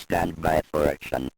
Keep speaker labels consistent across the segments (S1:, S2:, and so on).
S1: stand by for action.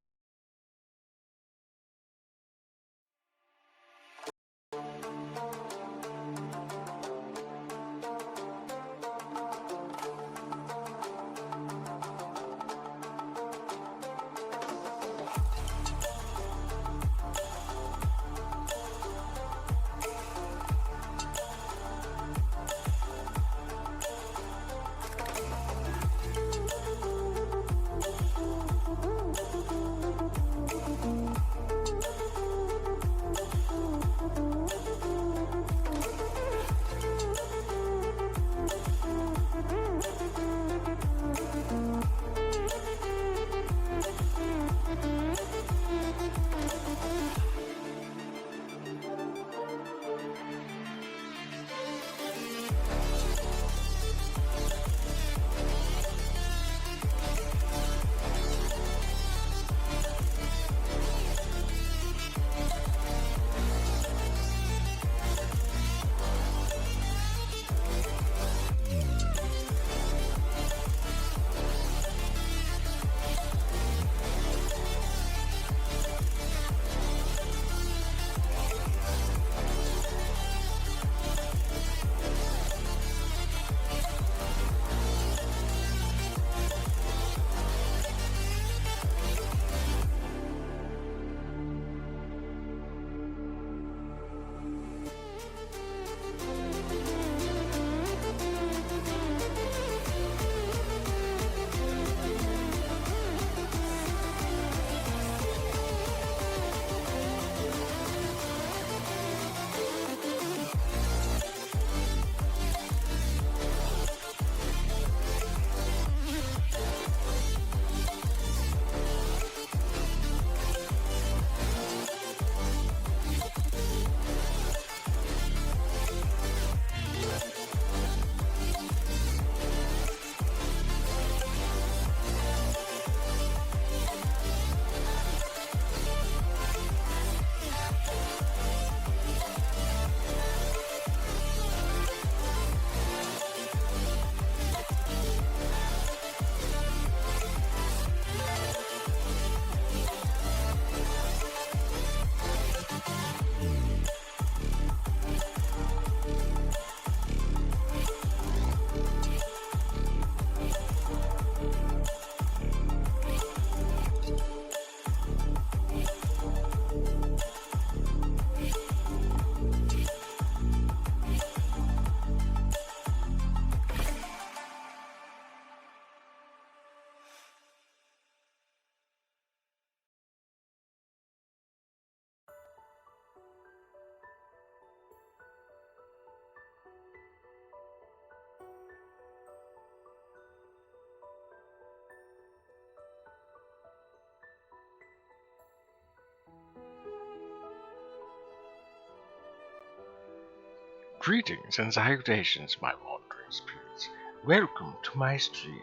S2: Greetings and salutations, my wandering spirits. Welcome to my stream.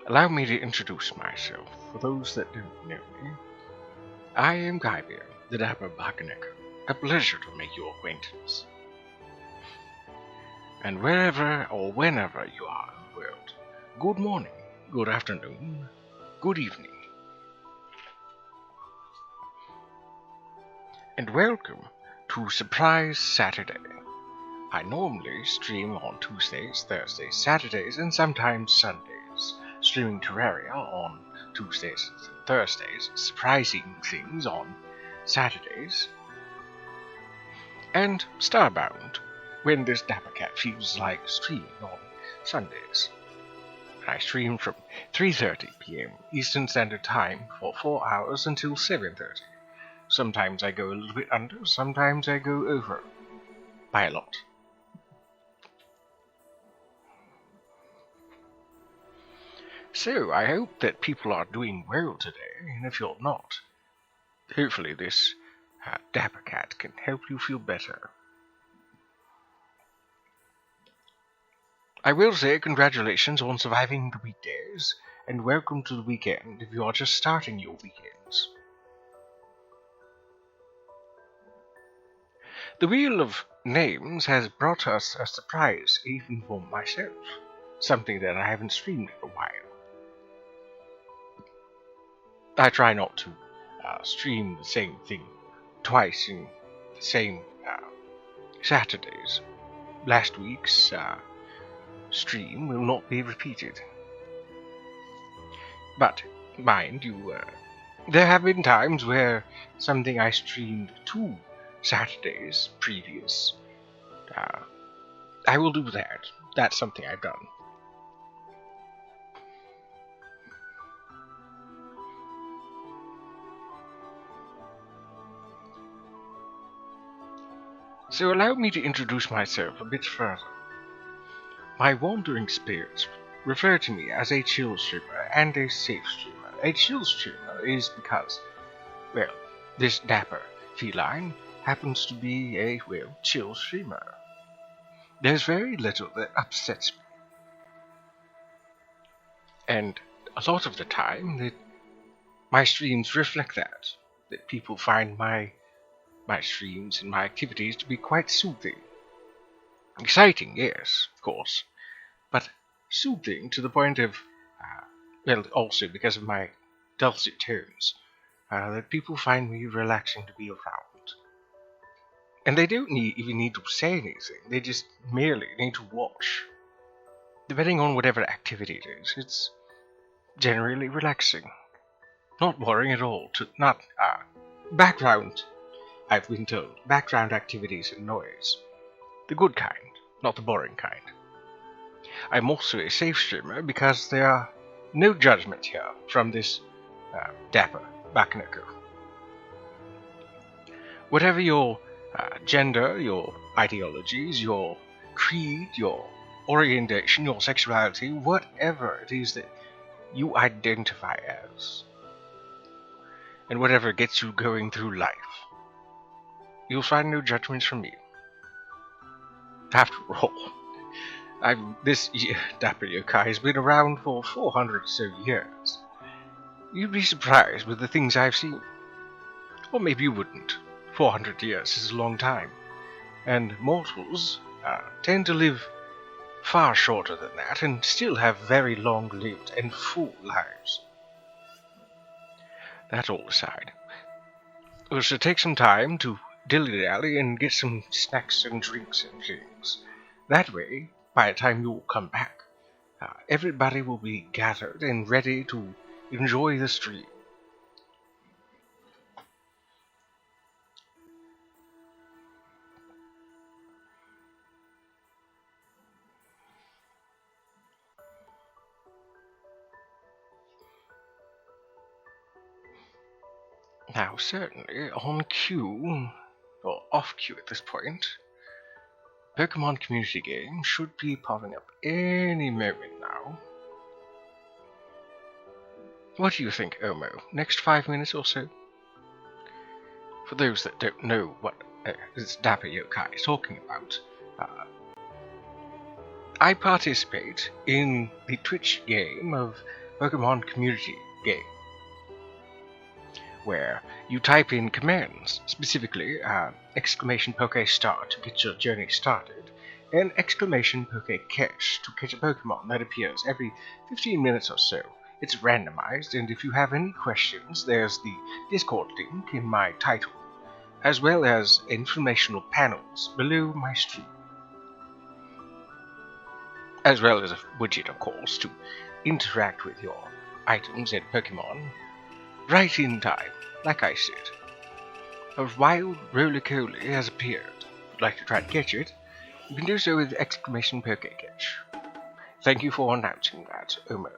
S2: Allow me to introduce myself for those that don't know me. I am Xayah, the dapper Bacanecker. A pleasure to make your acquaintance. And wherever or whenever you are in the world, good morning, good afternoon, good evening. And welcome to Surprise Saturday. I normally stream on Tuesdays, Thursdays, Saturdays, and sometimes Sundays, streaming Terraria on Tuesdays and Thursdays, surprising things on Saturdays, and Starbound when this dapper cat feels like streaming on Sundays. I stream from 3:30 p.m. Eastern Standard Time for 4 hours until 7:30. Sometimes I go a little bit under, sometimes I go over by a lot. So, I hope that people are doing well today, and if you're not, hopefully this dapper cat can help you feel better. I will say congratulations on surviving the weekdays, and welcome to the weekend if you are just starting your weekends. The Wheel of Names has brought us a surprise even for myself, something that I haven't streamed in a while. I try not to stream the same thing twice in the same Saturdays. Last week's stream will not be repeated. But, mind you, there have been times where something I streamed 2 Saturdays previous, I will do that. That's something I've done. So allow me to introduce myself a bit further. My wandering spirits refer to me as a chill streamer and a safe streamer. A chill streamer is because, well, this dapper feline happens to be a, well, chill streamer. There's very little that upsets me. And a lot of the time, that my streams reflect that. That people find my streams and my activities to be quite soothing. Exciting, yes, of course, but soothing to the point of, well, also because of my dulcet tones, that people find me relaxing to be around. And they don't even need to say anything, they just merely need to watch. Depending on whatever activity it is, it's generally relaxing. Not boring at all, not background, I've been told. Background activities and noise. The good kind, not the boring kind. I'm also a safe streamer because there are no judgments here from this dapper Bakanoko. Whatever your gender, your ideologies, your creed, your orientation, your sexuality, whatever it is that you identify as, and whatever gets you going through life, you'll find no judgments from me. After all, this dapper yokai has been around for 400 or so years. You'd be surprised with the things I've seen. Or maybe you wouldn't. 400 years is a long time. And mortals tend to live far shorter than that and still have very long-lived and full lives. That all aside, we should take some time to dilly-dally and get some snacks and drinks and things. That way, by the time you come back, everybody will be gathered and ready to enjoy the stream. Now, certainly, on cue, or off cue at this point, Pokemon community game should be popping up any moment now. What do you think, Omo? Next 5 minutes or so? For those that don't know what this dapper yokai is talking about, I participate in the Twitch game of Pokemon community game, where you type in commands, specifically exclamation Poke Star to get your journey started, and exclamation Poke Catch to catch a Pokemon that appears every 15 minutes or so. It's randomized, and if you have any questions, there's the Discord link in my title, as well as informational panels below my stream. As well as a widget, of course, to interact with your items and Pokemon right in time, like I said. A wild Roly-Coly has appeared. If you'd like to try to catch it, you can do so with exclamation Poke Catch. Thank you for announcing that, Omo.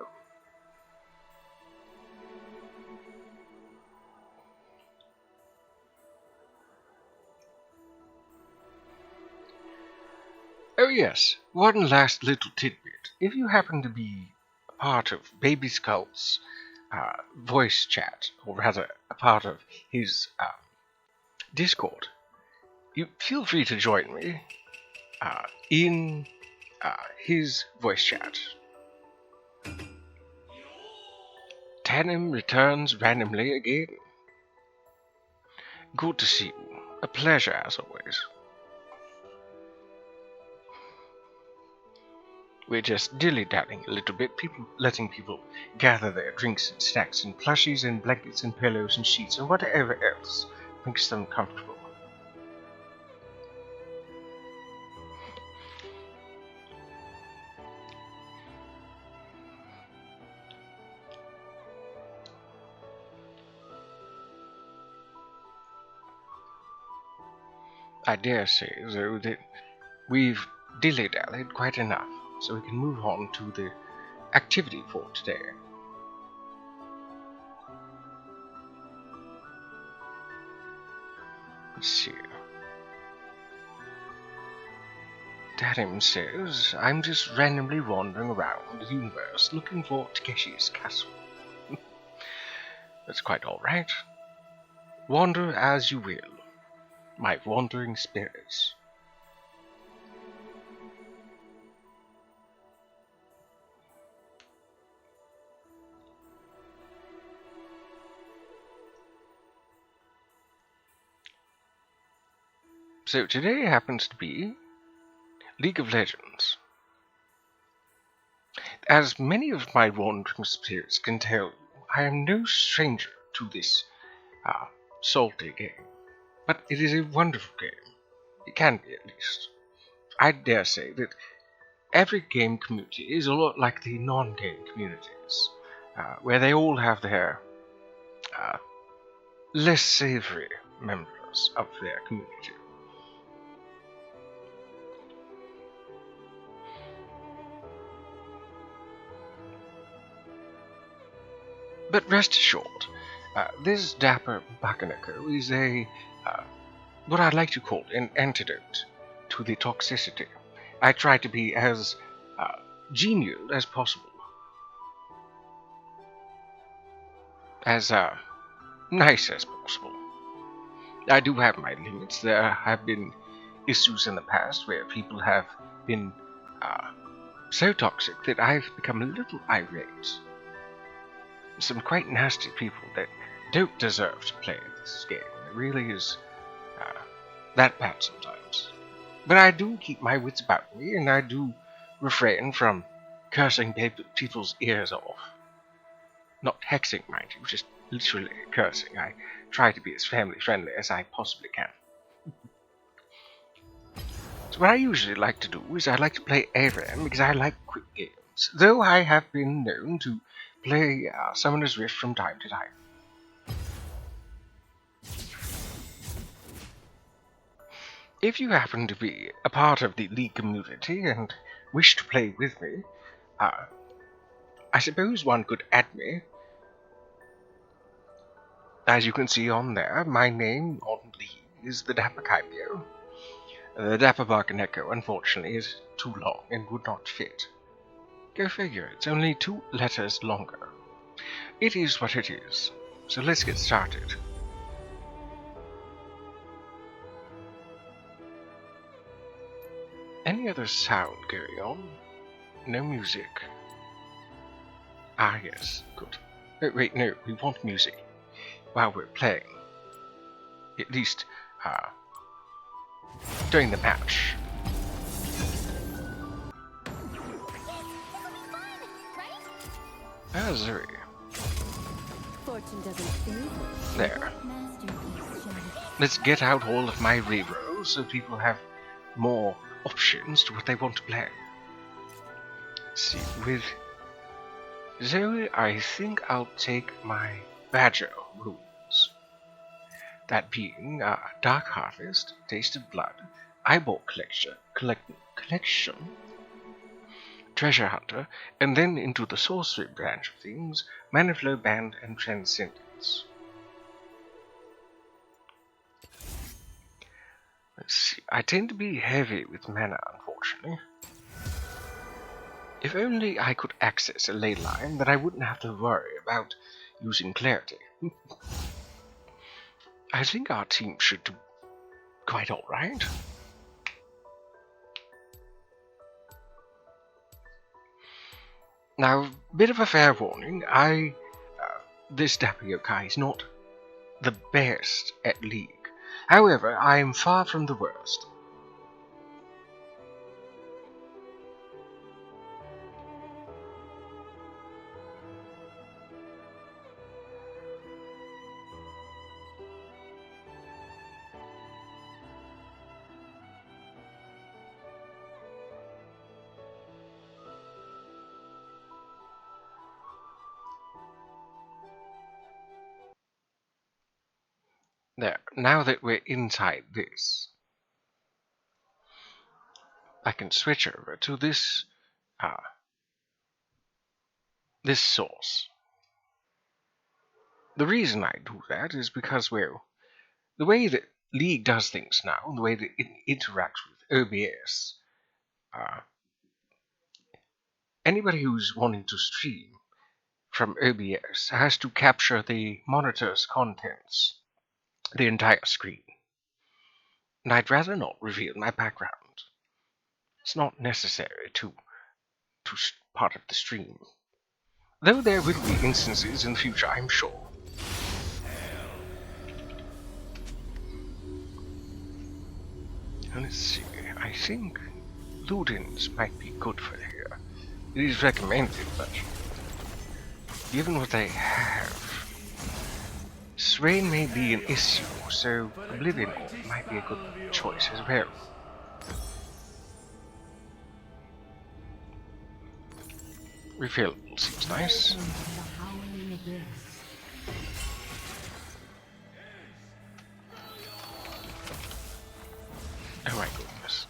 S2: Oh yes, one last little tidbit. If you happen to be a part of Baby Skull's voice chat, or rather a part of his Discord, you feel free to join me in his voice chat. Tanim returns randomly again. Good to see you. A pleasure as always. We're just dilly-dallying a little bit, letting people gather their drinks and snacks and plushies and blankets and pillows and sheets and whatever else makes them comfortable. I dare say, though, that we've dilly-dallied quite enough, so we can move on to the activity for today. Let's see. Darim says, I'm just randomly wandering around the universe looking for Takeshi's castle. That's quite alright. Wander as you will, my wandering spirits. So today happens to be League of Legends. As many of my wandering spirits can tell you, I am no stranger to this salty game. But it is a wonderful game. It can be, at least. I dare say that every game community is a lot like the non-game communities, where they all have their less savory members of their community. But rest assured, this dapper Bakaneko is what I'd like to call an antidote to the toxicity. I try to be as genial as possible, as nice as possible. I do have my limits. There have been issues in the past where people have been so toxic that I've become a little irate. Some quite nasty people that don't deserve to play this game. It really is that bad sometimes. But I do keep my wits about me, and I do refrain from cursing people's ears off. Not hexing, mind you, just literally cursing. I try to be as family-friendly as I possibly can. So what I usually like to do is I like to play ARAM because I like quick games, though I have been known to play Summoner's Rift from time to time. If you happen to be a part of the League community and wish to play with me, I suppose one could add me. As you can see on there, my name on League is the Dapper Kaibyo. The Dapper Bakaneko, unfortunately, is too long and would not fit. Go figure, it's only 2 letters longer. It is what it is, so let's get started. Any other sound going on? No music. Ah, yes, good. Oh, wait, no, we want music while we're playing. At least, during the match. Ah, Zuri. There. Let's get out all of my rerolls so people have more options to what they want to play. Let's see, with Zoe, I think I'll take my Badger runes. That being Dark Harvest, Taste of Blood, Eyeball Collection, Treasure Hunter, and then into the Sorcery branch of things, Mana Flow Band and Transcendence. Let's see, I tend to be heavy with mana, unfortunately. If only I could access a ley line, then I wouldn't have to worry about using Clarity. I think our team should do quite alright. Now, bit of a fair warning, this Dapper Yokai is not the best at League. However, I am far from the worst. There, now that we're inside this, I can switch over to this this source. The reason I do that is because, well, the way that League does things now, the way that it interacts with OBS, anybody who's wanting to stream from OBS has to capture the monitor's contents, the entire screen. And I'd rather not reveal my background. It's not necessary to part of the stream. Though there will be instances in the future, I'm sure. Let's see, I think Ludens might be good for here. It is recommended, but given what I have, Swain may be an issue, so Oblivion Orb might be a good choice as well. Refillable seems nice. Oh my goodness.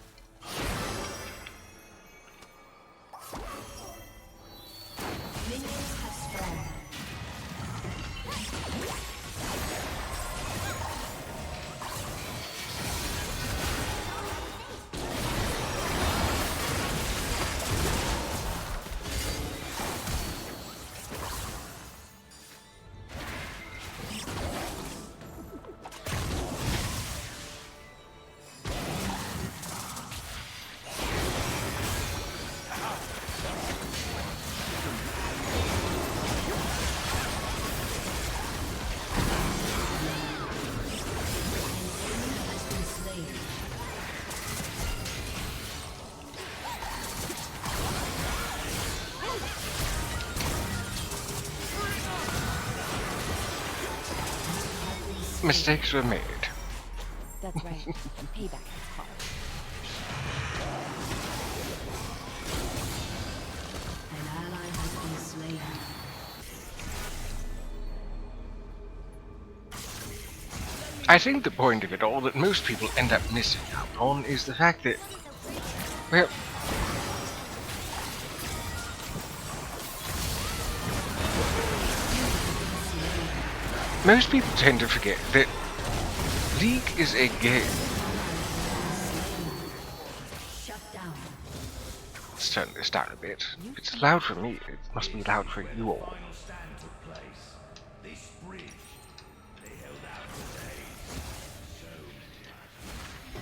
S2: Mistakes were made.
S1: That's right. Payback is hard. An ally has been slain.
S2: I think the point of it all that most people end up missing out on is the fact that, well, most people tend to forget that League is a game.
S1: Shut down.
S2: Let's turn this down a bit. If it's loud for me, it must be loud for you all.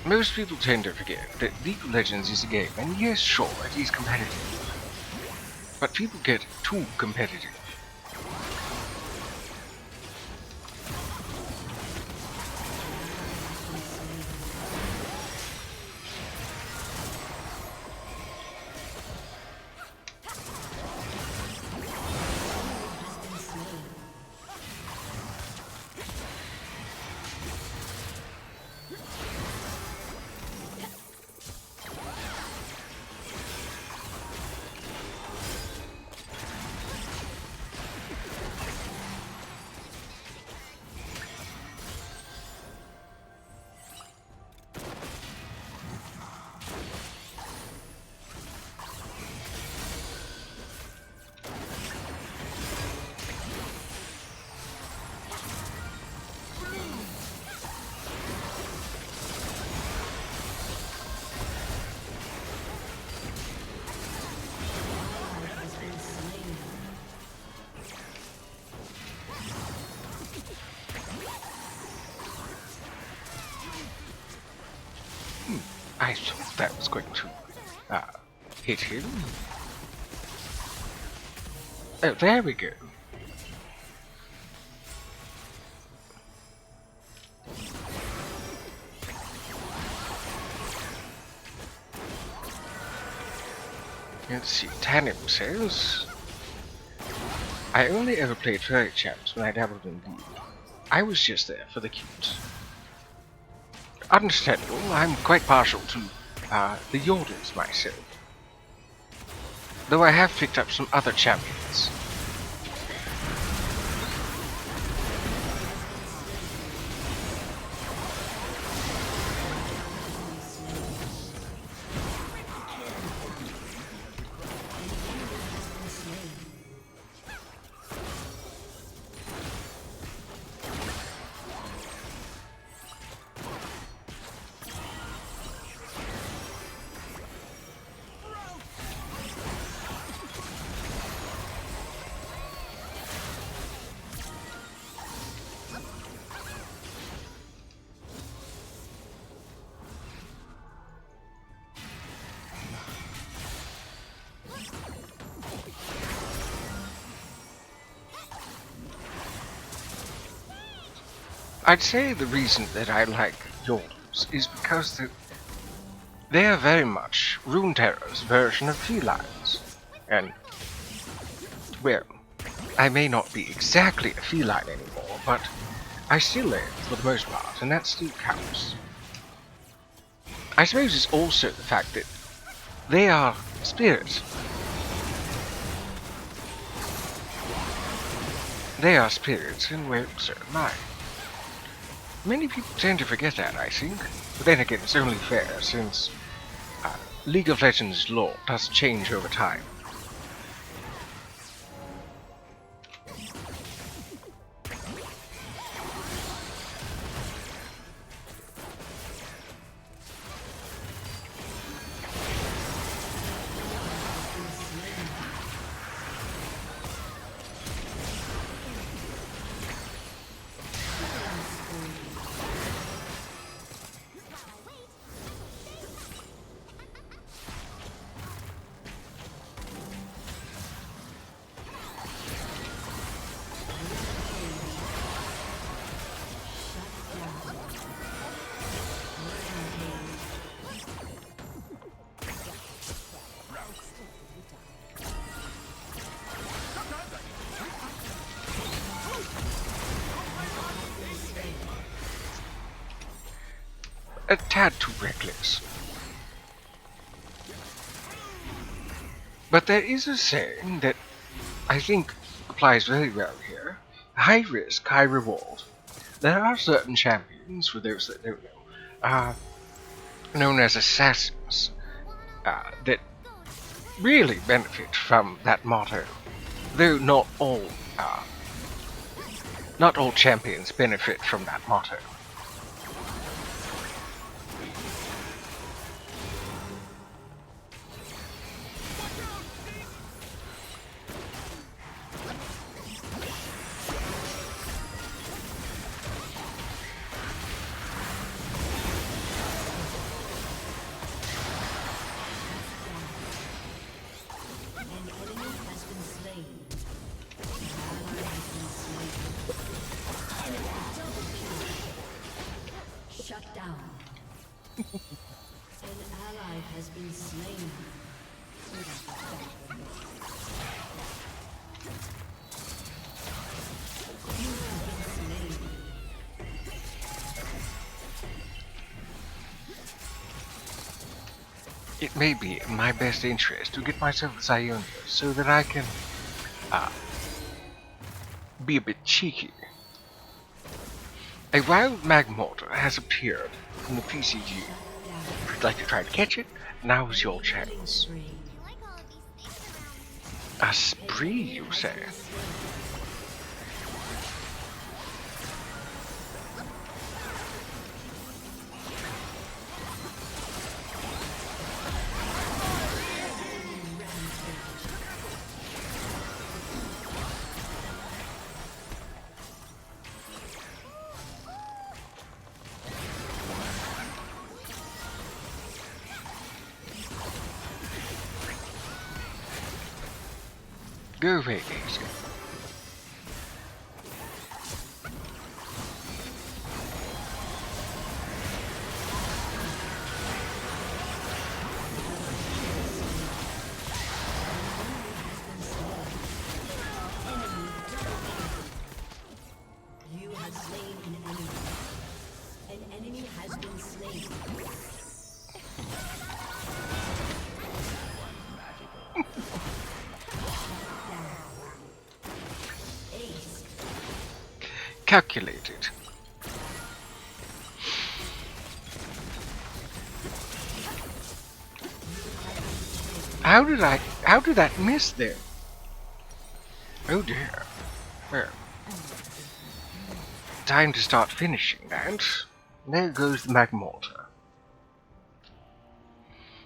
S2: Most people tend to forget that League of Legends is a game, and yes, sure, it is competitive. But people get too competitive. I thought that was going to hit him. Oh, there we go. Let's see, Tanim says, I only ever played furry champs when I dabbled in League. I was just there for the cute. Understandable, I'm quite partial to the Yordles myself. Though I have picked up some other champions. I'd say the reason that I like yours is because they are very much Runeterra's version of felines. And, well, I may not be exactly a feline anymore, but I still am for the most part, and that still counts. I suppose it's also the fact that they are spirits. They are spirits, and well, so am I. Many people tend to forget that, I think. But then again, it's only fair, since League of Legends lore does change over time. A tad too reckless. But there is a saying that I think applies very well here. High risk, high reward. There are certain champions, for those that don't know, known as assassins, that really benefit from that motto. Though not all champions benefit from that motto.
S1: Shut down. An ally has been slain.
S2: It may be in my best interest to get myself Xayah so that I can be a bit cheeky. A wild magmortar has appeared from the PCG. If you'd like to try to catch it, now's your chance. A spree, you say? Go away, Daisy.
S1: You have slain an enemy. An enemy has been slain.
S2: Calculated. How did that miss there? Oh dear. Well, time to start finishing that. There goes the magmortar.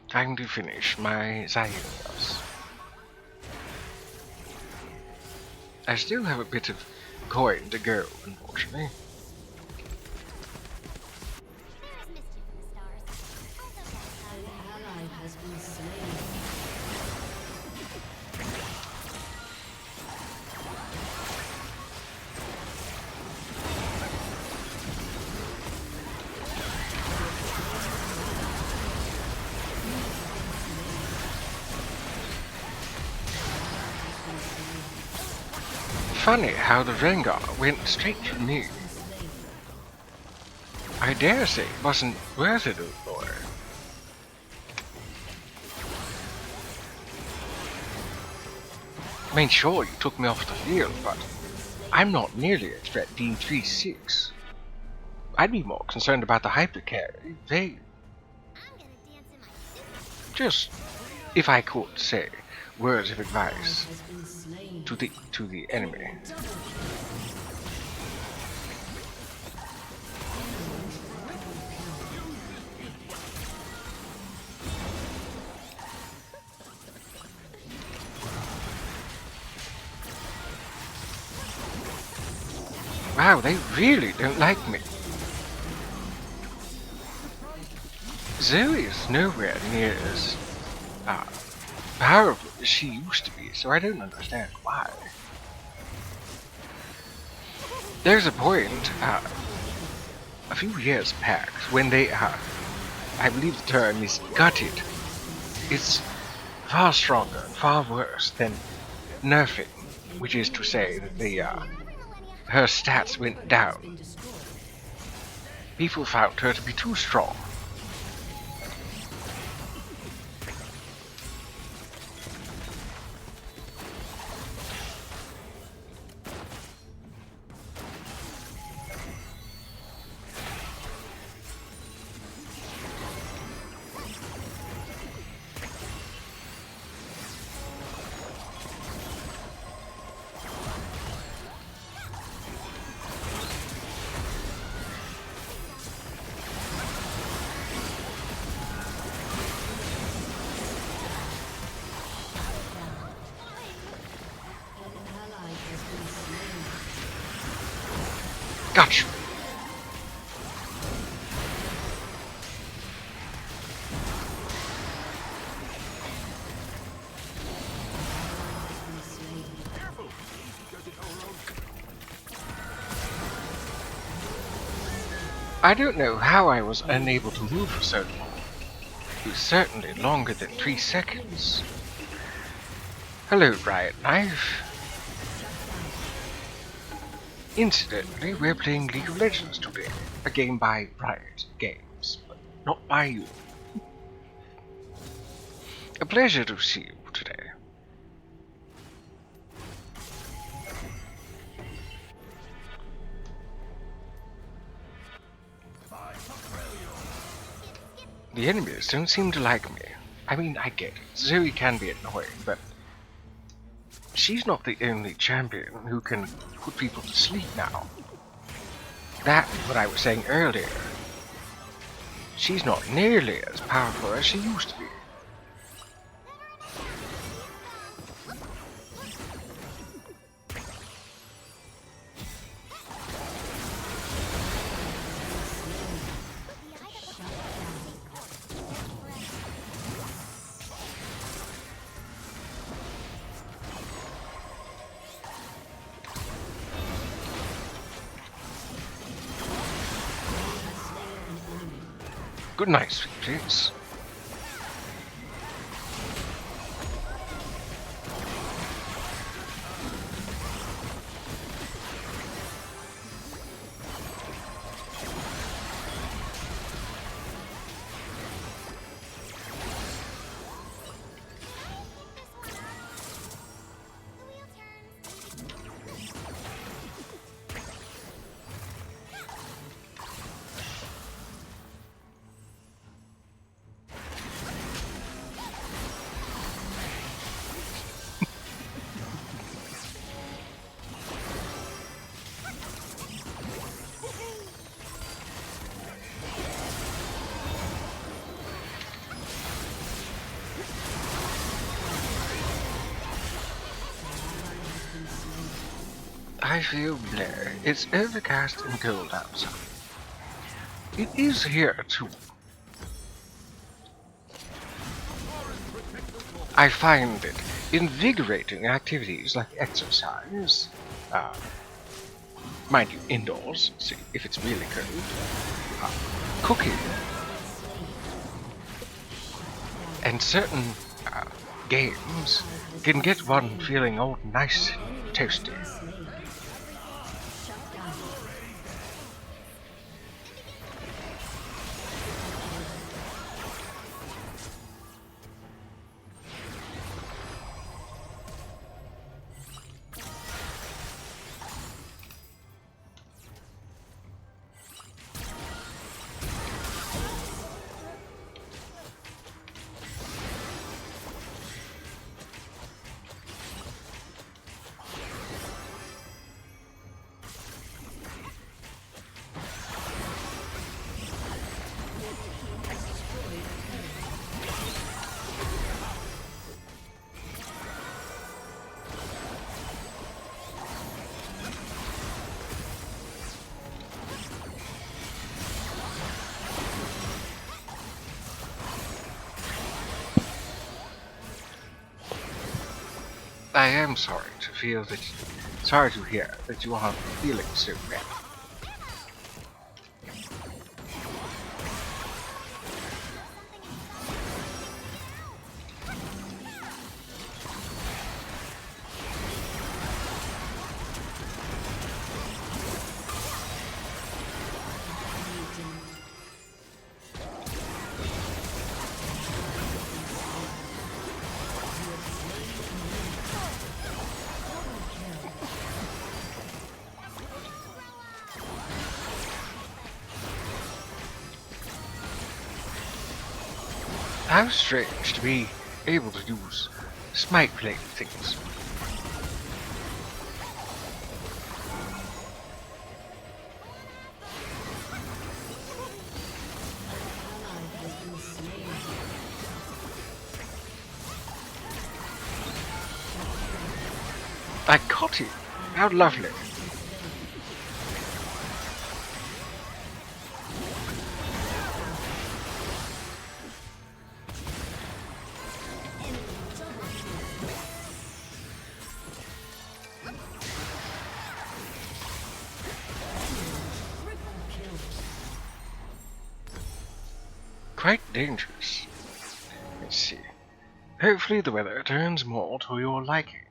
S2: Time to finish my Xayah. I still have a bit of coin to go, unfortunately.
S1: An ally has been slain.
S2: funny how the Rengar went straight for me. I dare say it wasn't worth it, Lord. I mean, sure, you took me off the field, but I'm not nearly a threat being 3-6. I'd be more concerned about the hypercarry. Just, if I could say, words of advice to the enemy. Wow, they really don't like me. Zoe is nowhere near as powerful as she used to be, so I don't understand why. There's a point, a few years back, when they, I believe the term is gutted. It's far stronger and far worse than nerfing, which is to say that the, her stats went down. People found her to be too strong. Gotcha. I don't know how I was unable to move for so long. It was certainly longer than 3 seconds. Hello, Riot Knife. Incidentally, we're playing League of Legends today, a game by Riot Games, but not by you. A pleasure to see you today. The enemies don't seem to like me. I mean, I get it. Zoe can be annoying, but she's not the only champion who can put people to sleep now. That's what I was saying earlier. She's not nearly as powerful as she used to be. Good night, sweet dreams. I feel blur. It's overcast and cold outside. It is here too. I find it invigorating activities like exercise, mind you, indoors, see if it's really cold, cooking, and certain games can get one feeling all nice and toasty. I am sorry to hear that you are feeling so bad. How strange to be able to use smite plate things. I got you! How lovely! Quite dangerous. Let's see. Hopefully the weather turns more to your liking.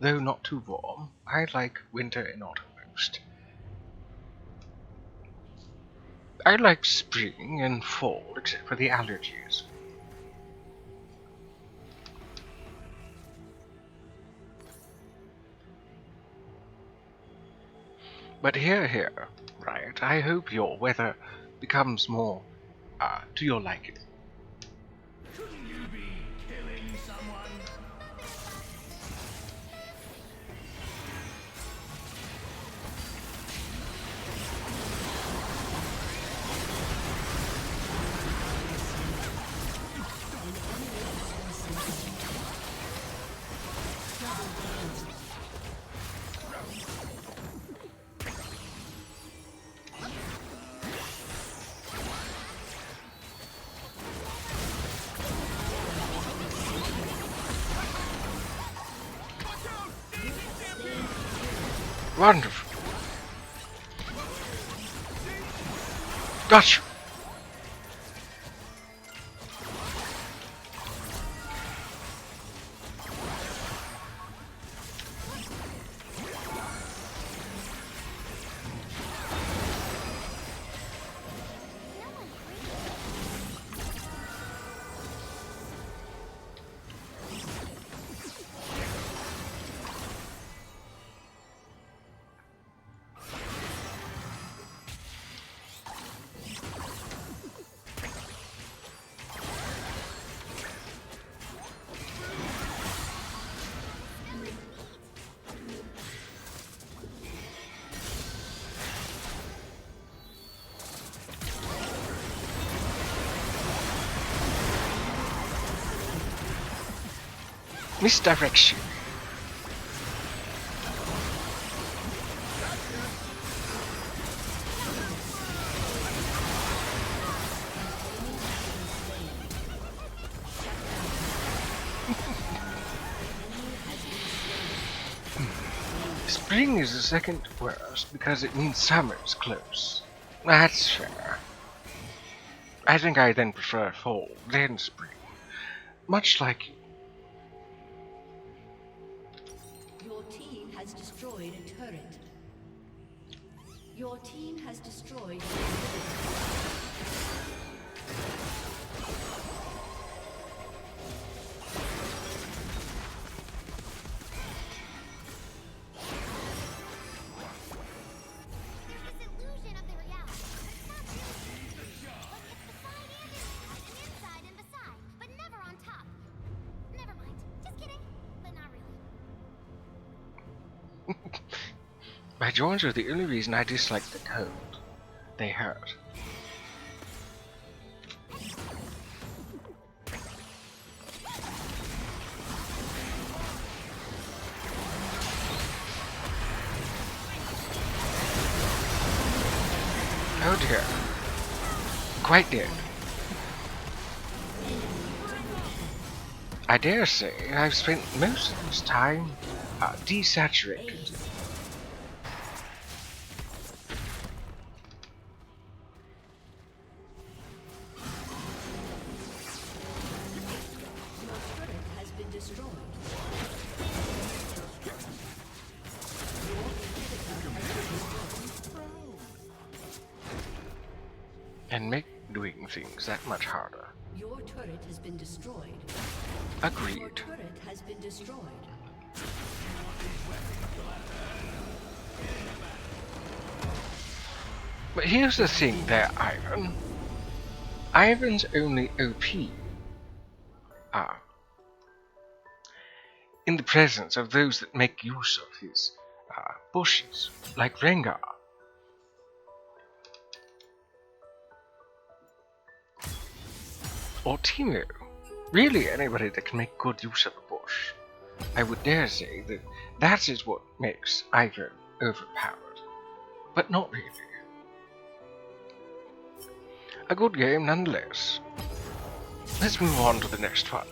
S2: Though not too warm, I like winter and autumn most. I like spring and fall except for the allergies. But here, right, I hope your weather becomes more, to your liking.
S3: Couldn't you be killing someone?
S2: Wonderful. Gotcha. Misdirection. Spring is the second worst because it means summer's close. That's fair. I think I then prefer fall, then spring. Much like you.
S1: Your team has destroyed a turret. Your team has destroyed a turret.
S2: My joints are the only reason I dislike the cold. They hurt. Oh dear. Quite dead. I dare say I've spent most of this time desaturated.
S1: Your turret has been destroyed. Your inhibitor has been destroyed.
S2: And make doing things that much harder.
S1: Your turret has been destroyed. Your
S2: Agreed.
S1: turret has been destroyed.
S2: But here's the thing there, Ivan. Ivan's only OP in the presence of those that make use of his bushes, like Rengar. Or Timo. Really anybody that can make good use of a bush. I would dare say that that is what makes Ivan overpowered. But not really. A good game nonetheless. Let's move on to the next one.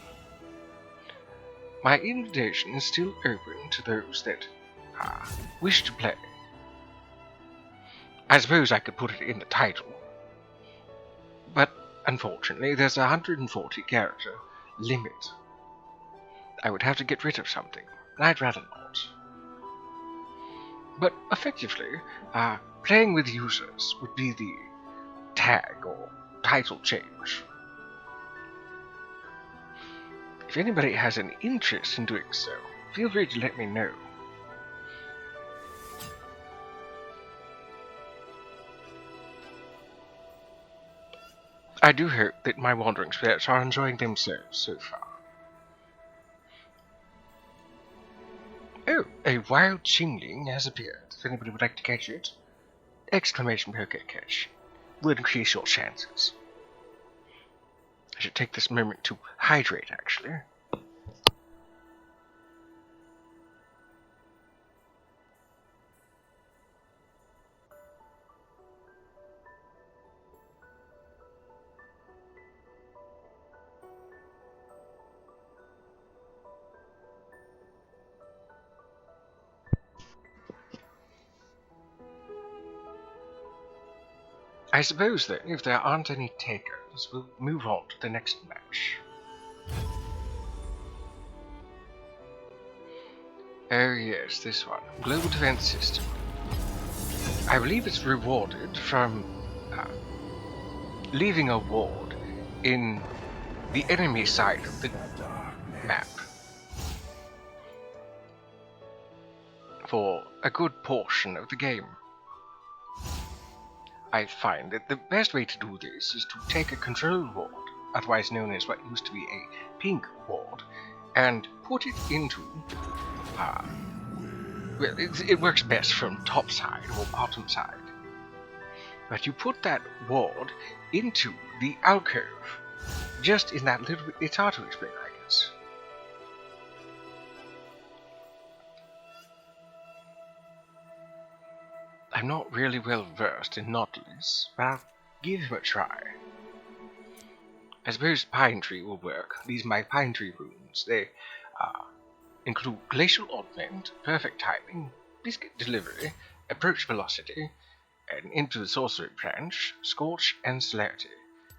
S2: My invitation is still open to those that wish to play. I suppose I could put it in the title, but unfortunately there's a 140 character limit. I would have to get rid of something, and I'd rather not. But effectively, playing with users would be the tag or title change. If anybody has an interest in doing so, feel free to let me know. I do hope that my wandering spirits are enjoying themselves so far. Oh, a wild chingling has appeared. If anybody would like to catch it, exclamation poker catch will increase your chances. I should take this moment to hydrate, actually. I suppose that if there aren't any takers, we'll move on to the next match. Oh yes, this one. Global Defense System. I believe it's rewarded from leaving a ward in the enemy side of the map for a good portion of the game. I find that the best way to do this is to take a control ward, otherwise known as what used to be a pink ward, and put it into well, it works best from top side or bottom side. But you put that ward into the alcove, just in that little bit. It's hard to explain, I guess. I'm not really well versed in Nautilus, but I'll give him a try. I suppose Pine Tree will work. These are my Pine Tree runes. They include Glacial Augment, Perfect Timing, Biscuit Delivery, Approach Velocity, and into the Sorcery Branch, Scorch, and Celerity.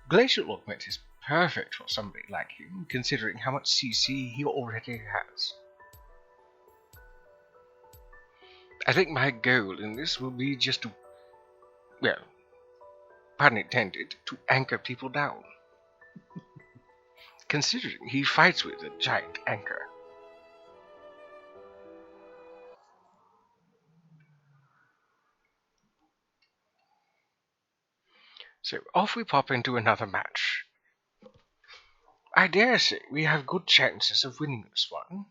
S2: Glacial Augment is perfect for somebody like him, considering how much CC he already has. I think my goal in this will be just to, well, pun intended, to anchor people down. Considering he fights with a giant anchor. So off we pop into another match. I dare say we have good chances of winning this one,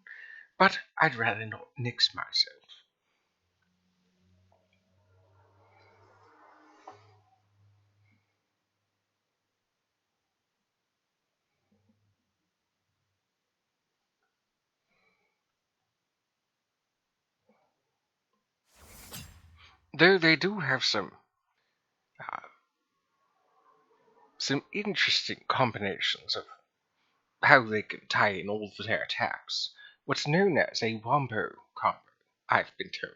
S2: but I'd rather not nix myself. Though they do have some interesting combinations of how they can tie in all of their attacks. What's known as a wombo combo, I've been told.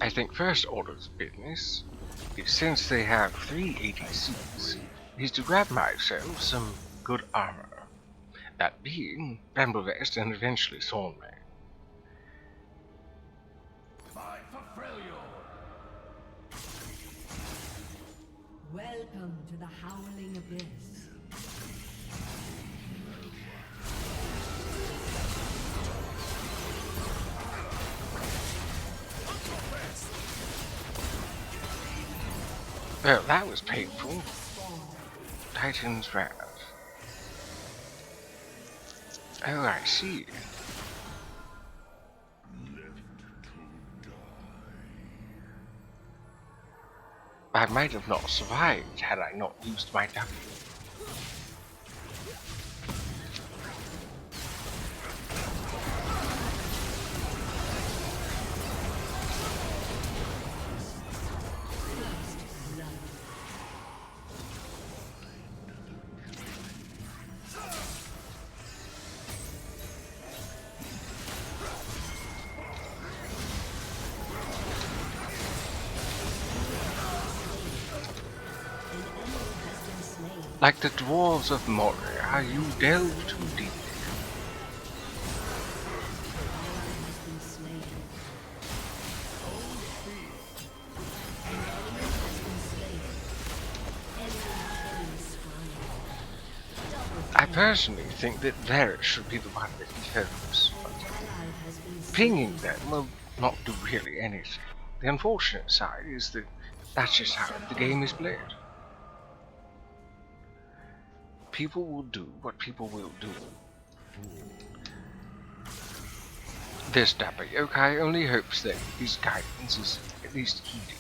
S2: I think first order of business is, since they have 3 ADCs, is to grab myself some good armor. That being Bamboo Vest and eventually Thornmail.
S3: Fight for Freljord.
S1: Welcome to the Howling Abyss.
S2: Well, that was painful. Titan's Wrath. Oh, I see. I might have not survived had I not used my dapper. Like the dwarves of Moria, you delve too deep. I personally think that Varus should be the one that he kills. Pinging them will not do really anything. The unfortunate side is that that's just how the game is played. People will do what people will do. This dapper yokai only hopes that his guidance is at least heeded.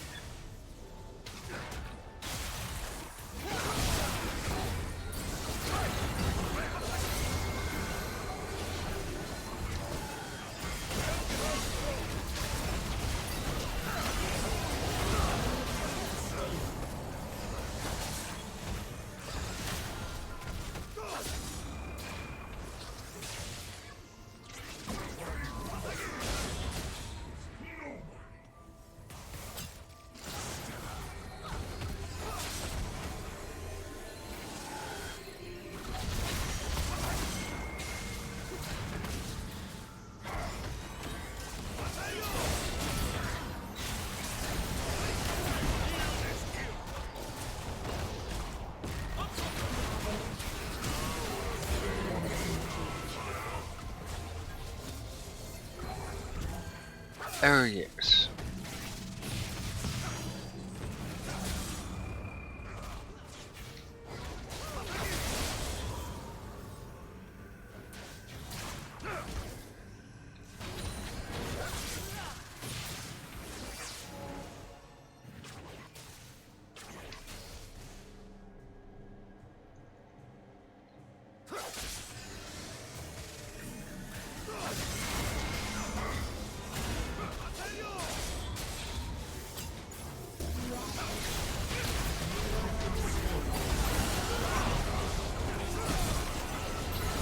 S2: Oh yes.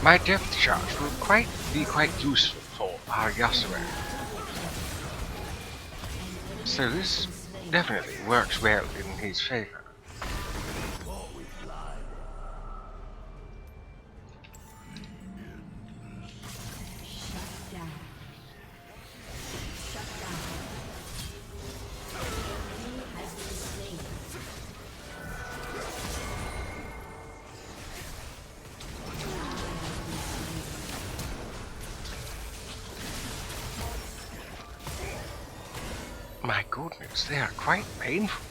S2: My depth charge will be quite useful for our Yasuo. So this definitely works well in his favor.
S1: Shut down. Shut down. Enemy has been slain.
S2: My goodness, they are quite painful.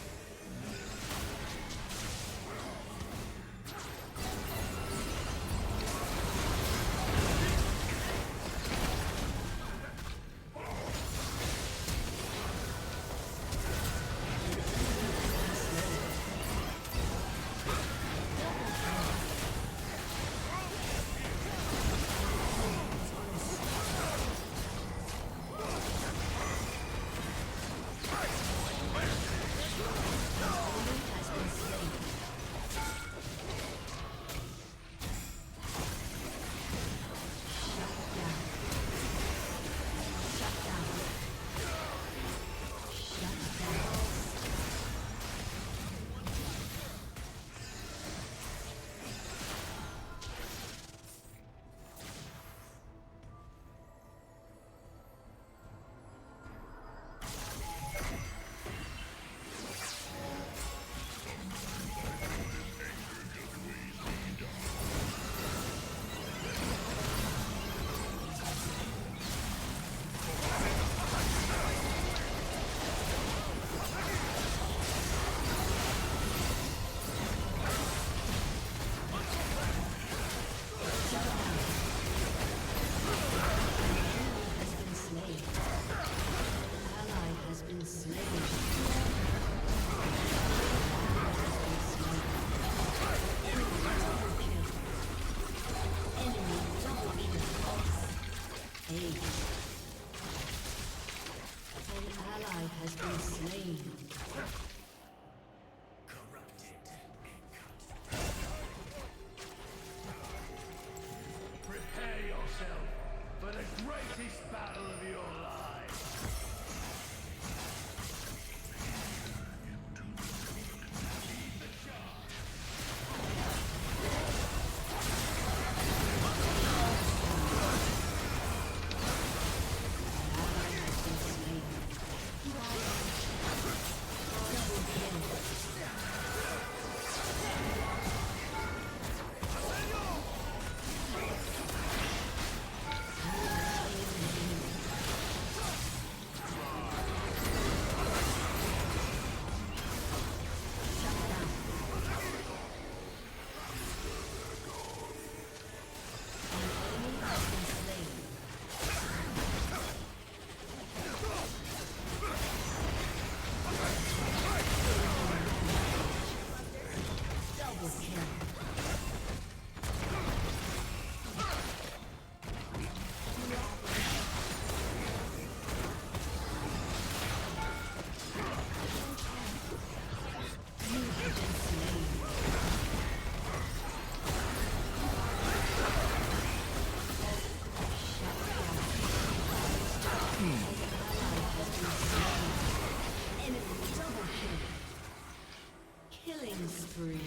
S1: spree.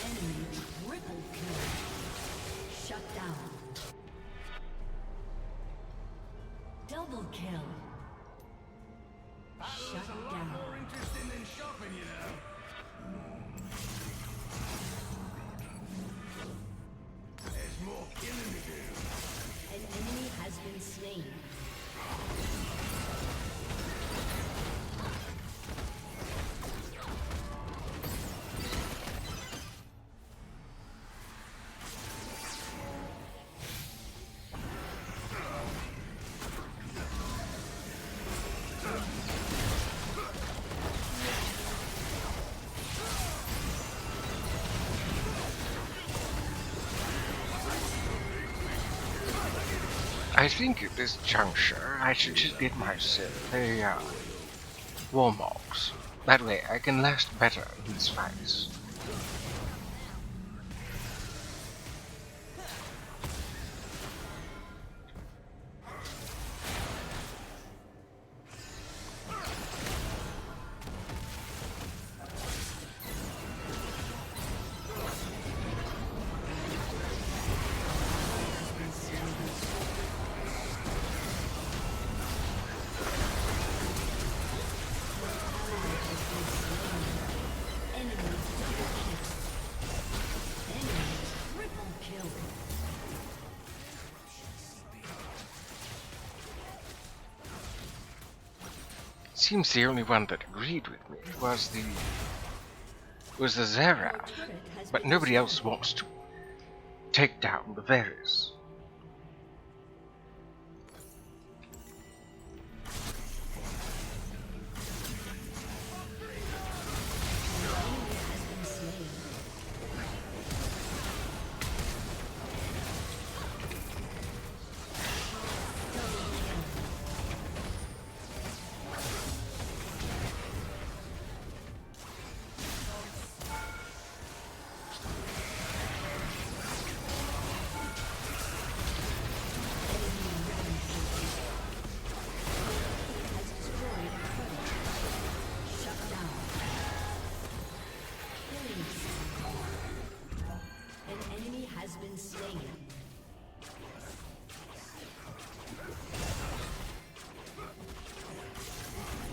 S1: Enemy triple kill. Shut down. Double kill. Shut down.
S3: More interesting than shopping, you know. There's more killing to do.
S1: An enemy has been slain.
S2: I think at this juncture I should just get myself a war mogs. That way I can last better in these fights. Seems the only one that agreed with me was the Xayah, but nobody else wants to take down the Varys.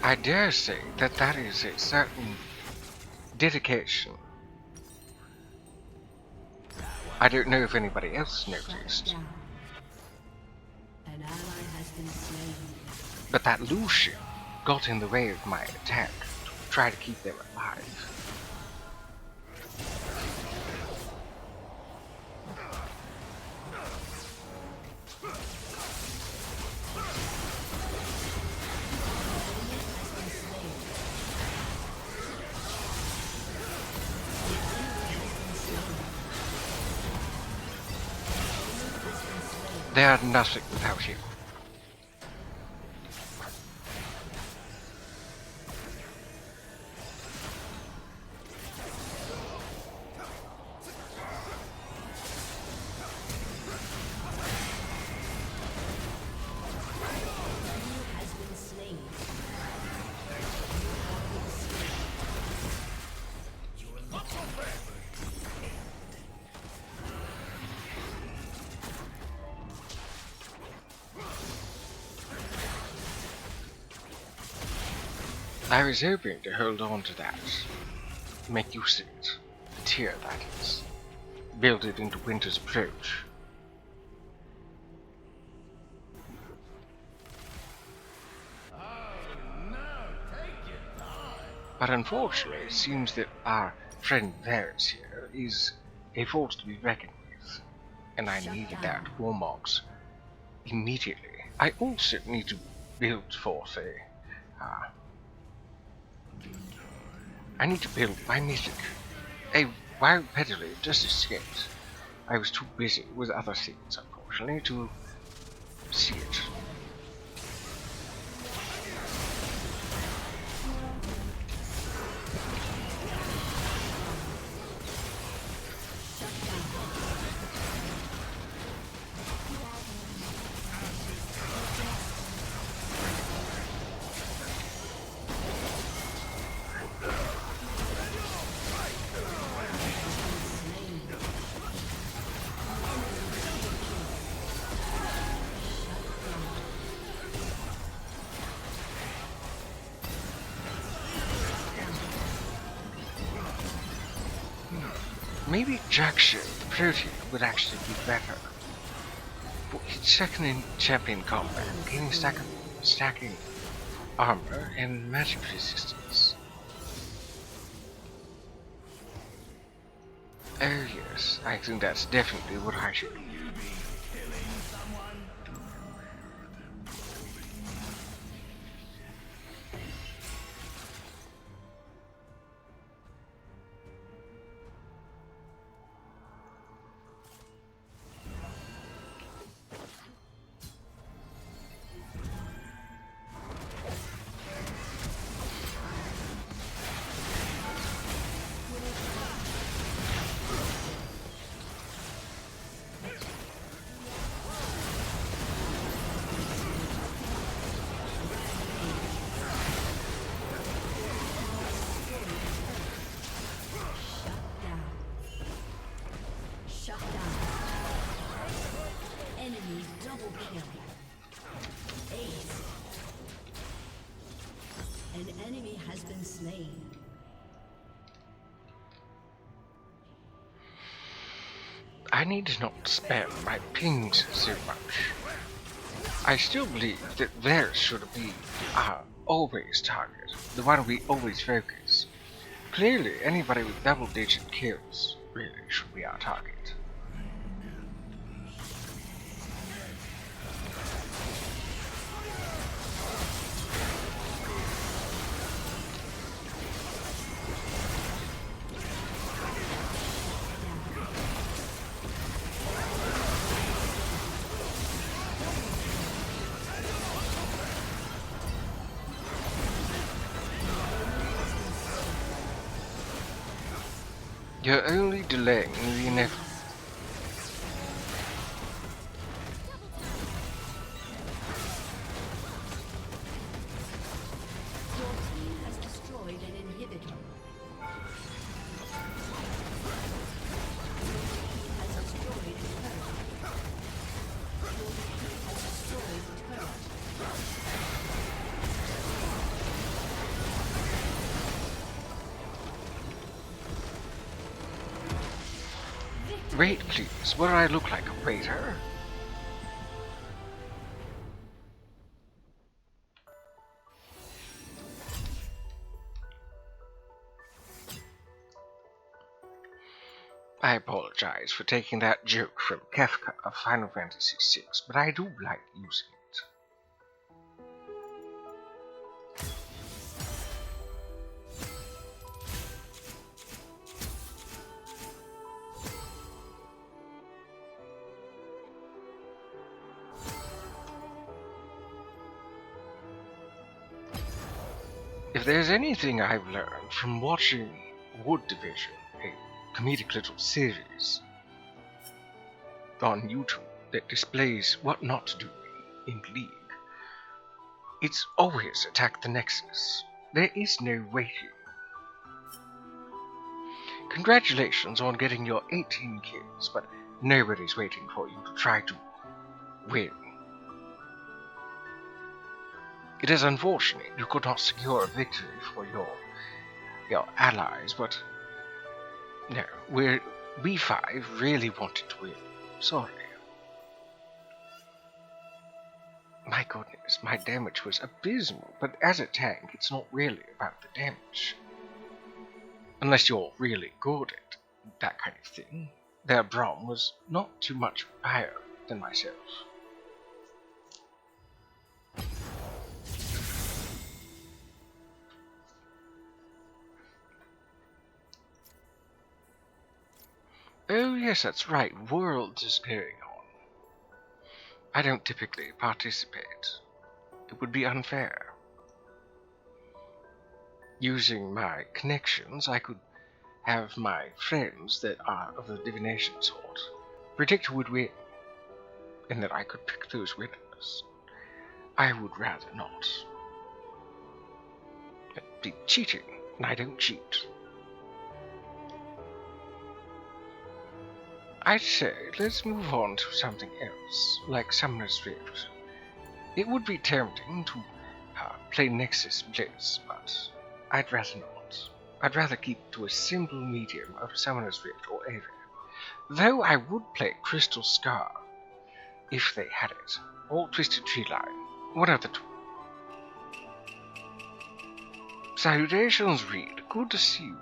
S2: I dare say that that is a certain dedication. I don't know if anybody else noticed,
S1: An ally has been slain.
S2: but that Lucian got in the way of my attack to try to keep them alive. They are nothing without you. I was hoping to hold on to that, make use of it, the tier that is, build it into Winter's approach. But unfortunately, it seems that our friend Varys here is a force to be reckoned with, and I needed that Warmogs immediately. I also need to build forth I need to build my mythic. A wild pedigree just escaped. I was too busy with other things, unfortunately, to see it. Maybe Jackson, the protein, would actually be better. For each second in champion combat, gaining stacking armor and magic resistance. Oh yes, I think that's definitely what I should do.
S1: An enemy has been slain.
S2: I need to not spam my pings so much. I still believe that theirs should be our always target, the one we always focus. Clearly, anybody with double-digit kills really should be our target. You're only delaying the inevitable.
S1: Your team has destroyed an inhibitor. Your team has destroyed a turret. Your team has destroyed a turret.
S2: Wait, please. Will I look like a waiter? I apologize for taking that joke from Kafka of Final Fantasy VI, but I do like using it. If there's anything I've learned from watching Wood Division, a comedic little series on YouTube that displays what not to do in League, it's always attack the Nexus. There is no waiting. Congratulations on getting your 18 kills, but nobody's waiting for you to try to win. It is unfortunate you could not secure a victory for your allies, but no, we 5 really wanted to win. Sorry. My goodness, my damage was abysmal, but as a tank, it's not really about the damage. Unless you're really good at that kind of thing. Their Braum was not too much higher than myself. Oh yes, that's right, Worlds is going on. I don't typically participate. It would be unfair. Using my connections, I could have my friends that are of the divination sort predict who would win, and that I could pick those winners. I would rather not. It'd be cheating, and I don't cheat. I'd say let's move on to something else, like Summoner's Rift. It would be tempting to play Nexus Blitz, but I'd rather not. I'd rather keep to a simple medium of Summoner's Rift or ARAM. Though I would play Crystal Scar, if they had it, or Twisted Tree Line, one of the two. Salutations, Reed. Good to see you.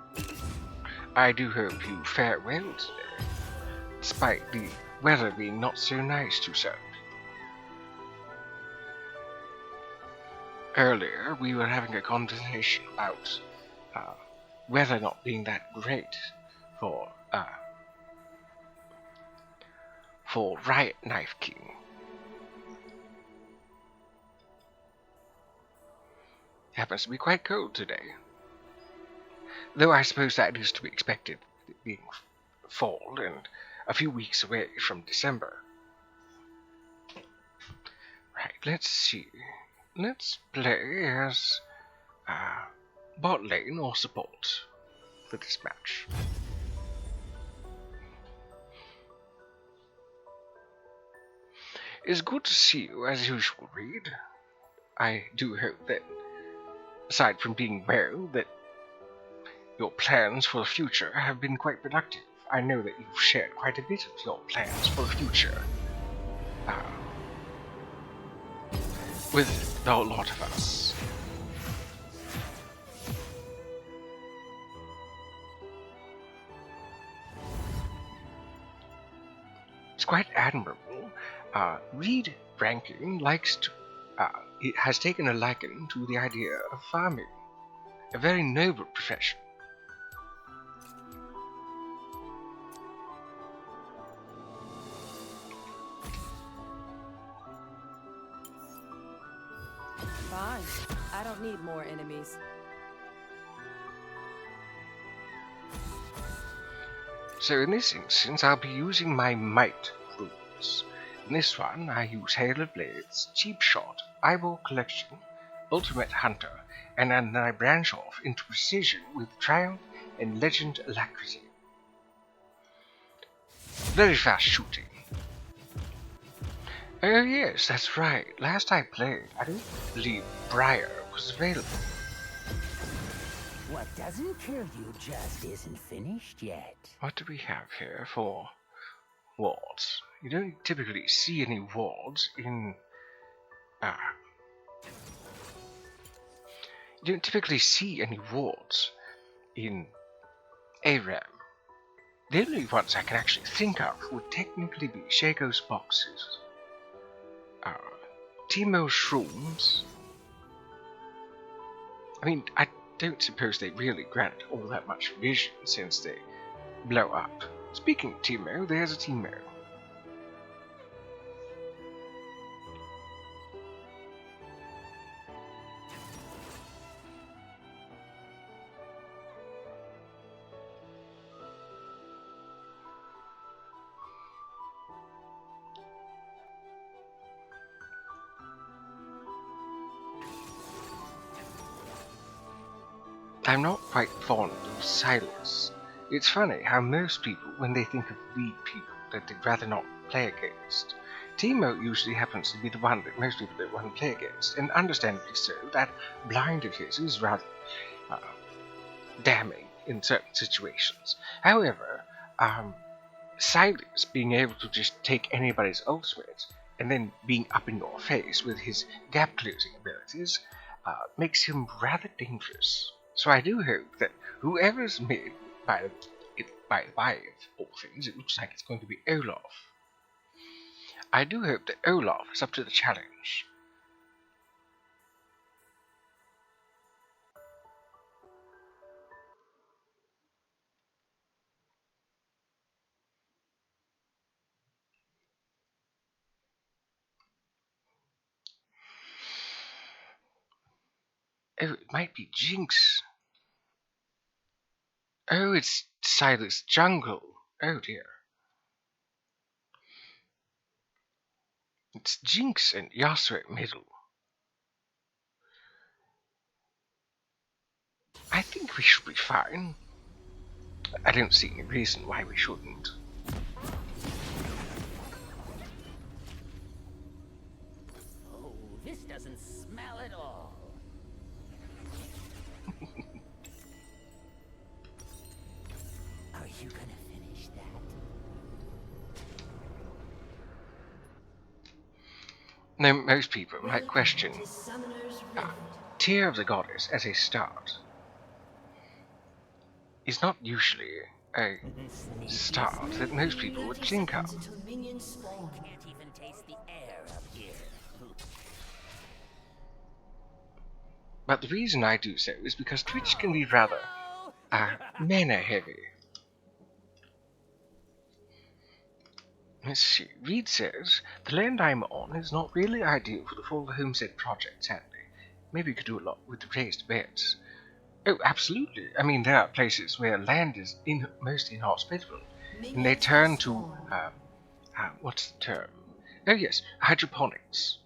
S2: I do hope you fare well today, despite the weather being not so nice to some. Earlier, we were having a conversation about weather not being that great for Riot Knife King. Happens to be quite cold today. Though I suppose that is to be expected, it being fall and a few weeks away from December. Right, let's see. Let's play as bot lane or support for this match. It's good to see you as usual, Reed. I do hope that, aside from being well, that your plans for the future have been quite productive. I know that you've shared quite a bit of your plans for the future with the whole lot of us. It's quite admirable. Reed Rankin it has taken a liking to the idea of farming, a very noble profession.
S4: Fine. I don't need more enemies.
S2: So in this instance, I'll be using my might rules. In this one, I use Hail of Blades, Cheap Shot, Eyeball Collection, Ultimate Hunter, and then I branch off into Precision with Triumph and Legend Alacrity. Very fast shooting. Oh yes, that's right. Last I played, I don't believe Briar was available.
S5: What doesn't kill you just isn't finished yet.
S2: What do we have here for wards? You don't typically see any wards in... you don't typically see any wards in ARAM. The only ones I can actually think of would technically be Shaco's boxes, Teemo shrooms. I mean, I don't suppose they really grant all that much vision since they blow up. Speaking of Teemo, there's a Teemo. I'm not quite fond of Silas. It's funny how most people, when they think of weak people that they'd rather not play against, Teemo usually happens to be the one that most people don't want to play against, and understandably so. That blind of his is rather damning in certain situations. However, Silas being able to just take anybody's ultimate and then being up in your face with his gap closing abilities makes him rather dangerous. So I do hope that whoever's made by of all things, it looks like it's going to be Olaf. I do hope that Olaf is up to the challenge. Oh, it might be Jinx. Oh, it's Silas Jungle. Oh dear. It's Jinx and Yasuo middle. I think we should be fine. I don't see any reason why we shouldn't.
S5: Oh, this doesn't smell at all. Are you gonna finish that?
S2: Now, most people might question
S1: To Summoner's Rift.
S2: Tear of the Goddess as a start is not usually a start that most people would
S1: 30
S2: think of.
S1: seconds until minions spawn.
S5: Can't even taste the air up here.
S2: But the reason I do so is because Twitch can be rather mana heavy. Let's see. Reed says, the land I'm on is not really ideal for the full homestead project, sadly. Maybe you could do a lot with the raised beds. Oh, absolutely. I mean, there are places where land is most inhospitable, and they turn to, what's the term? Oh yes, hydroponics.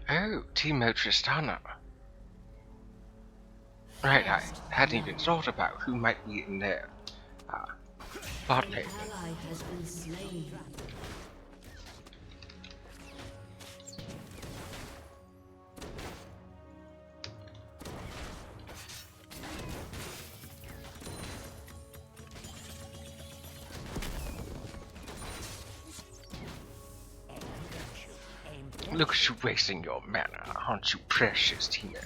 S2: Oh, Timo Tristana. Right, I hadn't even thought about who might be in there. Bot lane.
S1: Ally has been slain.
S2: Look at you wasting your mana, aren't you precious, Timo?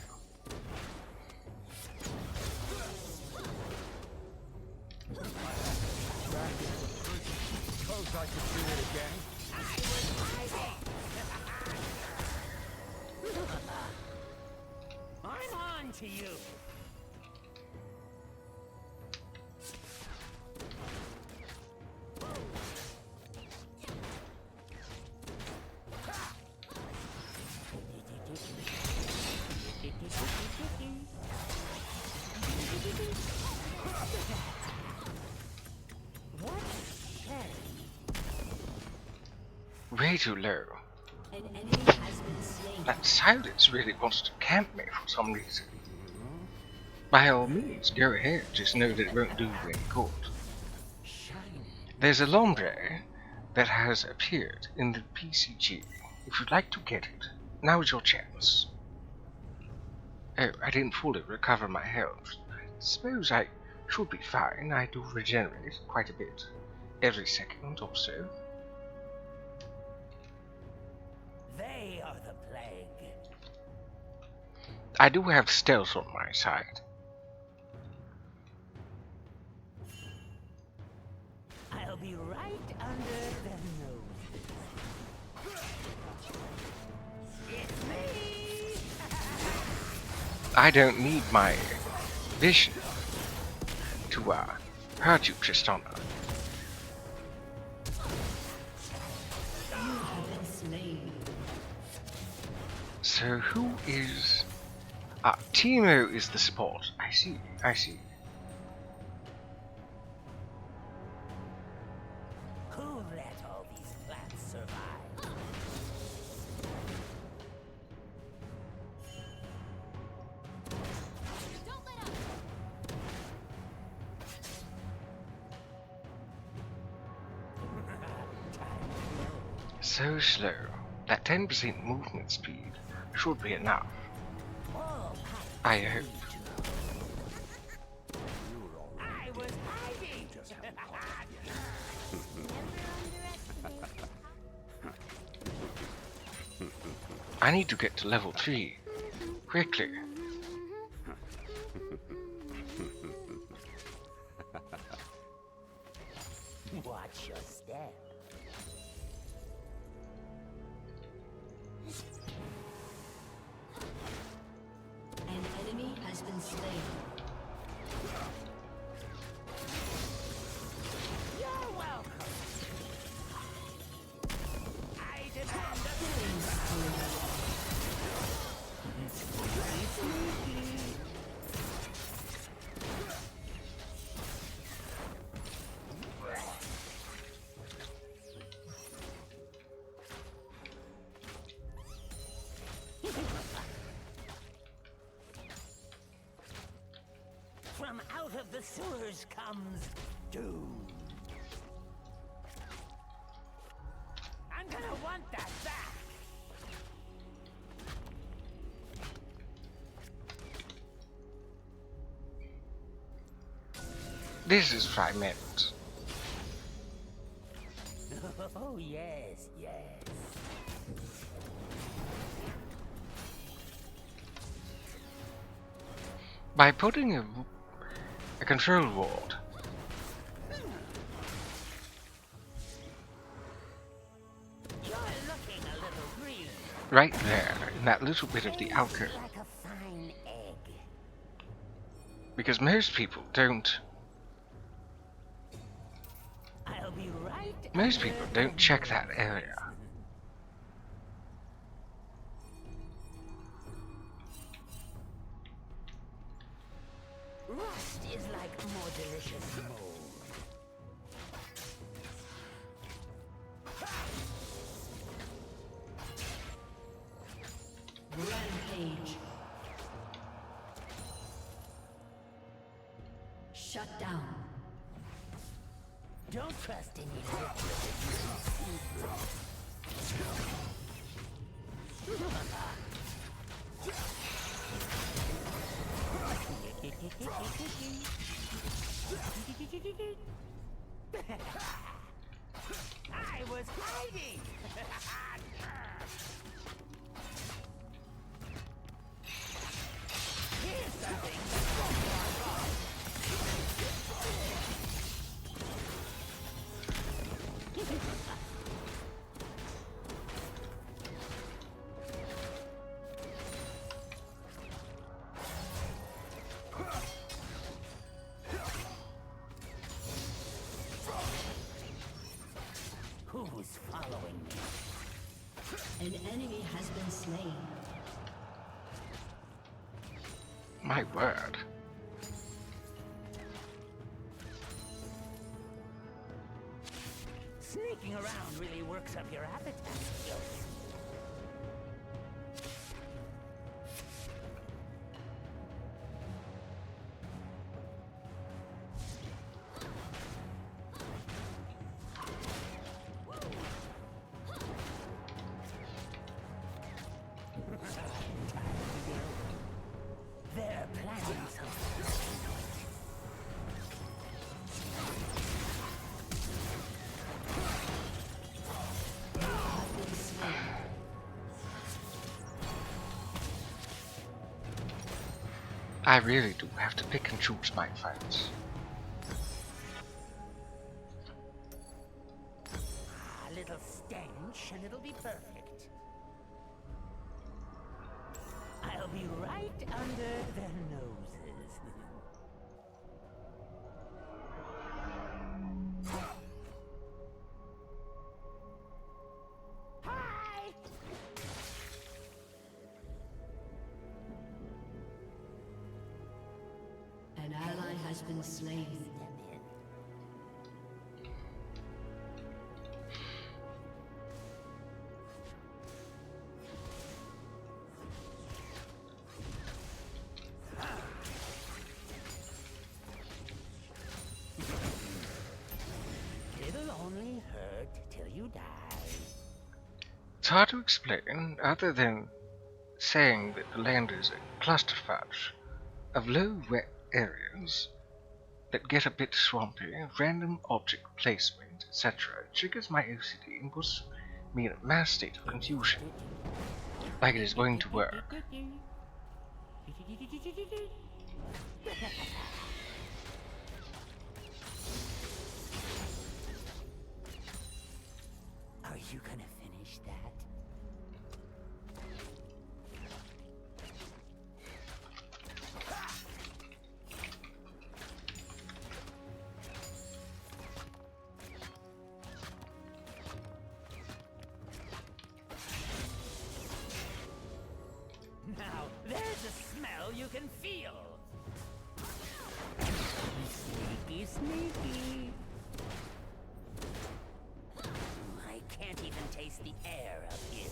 S3: Suppose I could do it again.
S5: I'm on to you.
S2: Way too low.
S1: An enemy has been slain.
S2: That silence really wants to camp me for some reason. By all means, go ahead, just know that it won't do you any good. There's a Lombre that has appeared in the PCG. If you'd like to get it, now is your chance. Oh, I didn't fully recover my health. Suppose I should be fine. I do regenerate quite a bit. Every second or so.
S5: They are the plague.
S2: I do have stealth on my side.
S5: I'll be right under their nose. It's me.
S2: I don't need my vision to hurt you, Tristana.
S1: You have been slain.
S2: So who is... Timo is the support. I see, I see.
S5: Who let all these plants survive?
S2: So slow. That 10% movement speed should be enough. I hope.
S5: I was hiding.
S2: I need to get to level 3. Quickly.
S5: Watch your step.
S1: An enemy has been slain.
S5: You're welcome. I demand a
S1: Killing spree.
S5: From out of the sewers comes doom. I'm gonna want that back.
S2: This is what I meant.
S5: Oh, yes, yes.
S2: By putting a control ward
S5: You're looking a little green.
S2: right there in that little bit of the alcove,
S5: Like a fine egg.
S2: because most people don't.
S5: I'll be right.
S2: Most
S5: under
S2: people
S5: the
S2: don't check
S5: nose.
S2: that area.
S5: Rust is like more delicious mold.
S1: Shut down.
S5: Don't trust any liquid that you can see. I was hiding! Here's something that's wrong. Who's following me?
S1: An enemy has been slain.
S2: My word.
S5: Sneaking around really works up your appetite skills. They're planning something.
S2: I really do have to pick and choose my fights.
S5: A little stench and it'll be perfect. I'll be right under their noses. Hi!
S1: An ally has been slain.
S5: Step in. It'll only hurt till you die.
S2: It's hard to explain, other than saying that the land is a clusterfuck of low wet areas that get a bit swampy, random object placement, etc. triggers my OCD and puts me in a mass state of confusion. Like it is going to work.
S5: Are you gonna finish that? Now, there's a smell you can feel. Sneaky, sneaky. I can't even taste the air up here.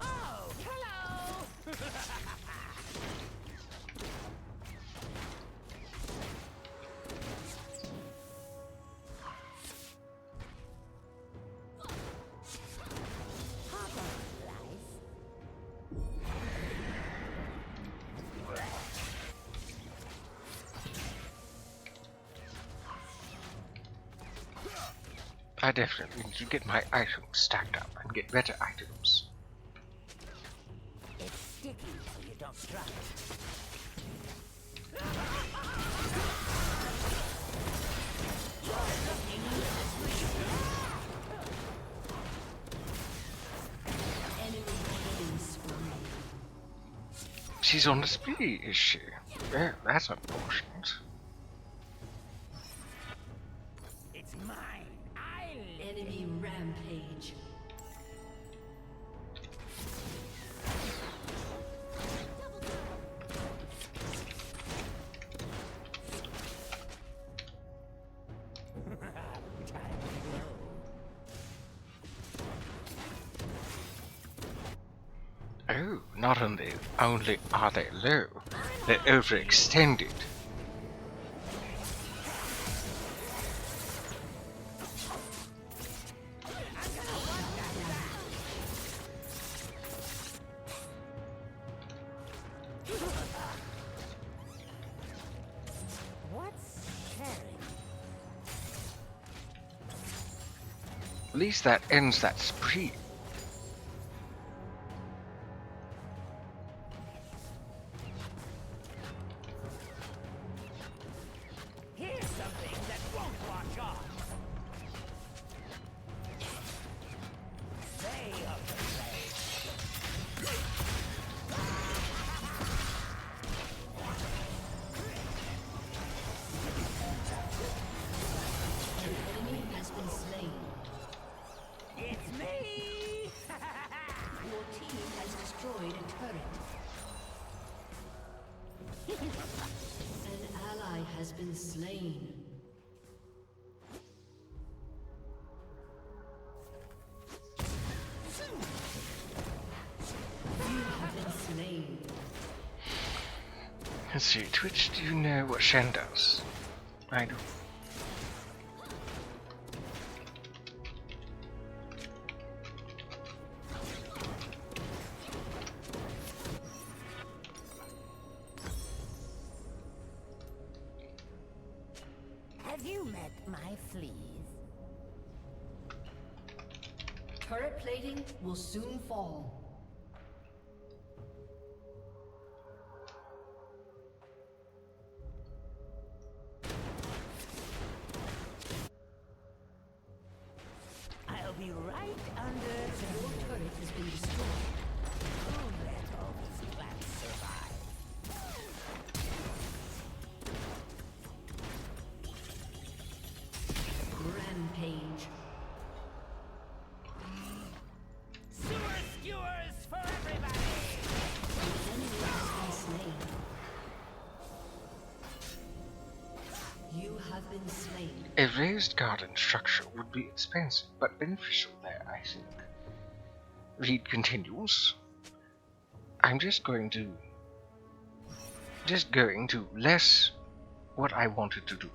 S5: Oh, hello! Hop on, Lice.
S2: I definitely need to get my items stacked up and get better items.
S5: It's sticky, so you don't drop it.
S2: She's on the spree, is she? Yeah, that's unfortunate.
S5: It's mine. I live it.
S1: Enemy rampage.
S5: Time to go.
S2: Oh, not only are they low, They're overextended.
S5: What's carrying?
S2: At least that ends that spree.
S5: Here's something that won't wash off. Stay of the blade.
S1: An enemy has been slain.
S5: It's me!
S1: Your team has destroyed a turret. An ally has been slain. You have been slain.
S2: Let's see, Twitch, do you know what Shen does? I do.
S5: Have you met my fleas?
S1: Turret plating will soon fall.
S5: I'll be right under the
S1: Your turret has been destroyed.
S5: Don't let all these plants survive.
S1: Rampage.
S5: Sewer skewers for everybody!
S1: The enemy has been slain. You have been slain.
S2: A raised garden structure would be expensive, but beneficial there, I think. Reed continues. I'm just going to less what I wanted to do.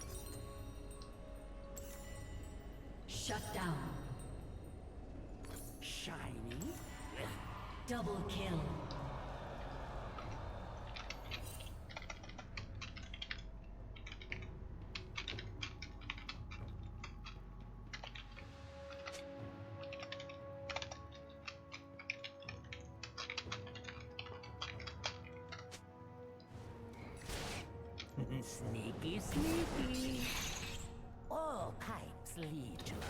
S1: Shut down.
S5: Shiny?
S1: Double kill.
S5: Sneaky, sneaky. All pipes lead to home.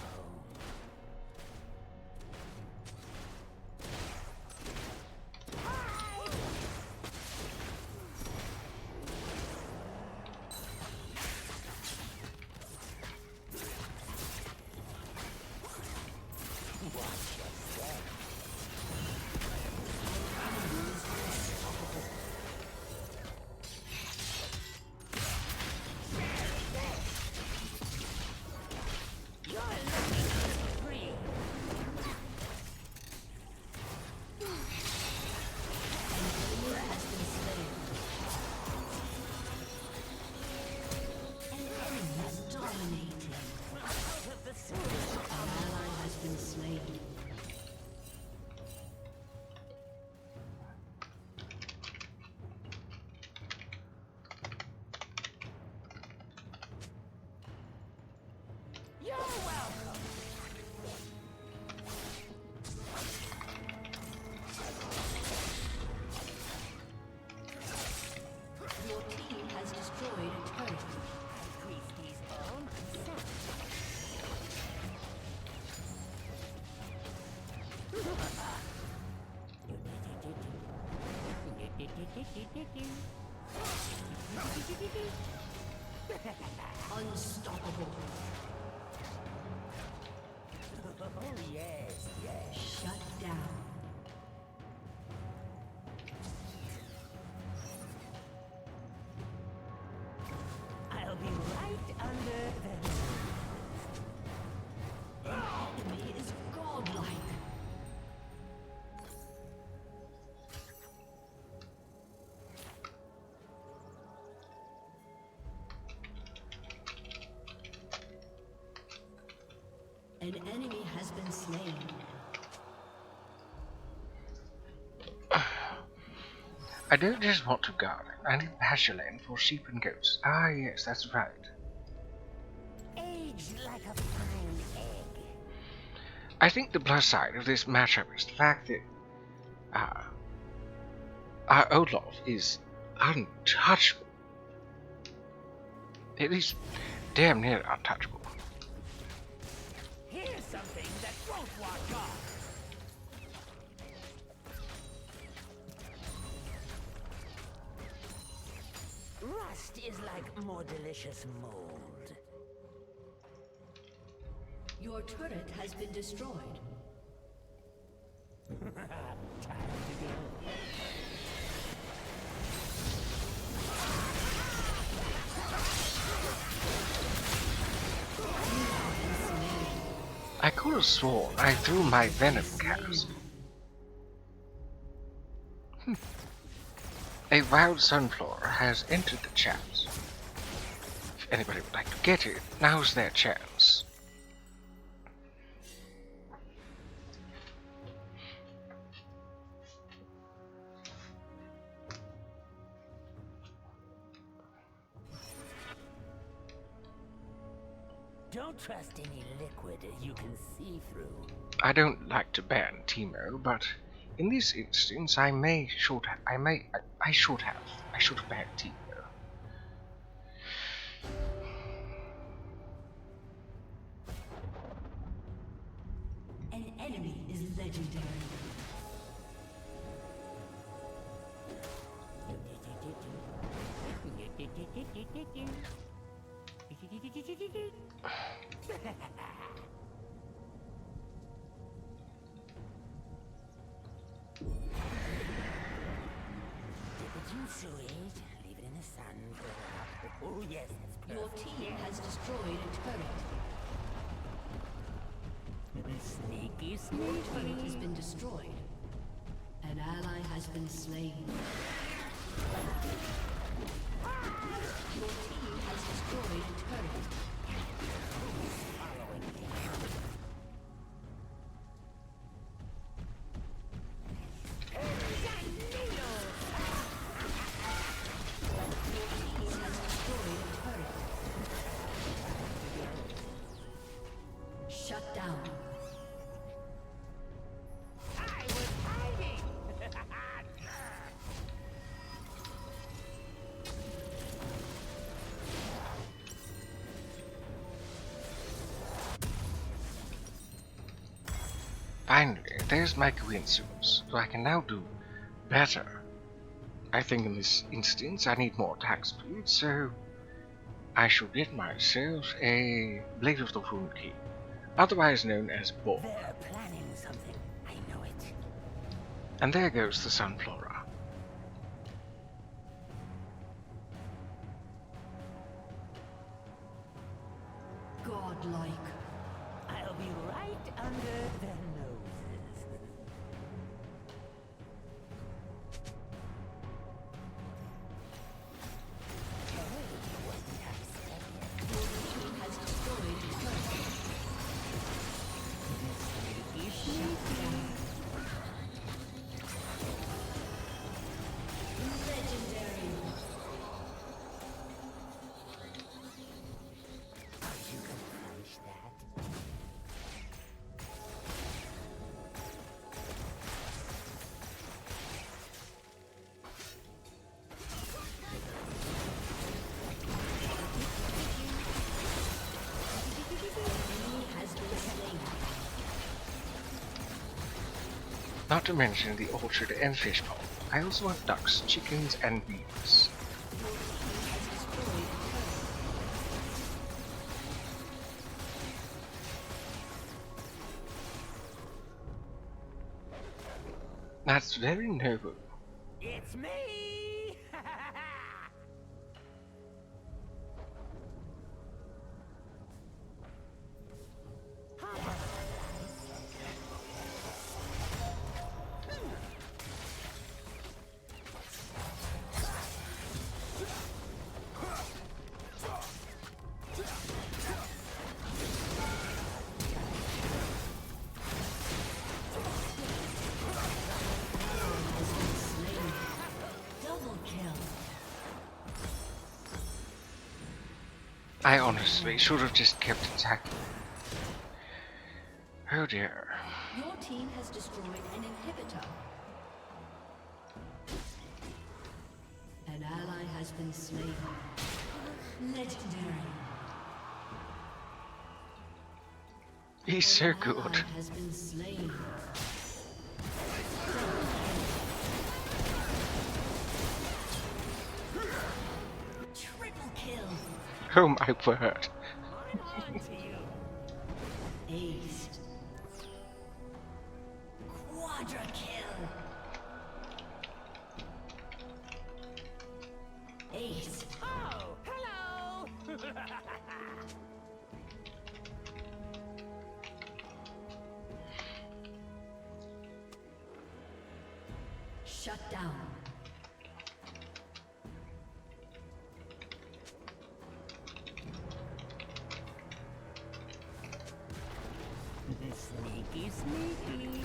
S1: Unstoppable.
S5: Oh, yes, yes.
S1: Shut down.
S5: I'll be right under the...
S1: The enemy is godlike.
S2: I don't just want to garden. I need pasture land for sheep and goats. Ah, yes, that's right.
S5: Aged like a fine egg.
S2: I think the plus side of this matchup is the fact that our Olaf is untouchable. At least damn near untouchable.
S5: Here's something that won't wash off. Rust is like more delicious mold.
S1: Your turret has been destroyed.
S2: I could have sworn I threw my venom cast. A wild sunflower has entered the chat. If anybody would like to get it, now's their chance.
S5: Don't trust any liquid you can see through.
S2: I don't like to ban Teemo, but in this instance I should have banned Teemo.
S1: An enemy is legendary.
S5: Sewage, leave it in the sun. Oh yes, that's perfect.
S1: Your team has destroyed a turret.
S5: Sneaky,
S1: Your
S5: sneaky.
S1: turret has been destroyed. An ally has been slain. Your team has destroyed a turret. Shut down.
S5: I was hiding.
S2: Finally, there's my coincidence, so I can now do better. I think in this instance I need more attack speed, so I should get myself a Blade of the Rune King, otherwise known as Boar.
S5: They're planning something. I know it.
S2: And there goes the Sunflora.
S1: Godlike.
S5: I'll be right under their noses.
S1: Your team has destroyed a turret. Legendary.
S5: You can punish that.
S1: Enemy has been slain.
S2: Not to mention the orchard and fish pond. I also want ducks, chickens, and bees.
S1: Your team has destroyed a turret.
S2: That's very noble.
S5: It's me.
S2: I honestly should have just kept attacking. Oh dear.
S1: Your team has destroyed an inhibitor. An ally has been slain. Legendary.
S2: He's so
S1: An
S2: good.
S1: ally has been slain. Triple kill.
S2: Oh my word.
S1: Aced. Quadra kill. Ace.
S5: Oh, hello!
S1: Shut down.
S5: Sneaky, sneaky.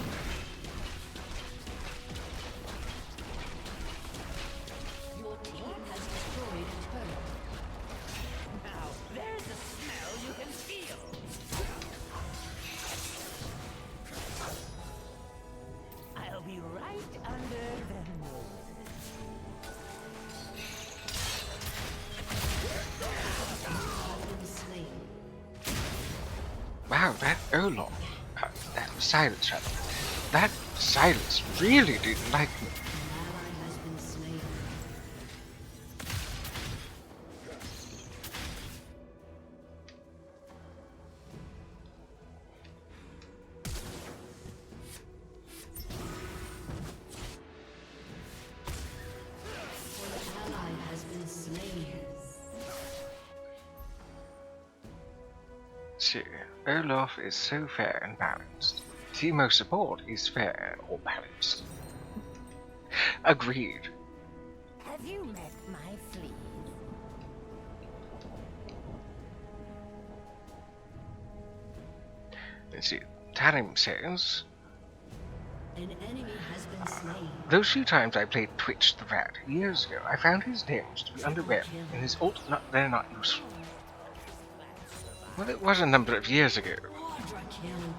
S1: Your team has destroyed a turret.
S5: Now, there's a smell you can feel. I'll be right under the nose.
S1: Have been slain.
S2: Wow, that Olaf. That silence rather. That silence really didn't like me.
S1: An ally has been slain. An ally has been slain.
S2: See, Olaf is so fair and balanced. Teemo support is fair or balanced. Agreed.
S5: Have you met my flea?
S2: Let's see. Tarim says,
S1: An enemy has been slain.
S2: those few times I played Twitch the Rat years ago, I found his names to be underwhelming and his ult they're not useful. Well, it was a number of years ago.
S1: Quadra kill.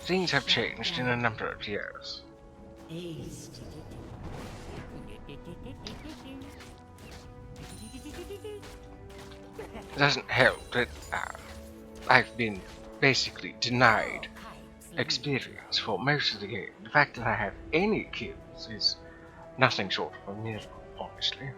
S2: Things have changed in a number of years.
S1: Aced.
S2: It doesn't help that I've been basically denied experience for most of the game. The fact that I have any kills is nothing short of a miracle, honestly.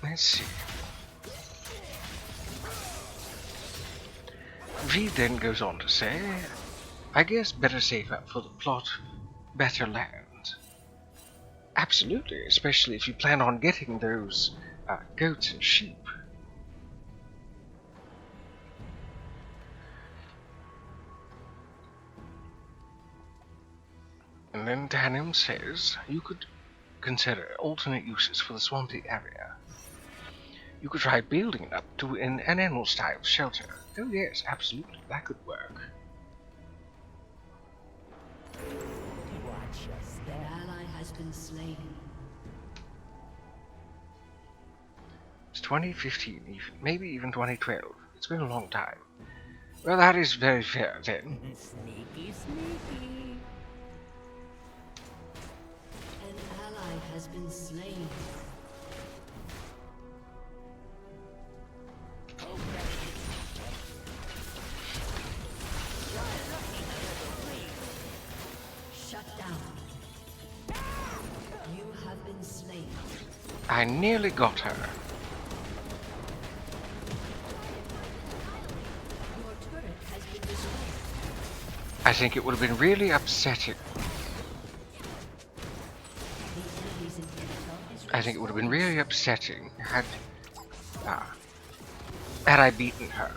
S2: Let's see. V then goes on to say, I guess better save up for the plot, better land. Absolutely, especially if you plan on getting those goats and sheep. And then Danim says, you could consider alternate uses for the swampy area. You could try building it up to an animal-style shelter. Oh yes, absolutely, that could work.
S5: Watch your
S1: An
S5: step.
S1: ally has been slain.
S2: It's 2015, maybe even 2012. It's been a long time. Well, that is very fair then.
S5: Sneaky, sneaky.
S1: An ally has been slain. Shut down. You have been slain.
S2: I nearly got her.
S1: Your turret has been destroyed.
S2: I think it would have been really upsetting.
S1: The enemy's inhibitor is
S2: I think it would have been
S1: restored.
S2: really upsetting had I beaten her.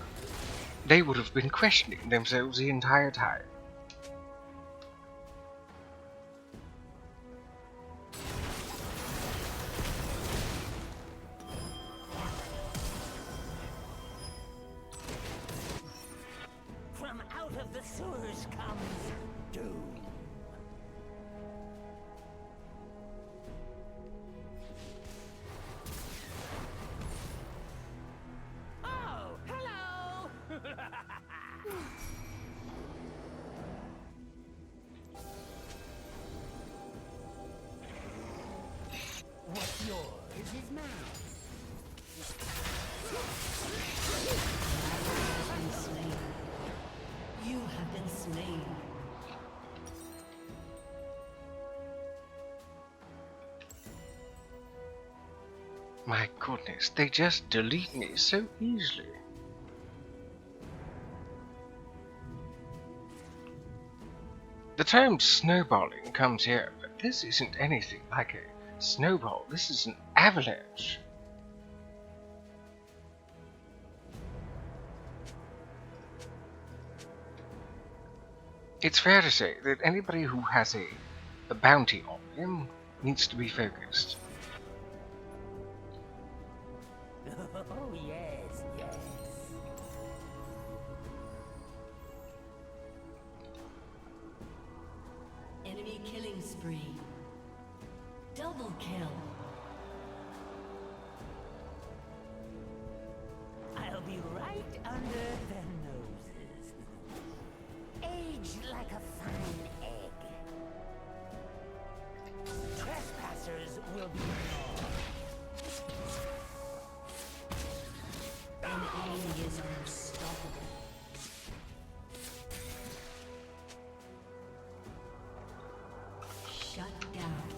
S2: they would have been questioning themselves the entire time.
S5: From out of the sewers comes doom. Oh, hello! What's yours is mine.
S1: You have been slain.
S2: My goodness, they just delete me so easily. The term snowballing comes here, but this isn't anything like a snowball. This is an avalanche. It's fair to say that anybody who has a bounty on him needs to be focused.
S5: Oh, yes, yes.
S1: Enemy killing spree. Double kill.
S5: I'll be right under their noses. Aged like a fine egg. Trespassers will be ignored.
S1: An enemy is unstoppable. Shut down.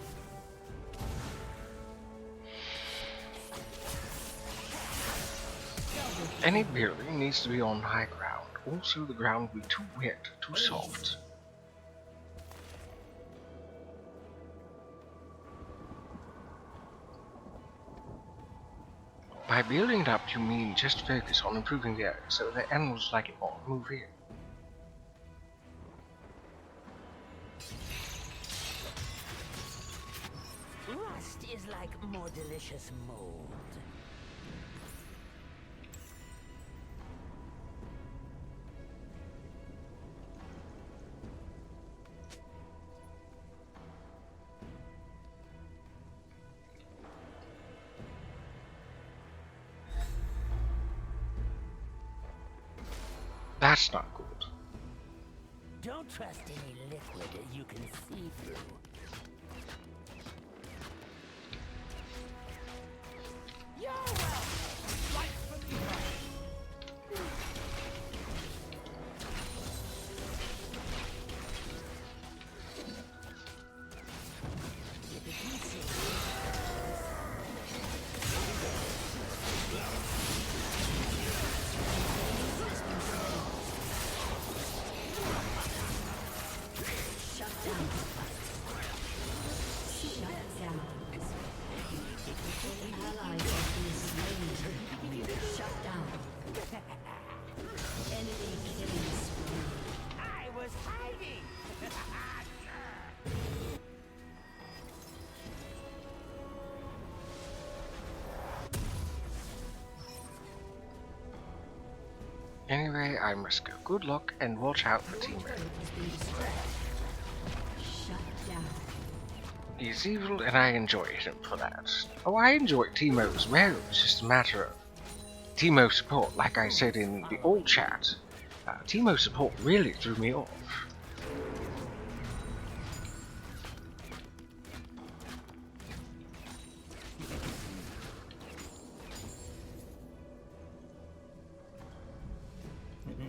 S2: Any building needs to be on high ground. Also, the ground will be too wet, too soft. By building it up, you mean just focus on improving the area so the animals like it more move in.
S5: Rust is like more delicious mold.
S2: That's not good.
S5: Don't trust any liquid you can see through. You're welcome. Right from the front.
S1: Shut down. Shut down. An ally has been slain. Shut down. Enemy killing spree.
S5: I was hiding.
S2: Anyway, I must go. Good luck and watch out for
S1: Your
S2: Teemo.
S1: turret has been destroyed. Shut down.
S2: He's evil and I enjoy him for that. Oh, I enjoy Teemo as well. It's just a matter of Teemo support, like I said in the old chat. Teemo support really threw me off.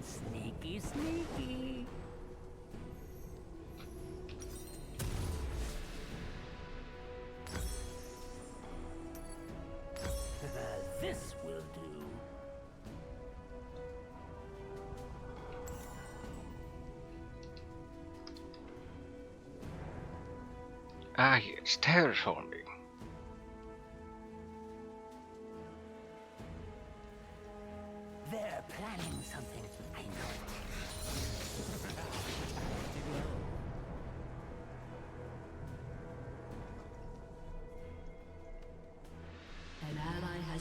S5: Sneaky, sneaky. This will do.
S2: Ah yes, terraforming.
S5: They're planning something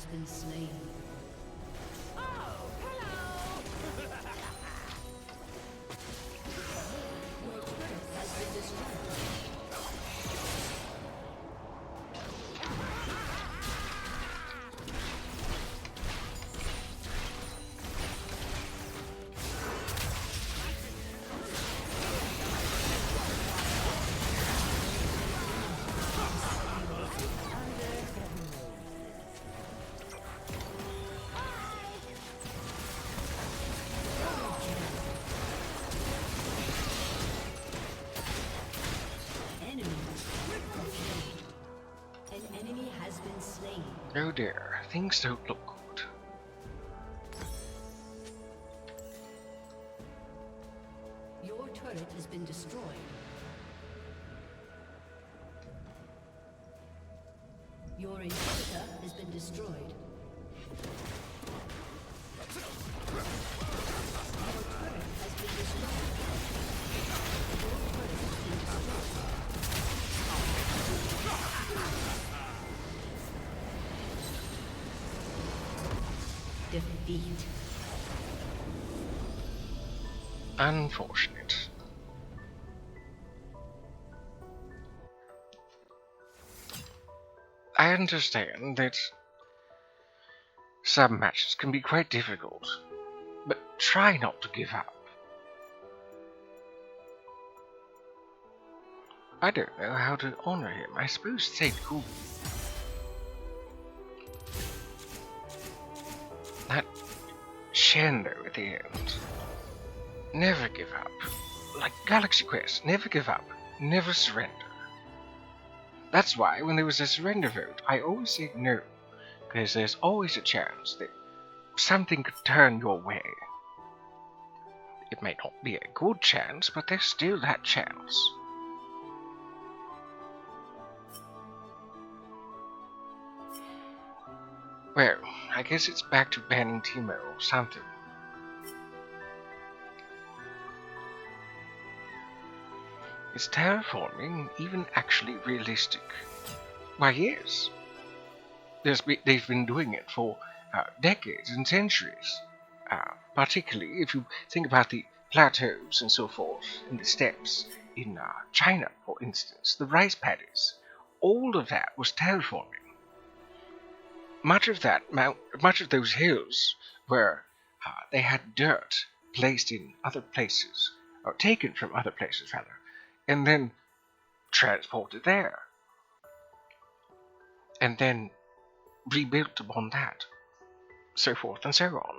S1: has been slain. Your turret has been destroyed. Enemy triple kill. An enemy has been slain.
S2: Oh dear, things don't look good.
S1: Your turret has been destroyed. Your inhibitor has been destroyed. Your turret has been destroyed. Your turret has been destroyed. Defeat.
S2: Unfortunate. I understand that some matches can be quite difficult, but try not to give up. I don't know how to honor him. I suppose say cool. That Shando at the end. Never give up. Like Galaxy Quest, never give up, never surrender. That's why when there was a surrender vote, I always said no, because there's always a chance that something could turn your way. It may not be a good chance, but there's still that chance. Well, I guess it's back to banning Timo or something. Is terraforming even actually realistic? Why, yes. They've been doing it for decades and centuries. Particularly if you think about the plateaus and so forth, and the steppes in China, for instance, the rice paddies. All of that was terraforming. Much of those hills were they had dirt placed in other places, or taken from other places rather, and then transported there, and then rebuilt upon that, so forth and so on.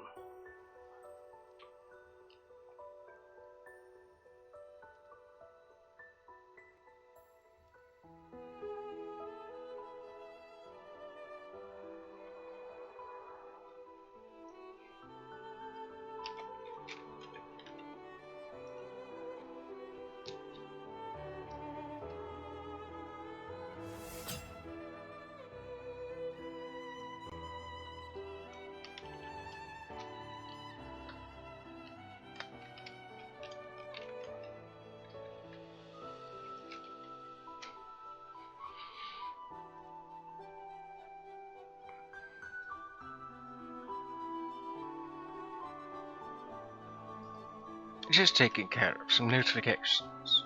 S2: Just taking care of some notifications.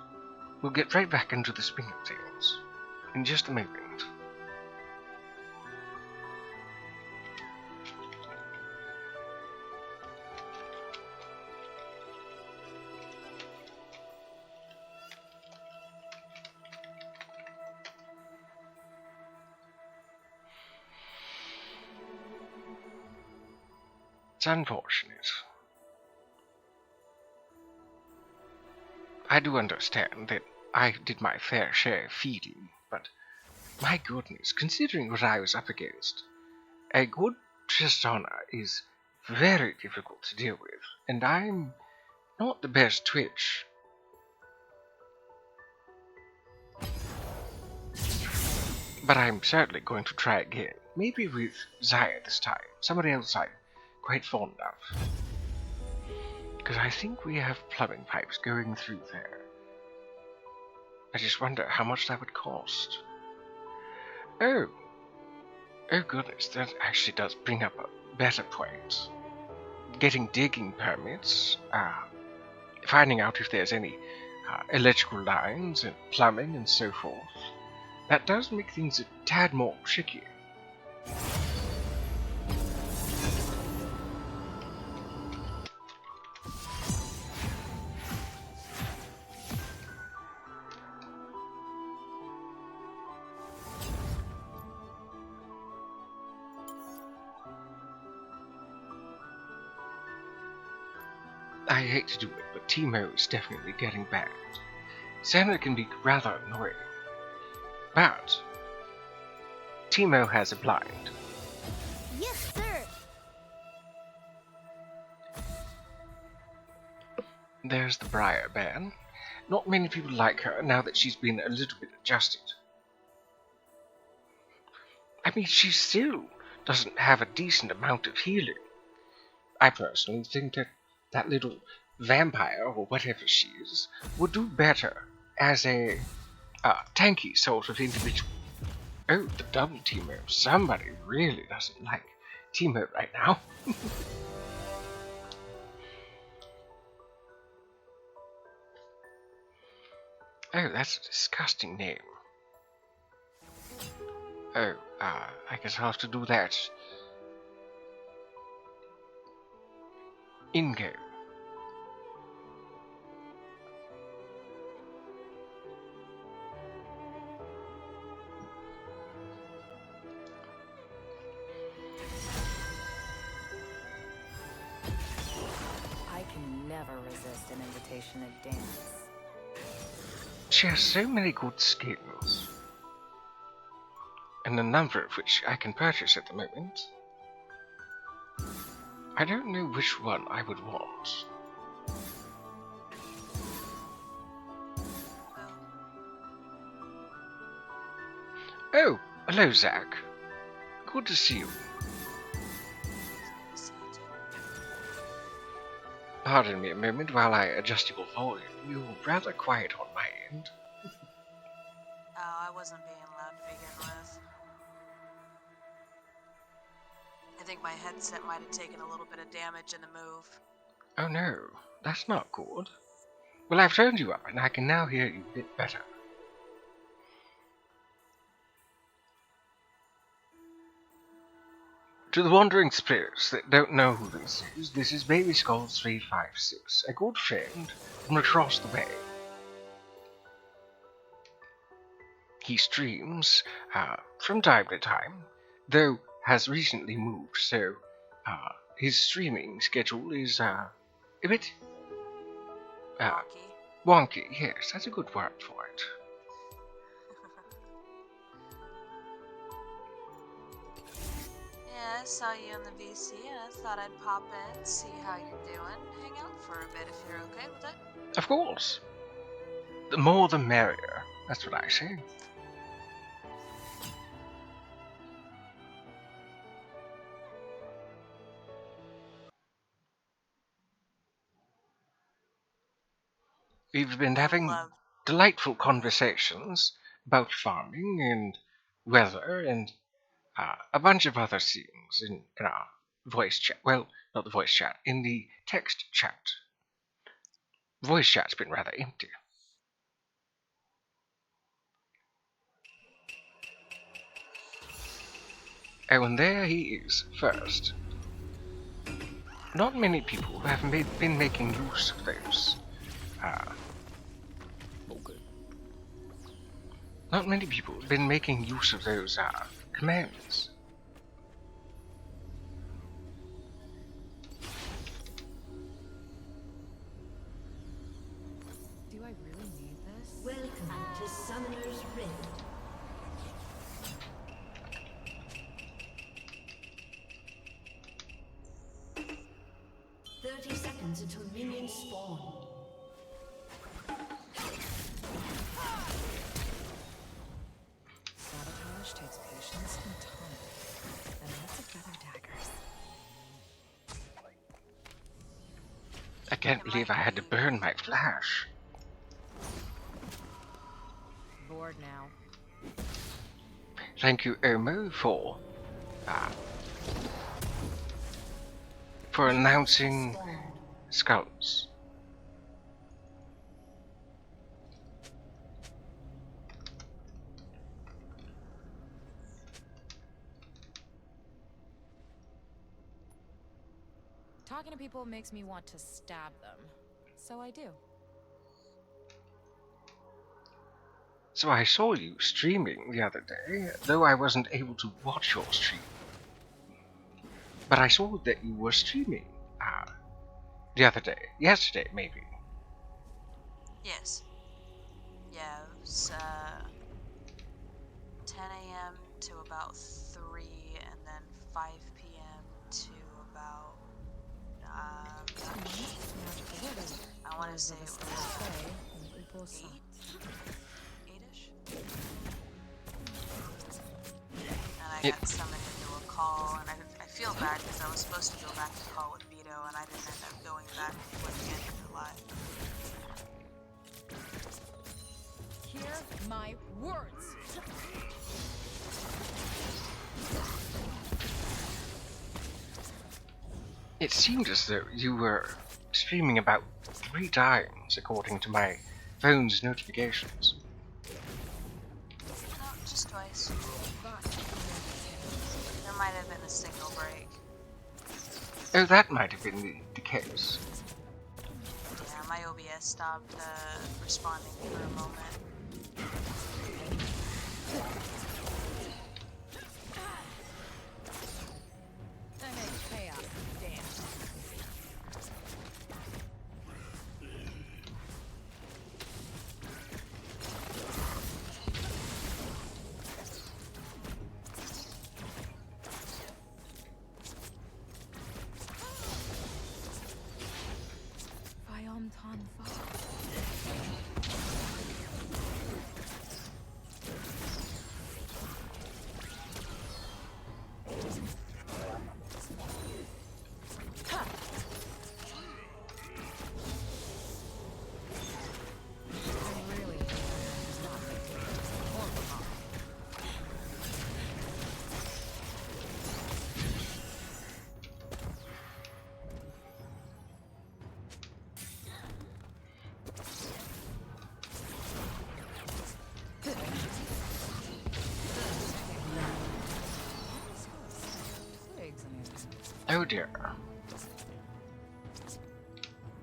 S2: We'll get right back into the swing of things in just a moment. It's unfortunate. I do understand that I did my fair share of feeding, but my goodness, considering what I was up against, a good Tristana is very difficult to deal with, and I'm not the best Twitch. But I'm certainly going to try again, maybe with Xayah this time, somebody else I'm quite fond of. Because I think we have plumbing pipes going through there. I just wonder how much that would cost. Oh, Oh goodness, that actually does bring up a better point. Getting digging permits, finding out if there's any electrical lines and plumbing and so forth. That does make things a tad more tricky. I hate to do it, but Teemo is definitely getting banned. Santa can be rather annoying. But Teemo has a blind.
S5: Yes, sir.
S2: There's the Briar ban. Not many people like her now that she's been a little bit adjusted. I mean, she still doesn't have a decent amount of healing. I personally think that that little vampire, or whatever she is, would do better as a tanky sort of individual. Oh, the double Teemo. Somebody really doesn't like Teemo right now. Oh, that's a disgusting name. Oh, I guess I'll have to do that in-game.
S4: I can never resist an invitation to dance.
S2: She has so many good skills, and a number of which I can purchase at the moment. I don't know which one I would want. Oh, hello, Sjach. Good to see you. Pardon me a moment while I adjust your volume. You're rather quiet on my end.
S6: Oh, I wasn't being loud to begin with. I think my headset might have taken a little bit of damage in the move.
S2: Oh no, that's not good. Well, I've turned you up and I can now hear you a bit better. To the wandering spirits that don't know who this is Baby Skull 356, a good friend from across the way. He streams from time to time, though has recently moved, so his streaming schedule is a bit wonky. Yes, that's a good word for it.
S6: Yeah, I saw you on the VC and I thought I'd pop in, see how you're doing, hang out for a bit if you're okay with it.
S2: Of course. The more the merrier. That's what I say. We've been having delightful conversations about farming and weather and a bunch of other things in our voice chat. Well, not the voice chat, in the text chat. Voice chat's been rather empty. Oh, and there he is, first. Not many people have been making use of those. Not many people have been making use of those commands.
S4: Do I really need this?
S1: Welcome to Summoner's Rift. Until minions spawn.
S4: Sabotage takes patience and time, and lots of feather daggers.
S2: I can't believe I had to burn my flash.
S4: Bored now.
S2: Thank you, Omo, for uh, for announcing skulls.
S4: Talking to people makes me want to stab them. So I do.
S2: So I saw you streaming the other day, though I wasn't able to watch your stream. But I saw that you were streaming the other day. Yesterday, maybe.
S6: Yes. Yeah, it was 10 a.m. to about 3, and then 5 p.m. to about, I want to say it was 8-ish? And I got summoned into a call, and I feel bad because I was supposed to go back to call with Vito, and I didn't end up going back with the end of live.
S4: Hear my words.
S2: It seemed as though you were streaming about 3 times, according to my phone's notifications.
S6: No, just twice. There might have been a signal break.
S2: Oh, that might have been the case.
S6: Yeah, my OBS stopped responding for a moment.
S4: That makes chaos dance.
S2: Oh dear.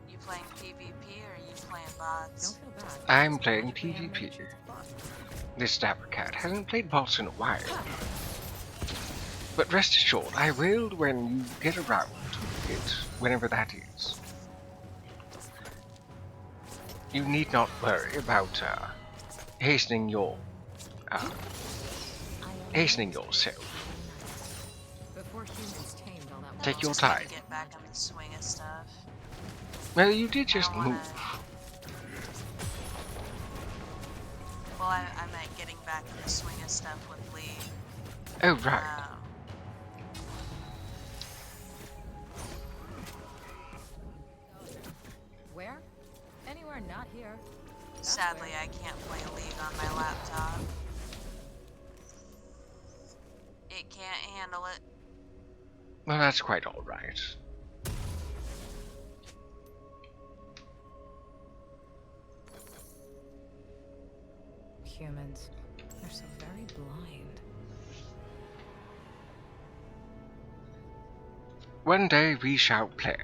S6: You playing PvP or are you playing bots?
S4: Don't feel bad.
S2: I'm playing PvP. This dapper cat hasn't played bots in a while. But rest assured, I will when you get around to it, whenever that is. You need not worry about hastening yourself.
S4: Before humans tamed all that
S2: Take your
S6: Just gotta
S2: time.
S6: get back on the swing of stuff.
S2: Well, you did just
S6: I don't wanna-
S2: move.
S6: Well, I meant getting back on the swing of stuff with Lee.
S2: Oh right.
S4: Where? Anywhere not here.
S6: Sadly, I can't play League on my laptop. It can't handle it.
S2: Well, that's quite all right.
S4: Humans. They're so very blind.
S2: One day we shall play.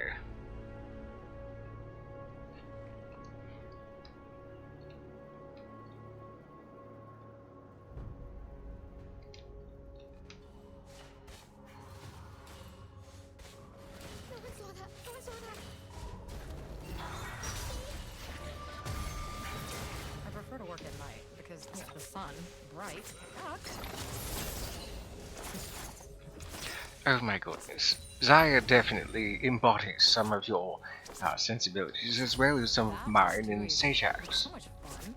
S4: I prefer to work at night because the sun, bright,
S2: Oh my goodness. Xayah definitely embodies some of your sensibilities as well as some of mine in Sjach's.
S4: so much fun.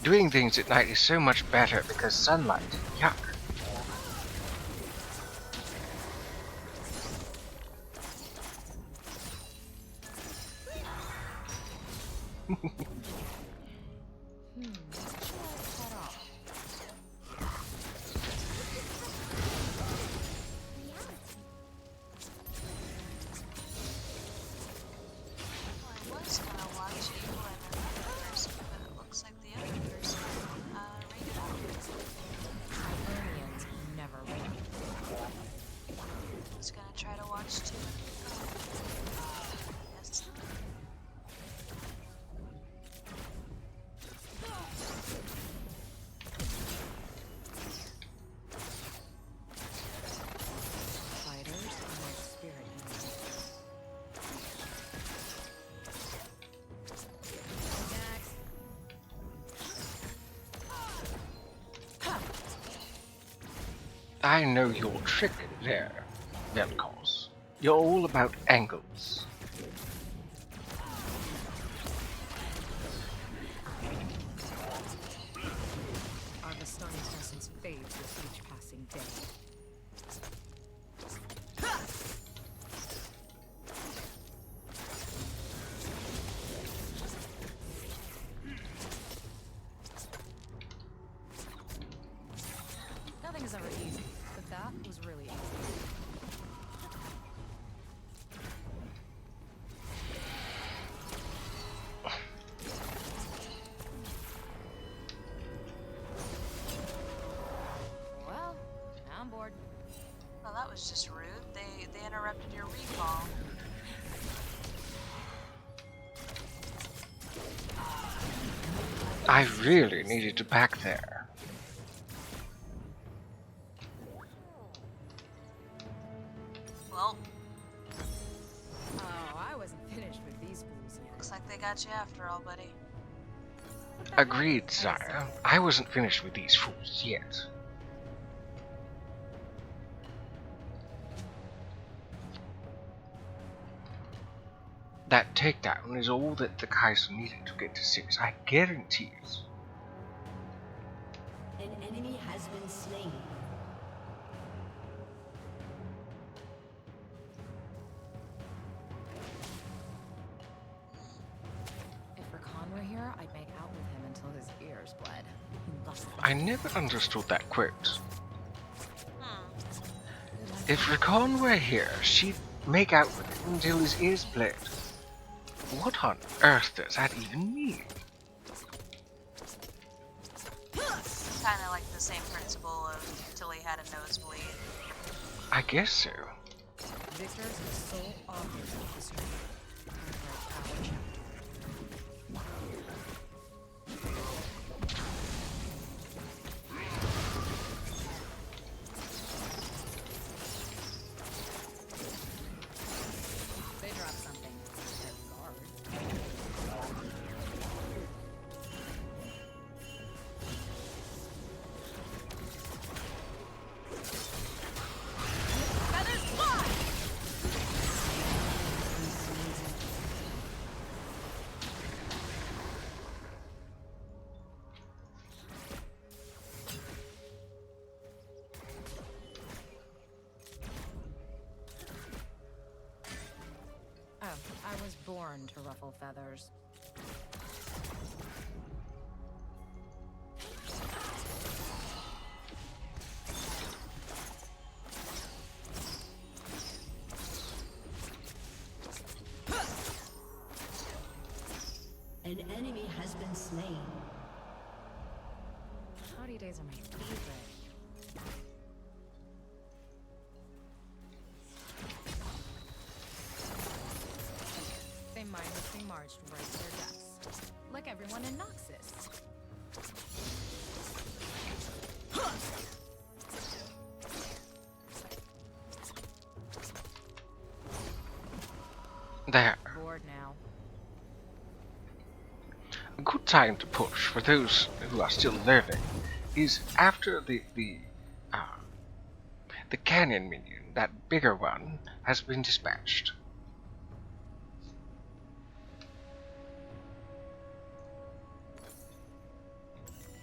S2: Doing things at night is so much better because sunlight. Yuck. I know your trick there, Velkos. You're all about angles.
S4: Our Vistani presence fades with each passing day. Nothing is ever easy, but that was really easy. Well, now I'm bored.
S6: Well, that was just rude. They interrupted your recall.
S2: I really needed to back there.
S6: Well,
S4: Oh, I wasn't finished with these fools yet.
S6: looks like they got you after all, buddy.
S2: Agreed, Xayah. I wasn't finished with these fools yet. That takedown is all that the Kaiser needed to get to 6, I guarantee it.
S1: An enemy has been slain.
S4: If Rakan were here, I'd make out with him until his ears bled. He lost them.
S2: I never understood that quote.
S6: Hmm.
S2: If Rakan were here, she'd make out with him until his ears bled. What on earth does that even mean?
S6: Kinda like the same principle of till he had a nosebleed.
S2: I guess so.
S4: Victor is the sole author of history. Break.to. They dropped something. Their guard. Feathers fly! Oh, I was born to ruffle feathers.
S1: An enemy has been slain.
S4: Howdy days are my favorite. They mindlessly marched right to their deaths. Like everyone in Noxus.
S2: There.
S4: Bored now.
S2: A good time to push for those who are still living is after the cannon minion, that bigger one, has been dispatched.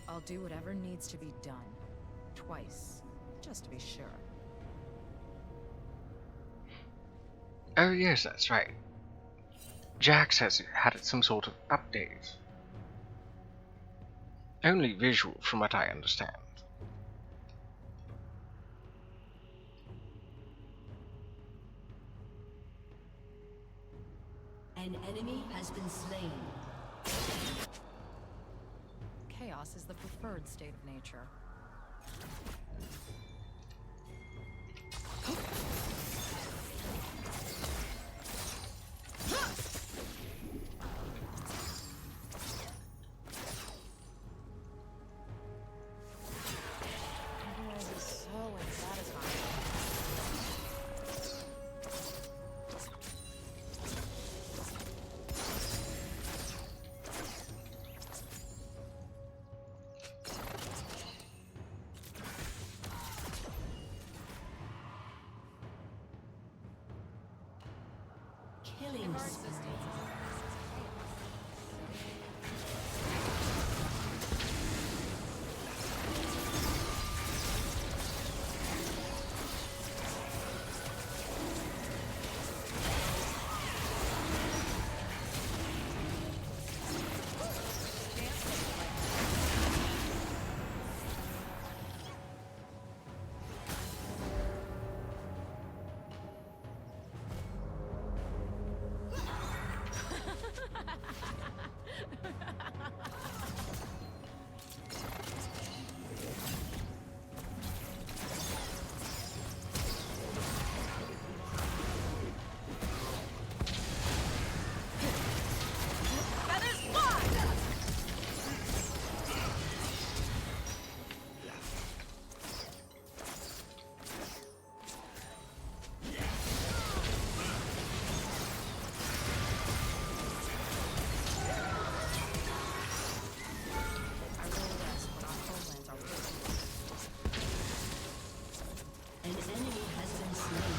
S4: I'll do whatever needs to be done. Twice. Just to be sure.
S2: Oh yes, that's right. Jax has had some sort of update. Only visual from what I understand.
S1: An enemy has been slain.
S4: Chaos is the preferred state of nature. This is so unsatisfying.
S1: Killing spree. An enemy has been slain.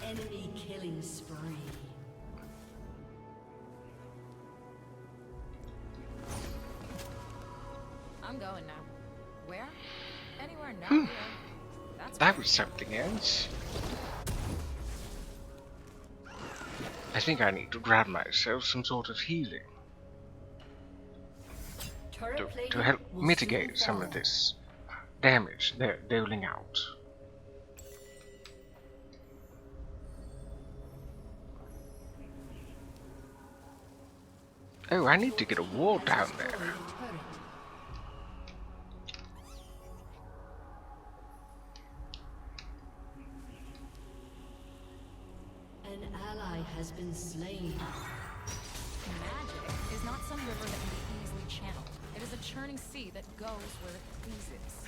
S1: Enemy killing spree.
S4: I'm going now. Where? Anywhere not here. That's
S2: That was something else. I think I need to grab myself some sort of healing
S1: Turret
S2: to
S1: plating
S2: help
S1: will
S2: mitigate
S1: soon
S2: some of
S1: fall.
S2: this damage they're doling out. Oh, I need to get a wall down there.
S1: Destroyed a turret. An ally has been slain.
S4: magic is not some river that can be easily channeled. It is a churning sea that goes where it pleases.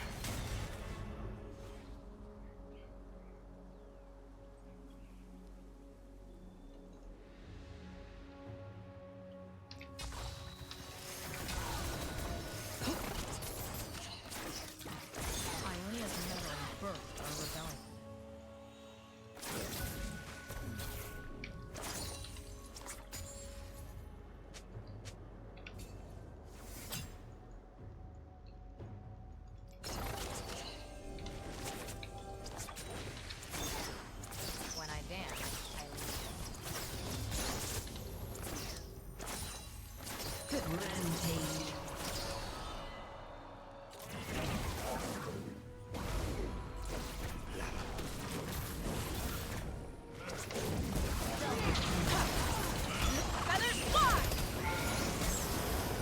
S4: Ionia's never birthed a rebellion. When I dance, I lead.
S1: Rampage.
S4: Feathers fly!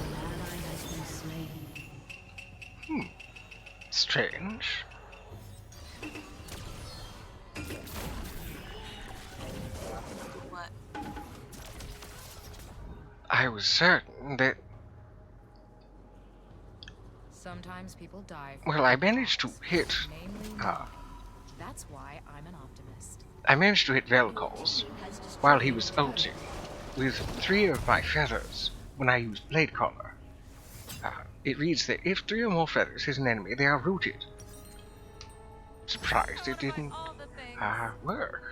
S1: An ally has been slain.
S2: Strange.
S6: What?
S2: I was certain that,
S4: Sometimes people die for
S2: well, I
S4: their
S2: managed to
S4: cause,
S2: hit,
S4: namely
S2: uh,
S4: me. That's why I'm an optimist.
S2: I managed to hit Vel'Koz
S1: Has destroyed
S2: while he was
S1: a turret.
S2: ulting with 3 of my feathers when I used Blade Collar. It reads that if 3 or more feathers hit an enemy, they are rooted. Surprised it didn't
S4: All the things.
S2: work.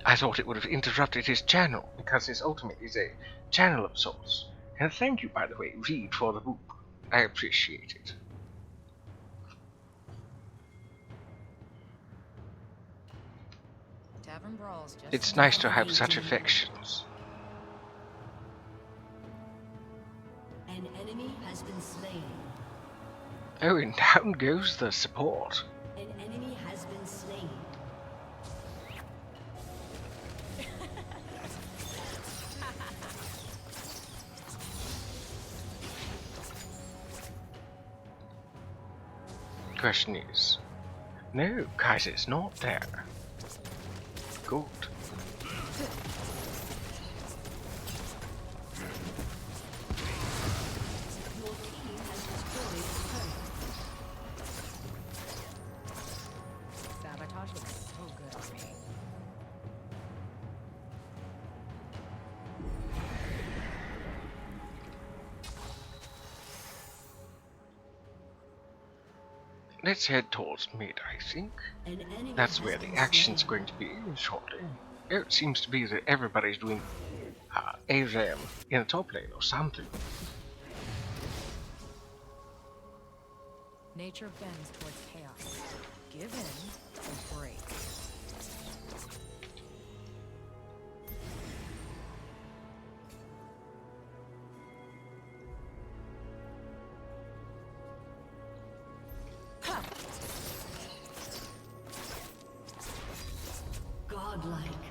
S2: I thought it would have interrupted his channel, because his ultimate is a channel of sorts. And thank you, by the way, Reed, for the boop. I appreciate it.
S4: Tavern brawls just
S2: It's
S4: as
S2: nice to have
S1: Dominating.
S2: such affections.
S1: An enemy has been slain.
S2: Oh, and down goes the support.
S1: An enemy has been slain.
S2: Question is, no, Kaiser's not there. Good.
S1: Your team has destroyed a turret.
S4: Sabotage looks so good on me.
S2: Let's head towards mid, I think.
S1: An enemy
S2: That's
S1: has
S2: where the
S1: been
S2: action's
S1: slain.
S2: going to be shortly. It seems to be that everybody's doing ARAM in the top lane or something.
S4: Nature bends towards chaos. Give in or break.
S1: Godlike.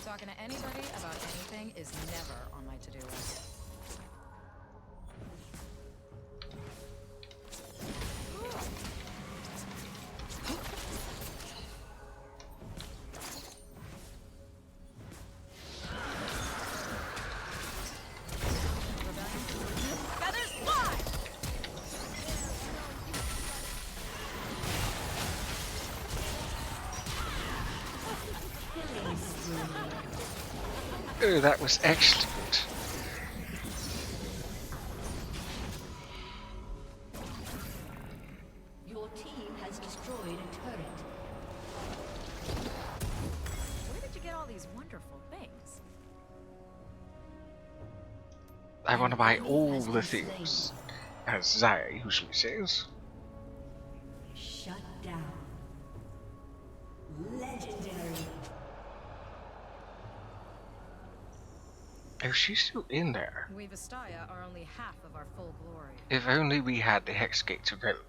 S4: Talking to anybody about anything is never on my to-do list. Feathers fly!
S2: Oh, that was excellent.
S1: Your team has destroyed a turret.
S4: Where did you get all these wonderful things?
S2: I want to buy all the things, as Xayah usually says.
S1: Shut down. Legendary.
S2: Oh, she's still in there.
S4: We Vistaya are only half of our full glory.
S2: If only we had the Hex Gates available.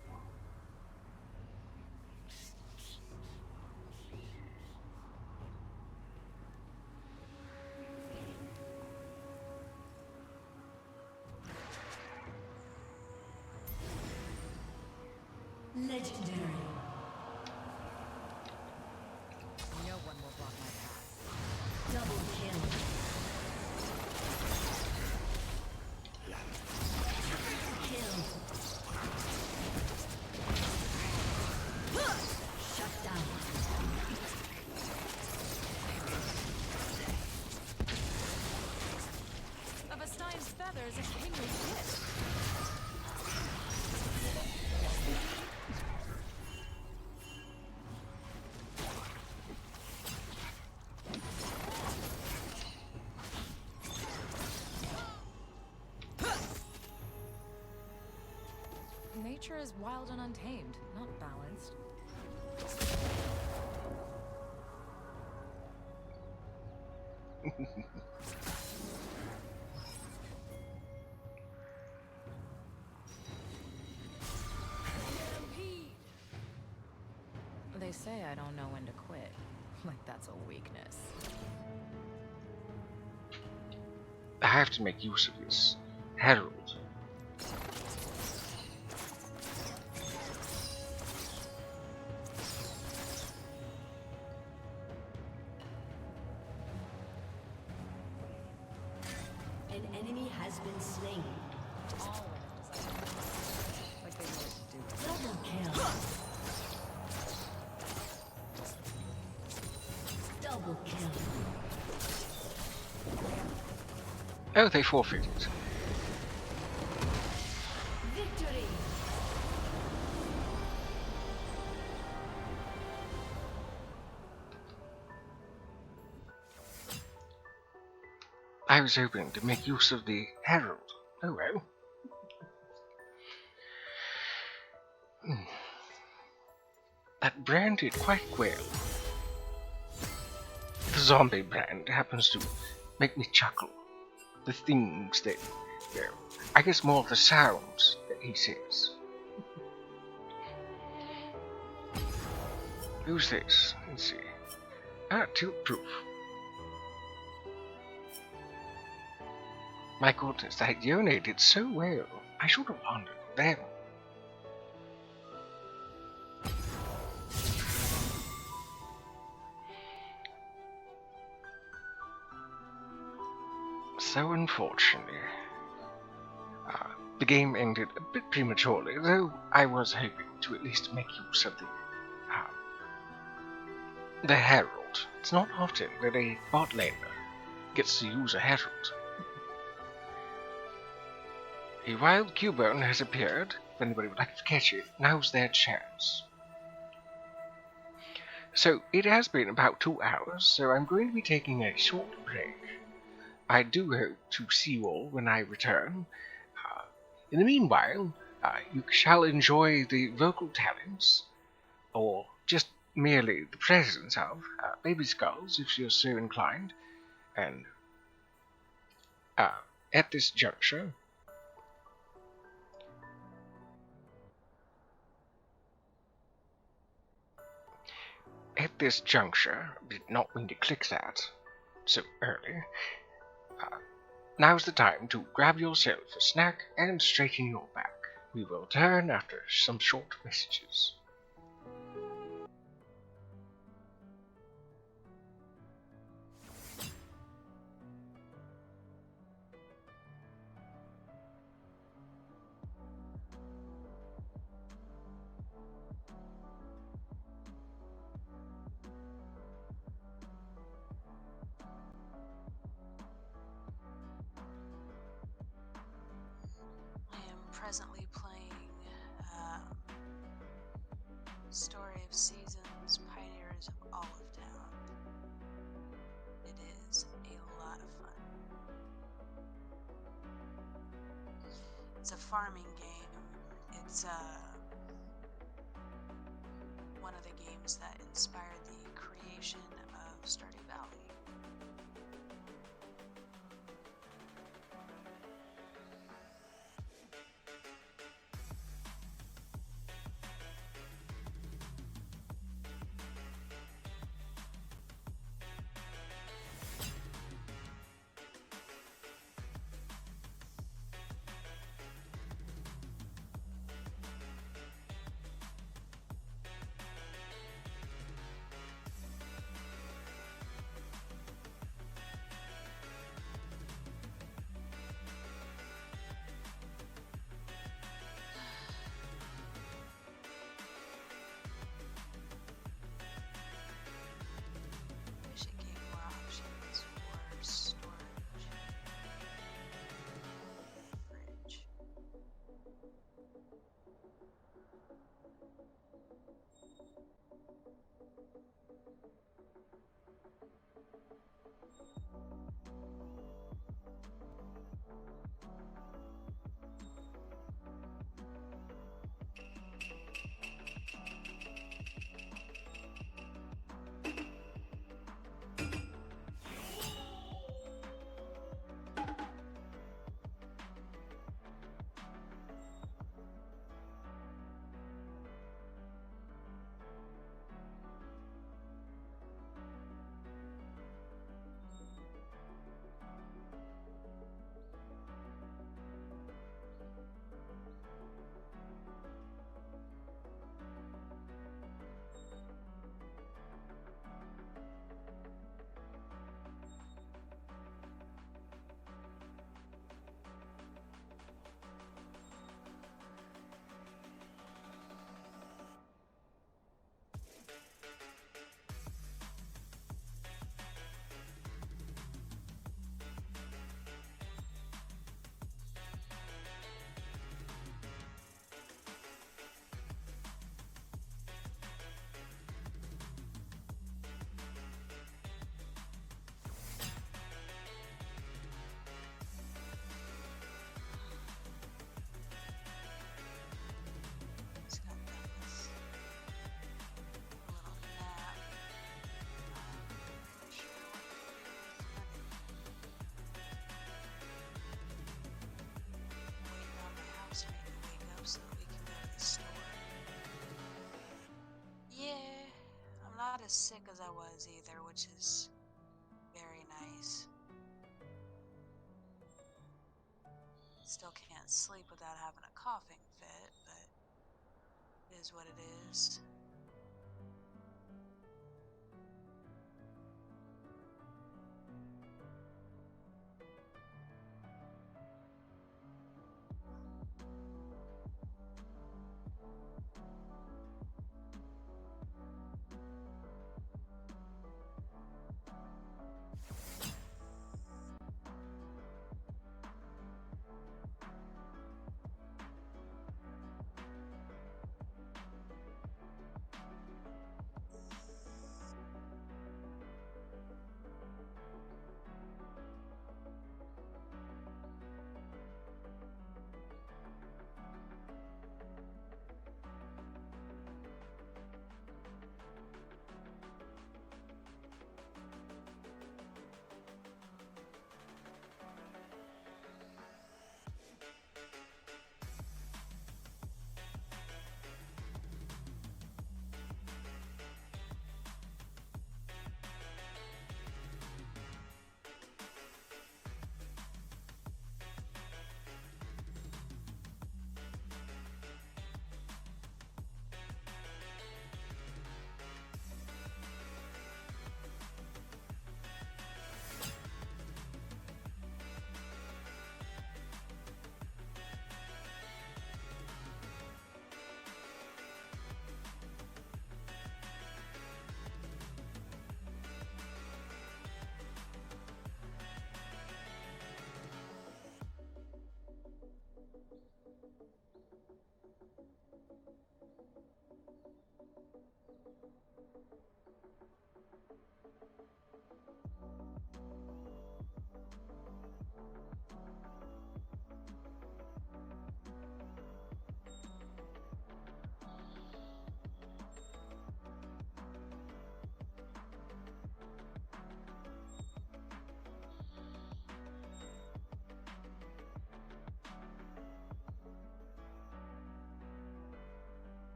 S1: Legendary.
S4: No one will block my path.
S1: Double kill. Kill. Shut down.
S4: A Vistaya's feather is a kingly gift. Nature is wild and untamed, not balanced. They say I don't know when to quit. Like that's a weakness.
S2: I have to make use of this Herald.
S1: An enemy has been slain.
S4: All women desire. Like they know what to do.
S1: Double kill. Double kill.
S2: Oh, they forfeited.
S1: Victory.
S2: I was hoping to make use of the Herald. Oh well. That brand did quite well. The zombie brand happens to make me chuckle. The things that, well, I guess more of the sounds that he says. Who's this? Let's see. Tilt proof. My goodness, that Yone did so well. I should have wanted them. So unfortunately, the game ended a bit prematurely, though I was hoping to at least make use of the Herald. It's not often that a bot laner gets to use a Herald. A wild Cubone has appeared. If anybody would like to catch it, now's their chance. So, it has been about 2 hours, so I'm going to be taking a short break. I do hope to see you all when I return. In the meanwhile, you shall enjoy the vocal talents, or just merely the presence of, Baby Skulls, if you're so inclined. And at this juncture, I did not mean to click that so early. Now's the time to grab yourself a snack and straighten your back. We will return after some short messages.
S6: I am presently playing Story of Seasons, Pioneers of Olive Town. It is a lot of fun. It's a farming game. It's one of the games that inspired the creation of Stardew Valley. Wish it gave more options for storage. Fridge. Just got done with a little nap. Not sure what to do with money. Waiting on my housemate to wake up so that we can go to the store. Yeah, I'm not as sick as I was either, which is very nice. Still can't sleep without having a coughing fit, but it is what it is.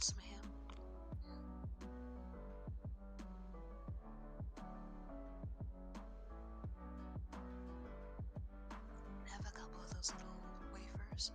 S6: some ham. Have a couple of those little wafers.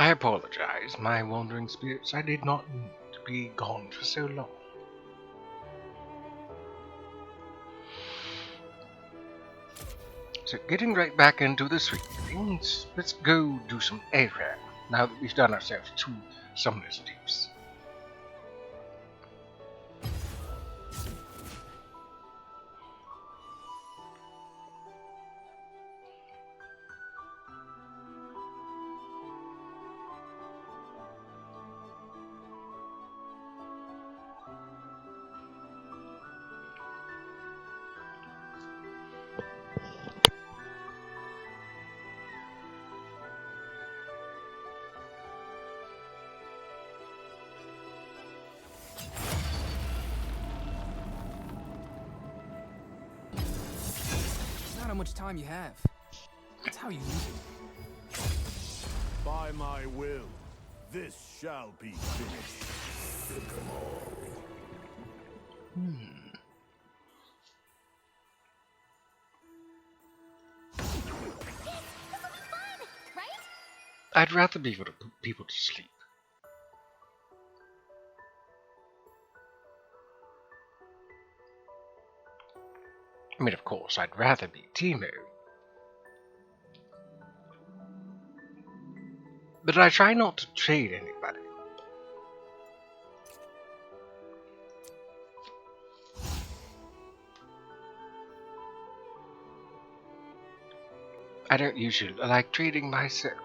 S2: I apologize, my wandering spirits. I did not mean to be gone for so long. So, getting right back into the swing of things, let's go do some ARAM, now that we've done ourselves 2 Summoner's Deeps.
S7: It's not how much time you have. It's how you use it.
S3: By my will, this shall be finished.
S2: I'd rather be able to put people to sleep. I mean, of course, I'd rather be Teemo. But I try not to trade anybody. I don't usually like trading myself.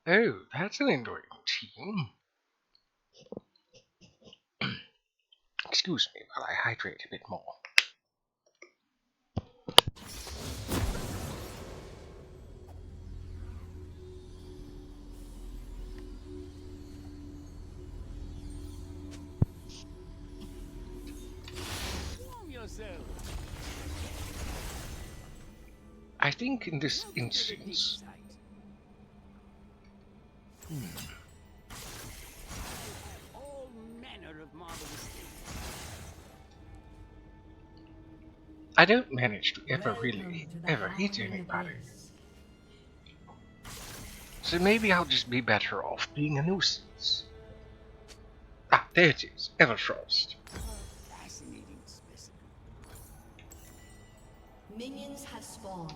S2: Oh, that's an annoying team. Excuse me while I hydrate a bit more.
S3: Calm yourself.
S2: I think in this instance,
S5: All manner of marvelous things.
S2: I don't manage to ever hit anybody. So maybe I'll just be better off being a nuisance. Ah, there it is, Everfrost.
S5: Fascinating specimen.
S1: Minions have spawned.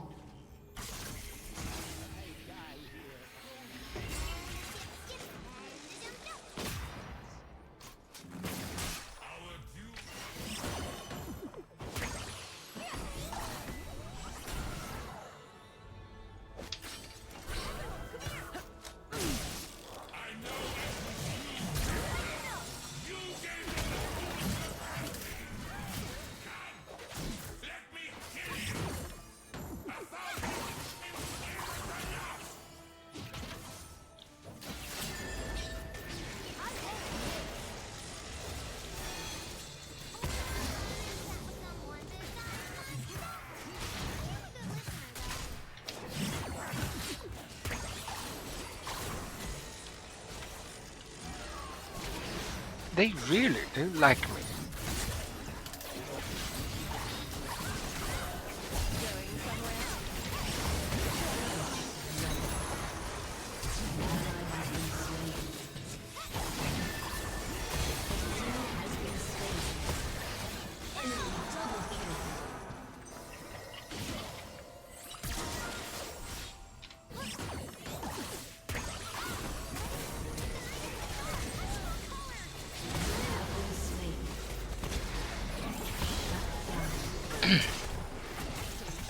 S2: They really don't like me.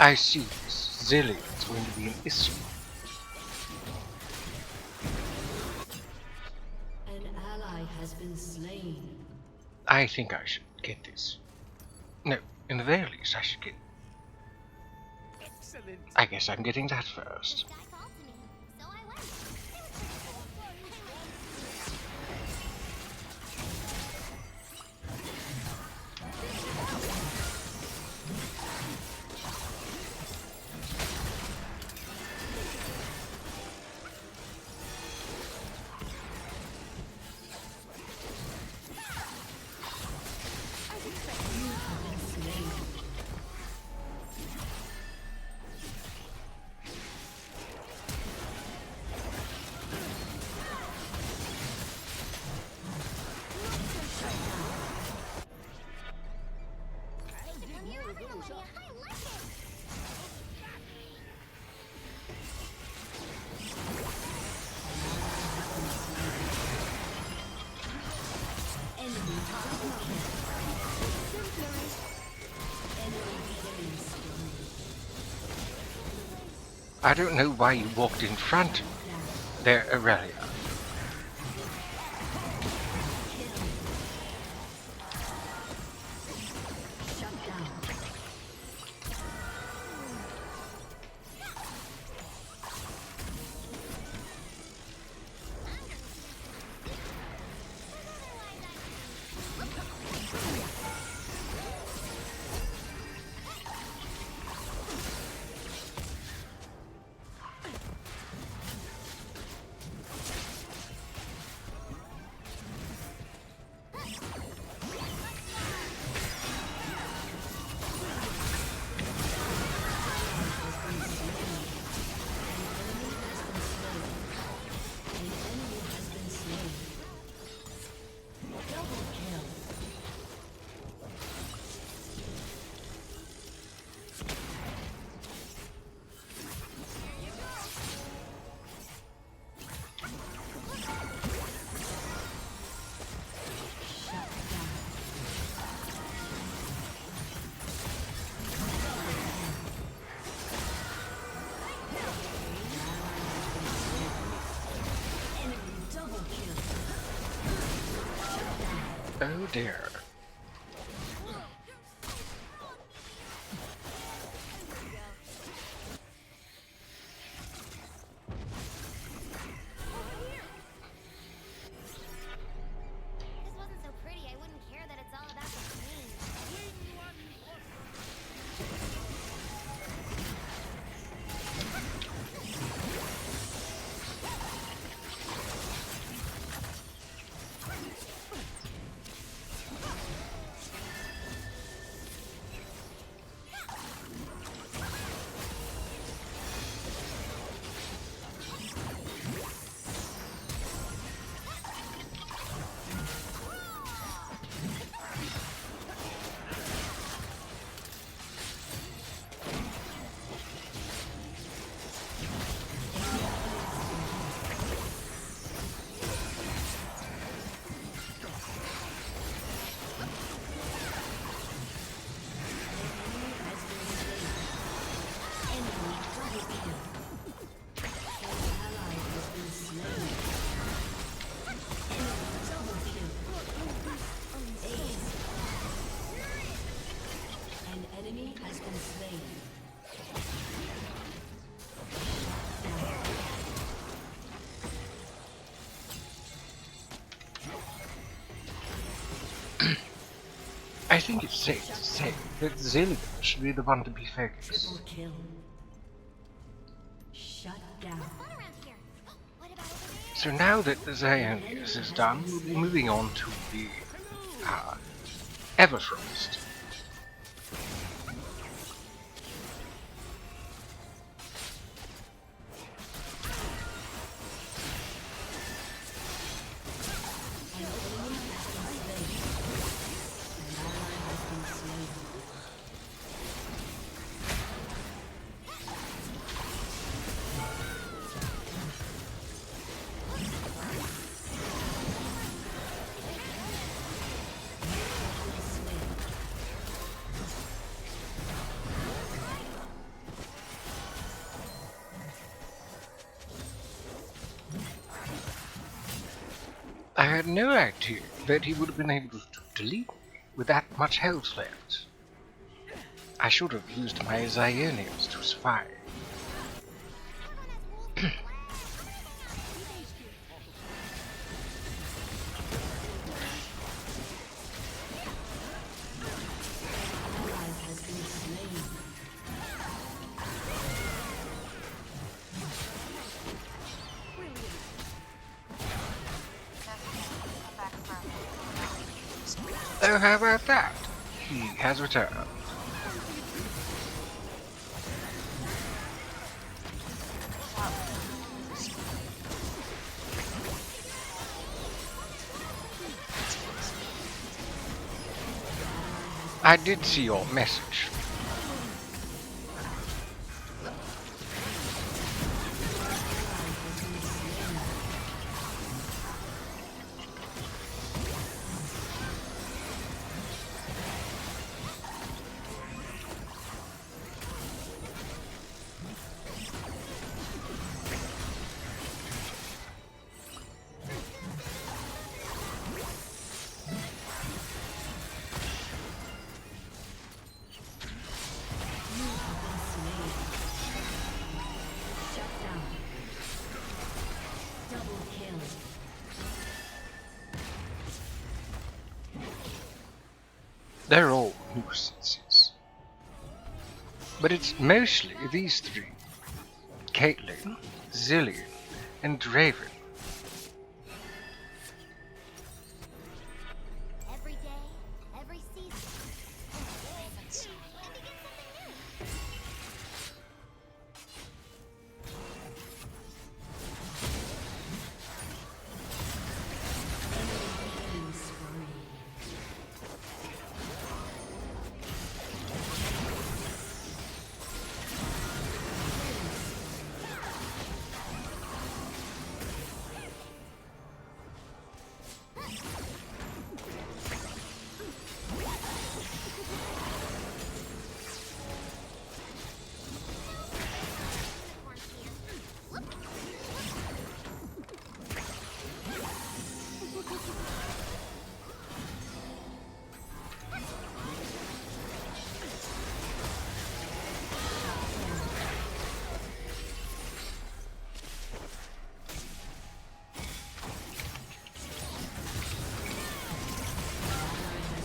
S2: I see. Zilly is going to be an issue.
S1: An ally has been slain.
S2: I think I should get this. No, in the very least, I should get I guess I'm getting that first.
S8: Guy called to me, so I went.
S2: I don't know why you walked in front there, Aurelia. Oh dear.
S8: This wasn't so pretty, I wouldn't care that it's all about the queen.
S2: I think it's safe to say that Xayah should be the one to be focused.
S1: Triple kill. Shut down.
S8: Fun around here. What about over there?
S2: So now that the Xayah is done, we'll be moving on to the Everfrost. I had no idea that he would have been able to delete me with that much health left. I should have used my Xayah to survive. Oh, how about that? He has returned. I did see your message. They're all nuisances. But it's mostly these three. Caitlyn, Zillion, and Raven.
S8: Every day, every season. Time to get something new.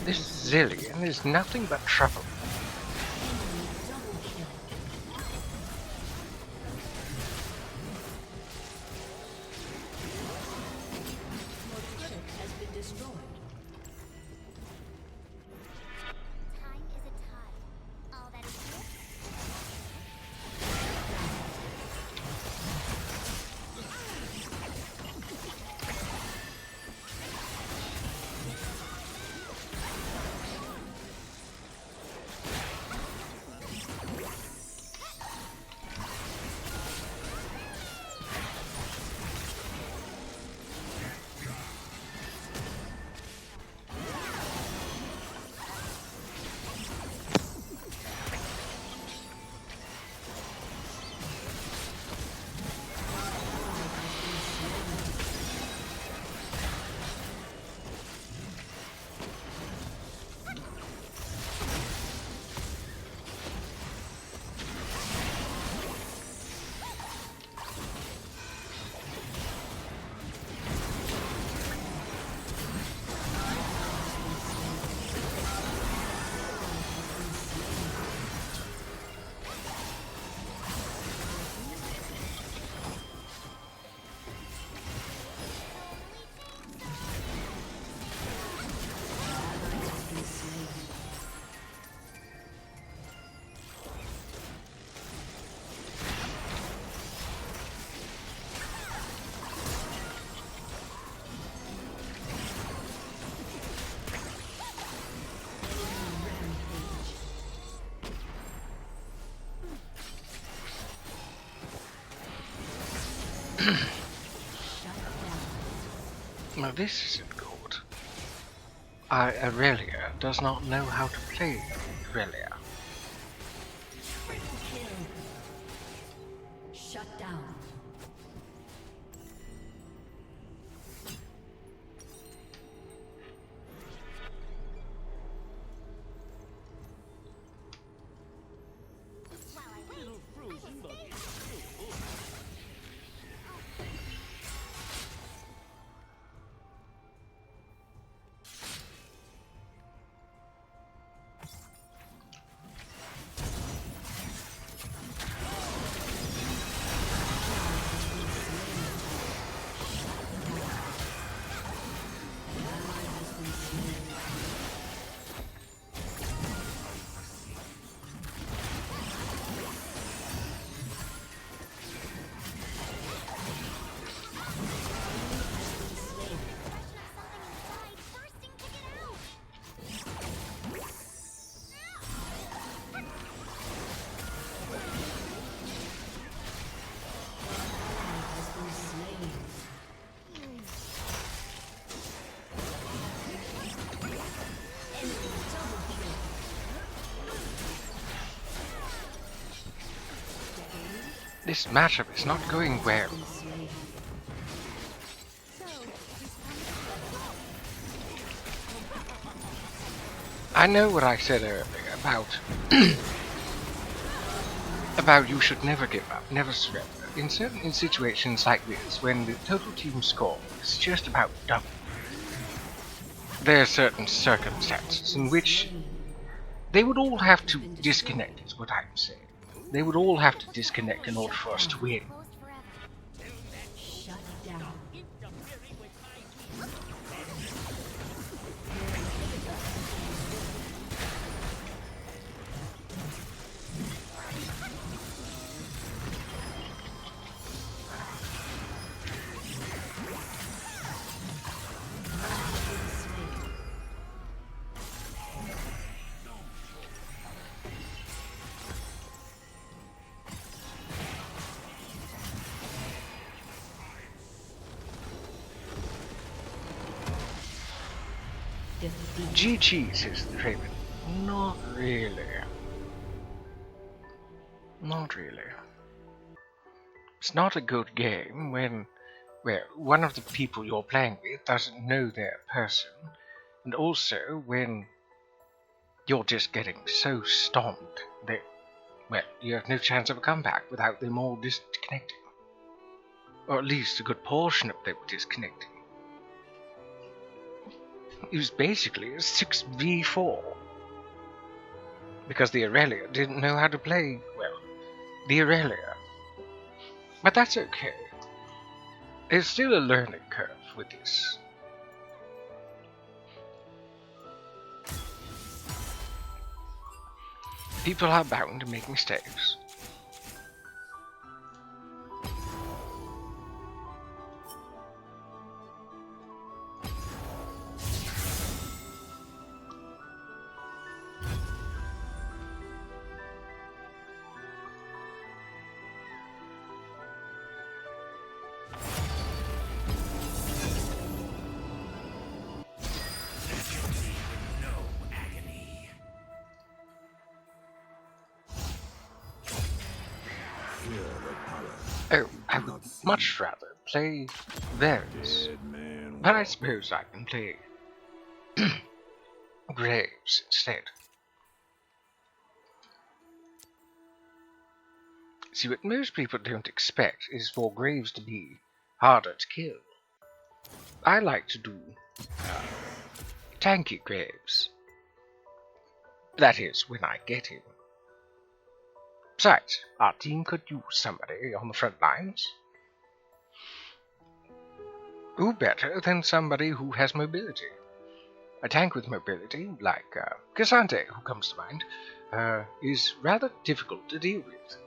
S2: This Zillion is nothing but trouble.
S8: Time is a tide. All that is here.
S2: Now this isn't good. Aurelia does not know how to play Aurelia.
S1: Shut down.
S2: This matchup is not going well. I know what I said earlier about about you should never give up, never surrender. In certain situations like this, when the total team score is just about double, there are certain circumstances in which they would all have to disconnect, is what I'm saying. They would all have to disconnect in order for us to win.
S8: Closed forever.
S1: Shut down.
S2: GG, says the Raven. Not really. Not really. It's not a good game when, well, one of the people you're playing with doesn't know their person, and also when you're just getting so stomped that, well, you have no chance of a comeback without them all disconnecting. Or at least a good portion of them disconnecting. It was basically a 6v4. Because the Aurelia didn't know how to play, well, the Aurelia. But that's okay. There's still a learning curve with this. People are bound to make mistakes. Oh, I would much rather play Varus, but I suppose I can play Graves instead. See, what most people don't expect is for Graves to be harder to kill. I like to do tanky Graves. That is, when I get him. Besides, our team could use somebody on the front lines. Who better than somebody who has mobility? A tank with mobility, like Cassandre, who comes to mind, is rather difficult to deal with.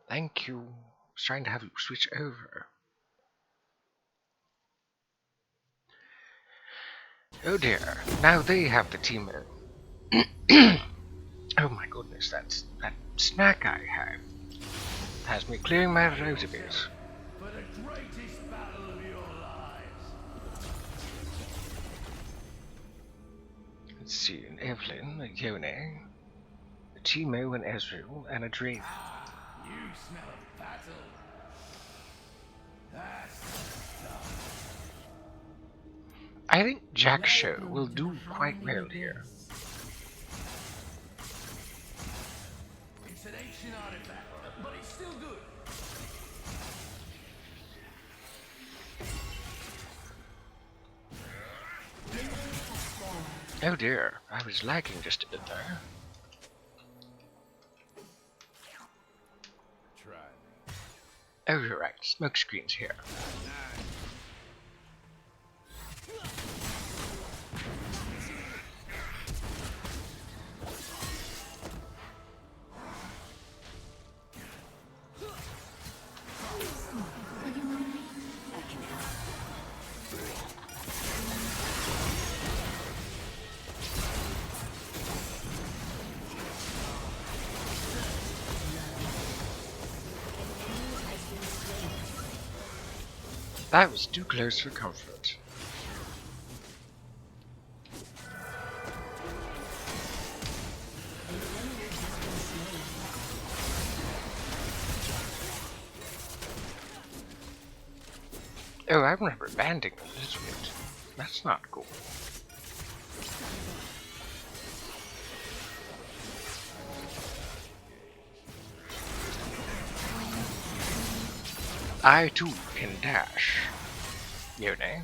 S2: Thank you. I was trying to have you switch over. Oh dear, now they have the team. Oh my goodness, that snack I had has me clearing my throat a bit.
S3: For the greatest battle of your lives.
S2: Let's see, an Evelyn, a Yone, a Timo, an Ezreal, and a Drake.
S3: You smell of battle. That's stuff.
S2: I think Sjach will do quite well here.
S3: It's an ancient artifact, but it's still good.
S2: Oh dear, I was lagging just a bit there.
S3: Try me.
S2: Oh, you're right, smoke screen's here. That was too close for comfort. Oh, I remember banding a little bit. That's not cool. I too can dash. You know.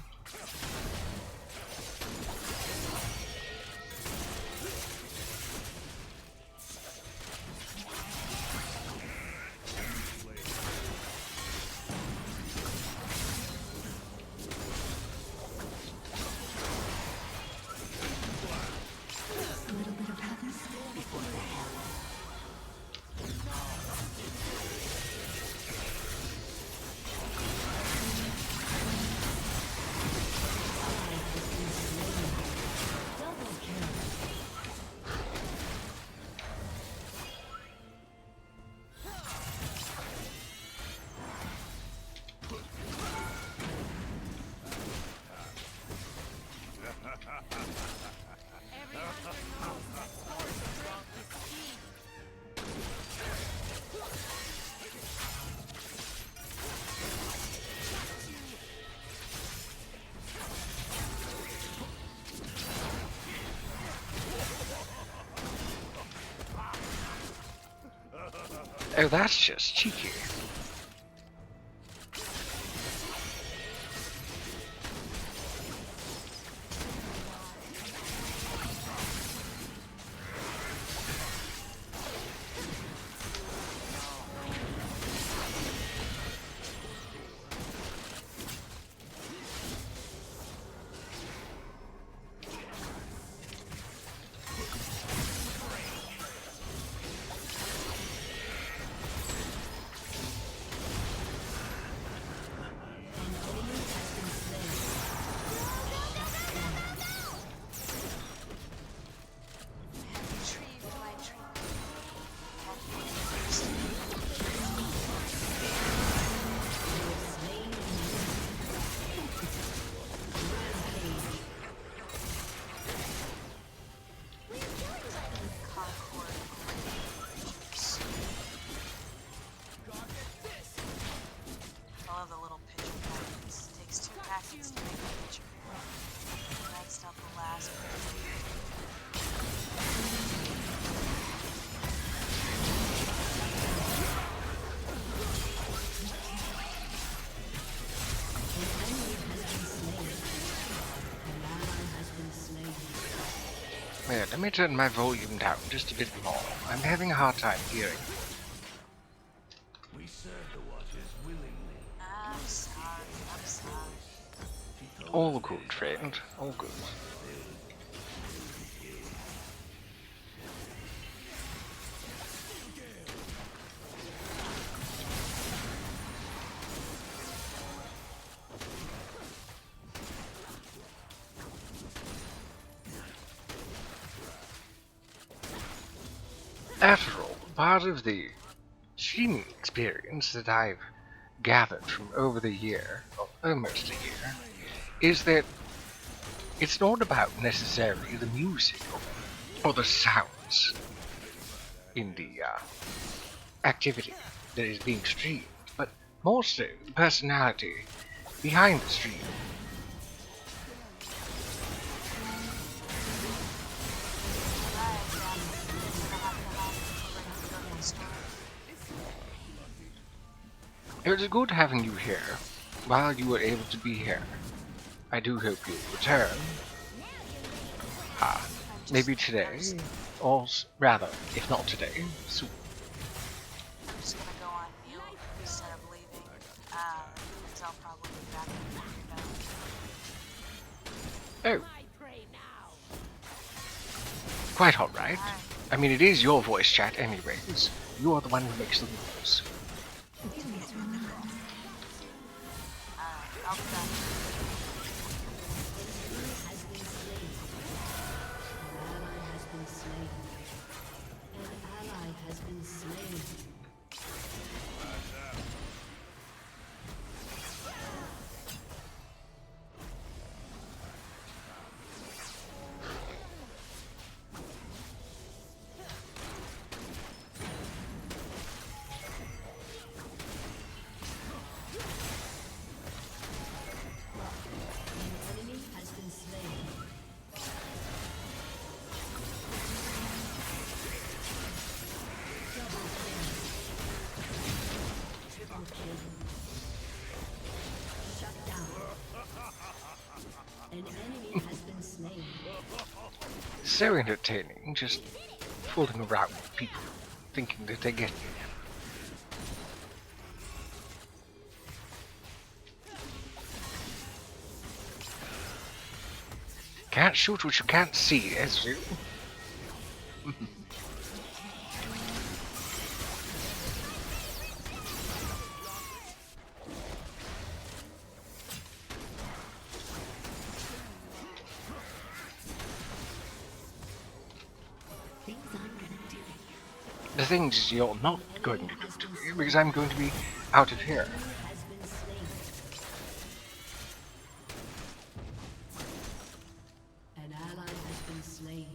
S2: Oh, that's just cheeky. Wait, let me turn my volume down just a bit more. I'm having a hard time hearing.
S3: We serve the waters willingly.
S6: I'm sorry.
S2: All good, friend. All good. After all, part of the streaming experience that I've gathered from over the year, or almost a year, is that it's not about necessarily the music or the sounds in the activity that is being streamed, but more so the personality behind the stream. It was good having you here while you were able to be here. I do hope you'll return. Maybe today, or rather, if not today, soon.
S6: I'm just gonna go on mute instead of leaving, because I'll probably be back when you're done.
S2: Oh. Quite alright. I mean, it is your voice chat anyways. You are the one who makes the rules.
S6: I'll be back.
S2: so entertaining, just fooling around with people, thinking that they get me. Can't shoot what you can't see, as you. The things you're not going to do to me, because I'm going to be out of here.
S1: An ally has been slain.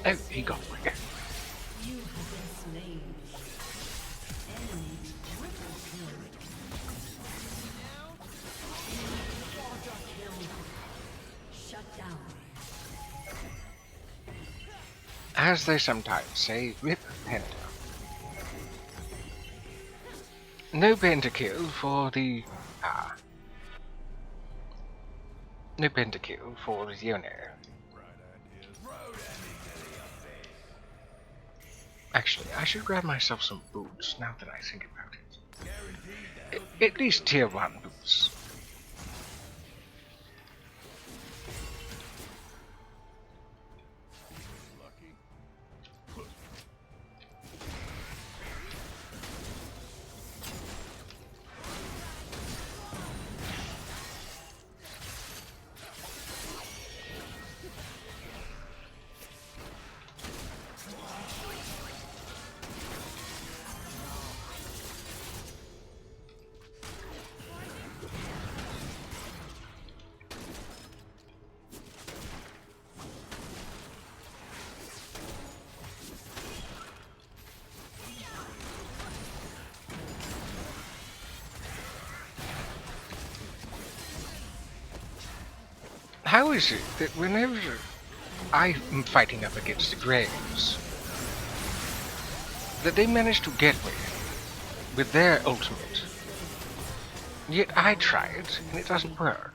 S2: Oh, he got me.
S1: You have been slain. Enemy triple kill. Shut down.
S2: As they sometimes say, rip penta. No pentakill for the no pentakill for the Yone. Actually, I should grab myself some boots now that I think about it. At least tier 1 boots. How is it that whenever I'm fighting up against the Graves, that they manage to get me with their ultimate, yet I try it and it doesn't work?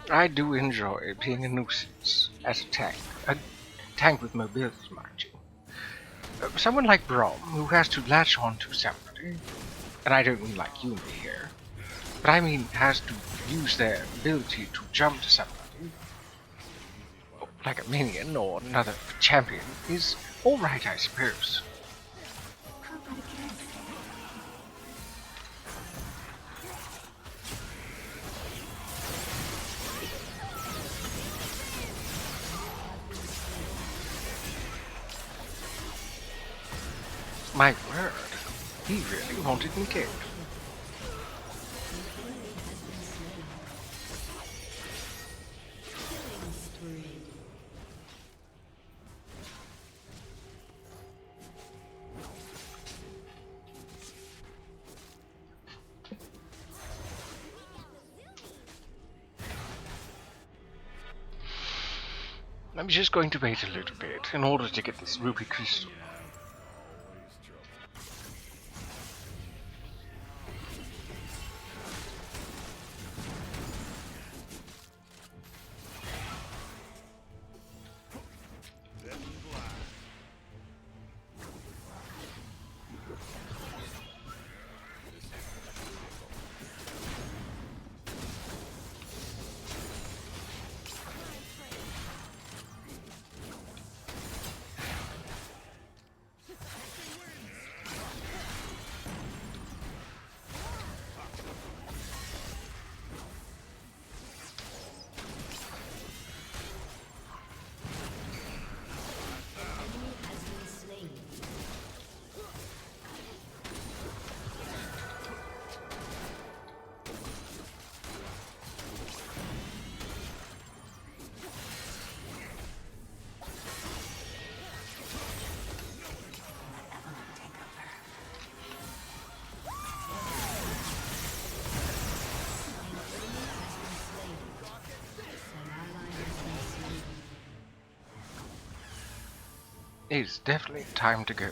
S2: I do enjoy being a nuisance as a tank with mobility, mind you. Someone like Braum, who has to latch on to somebody, and I don't mean like you here, but I mean has to use their ability to jump to somebody, like a minion or another champion, is alright, I suppose. My word, he really wanted me killed. I'm just going to wait a little bit in order to get this ruby crystal. It's definitely time to go.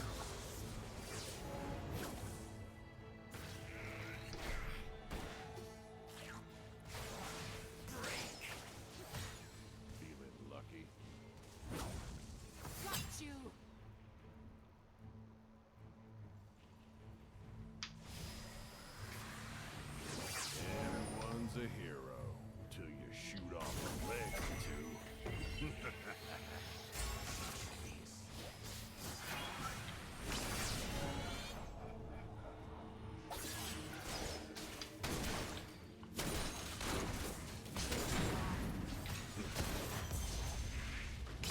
S3: Feeling lucky.
S4: Got you.
S3: Everyone's a hero till you shoot off a leg or two.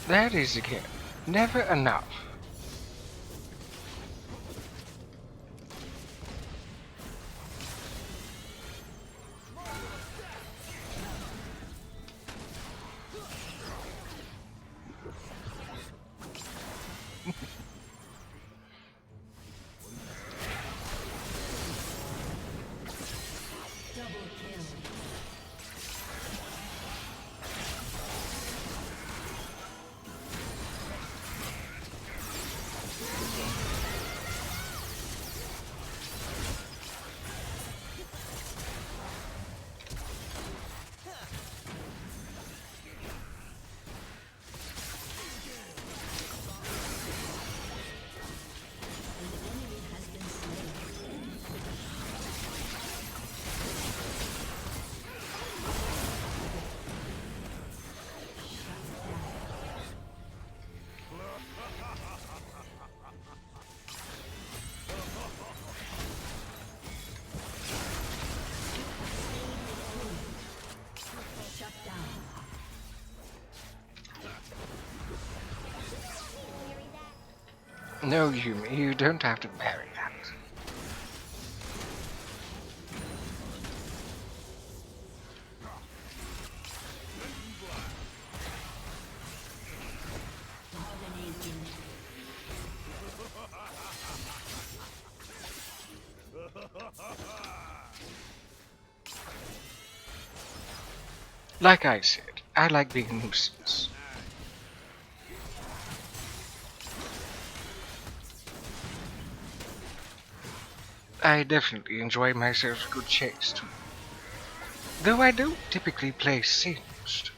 S2: That is again, never enough.
S1: Double kill. An enemy has been slain. Shut down.
S2: No, Yumi, you don't have to bury that.
S1: Dominating.
S2: Like I said, I like being a nuisance. I definitely enjoy myself a good chase too. Though I don't typically play singed.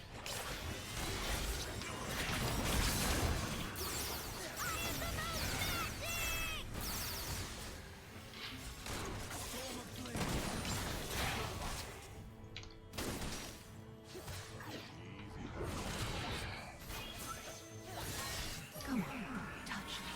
S1: Come on, touch me.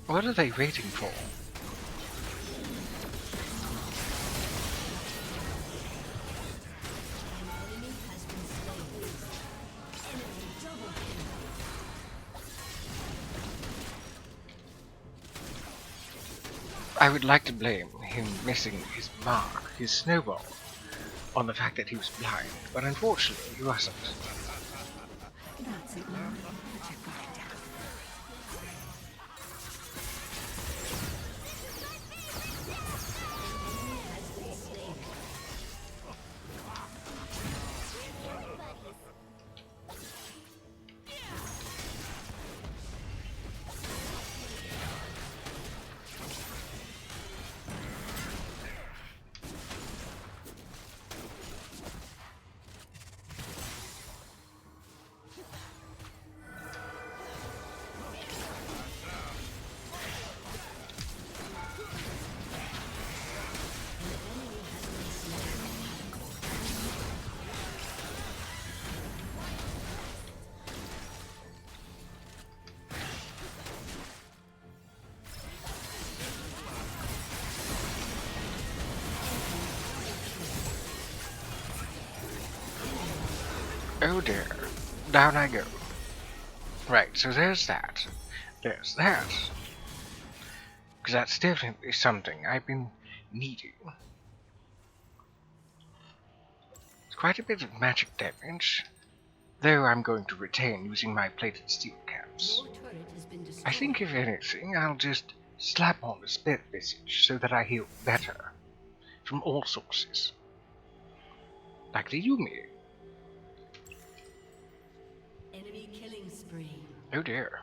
S2: What are they waiting for?
S1: An enemy has been slain. Enemy double kill.
S2: I would like to blame him missing his mark, his snowball, on the fact that he was blind, but unfortunately he wasn't.
S1: That's it. Put your guard down. Enemy has been slain.
S2: Oh dear, down I go. Right, so there's that. There's that. Because that's definitely something I've been needing. It's quite a bit of magic damage, though I'm going to retain using my plated steel caps.
S1: Your turret has been
S2: I
S1: destroyed.
S2: think if anything, I'll just slap on the spirit visage so that I heal better from all sources. Like the Yumi.
S1: Enemy killing spree.
S2: Oh dear.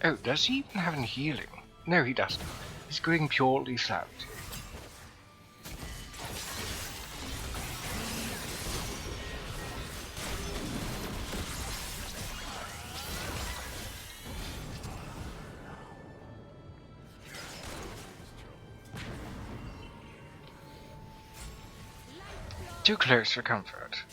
S2: Oh, does he even have any healing? No, he doesn't. He's going purely savage. Too close for comfort.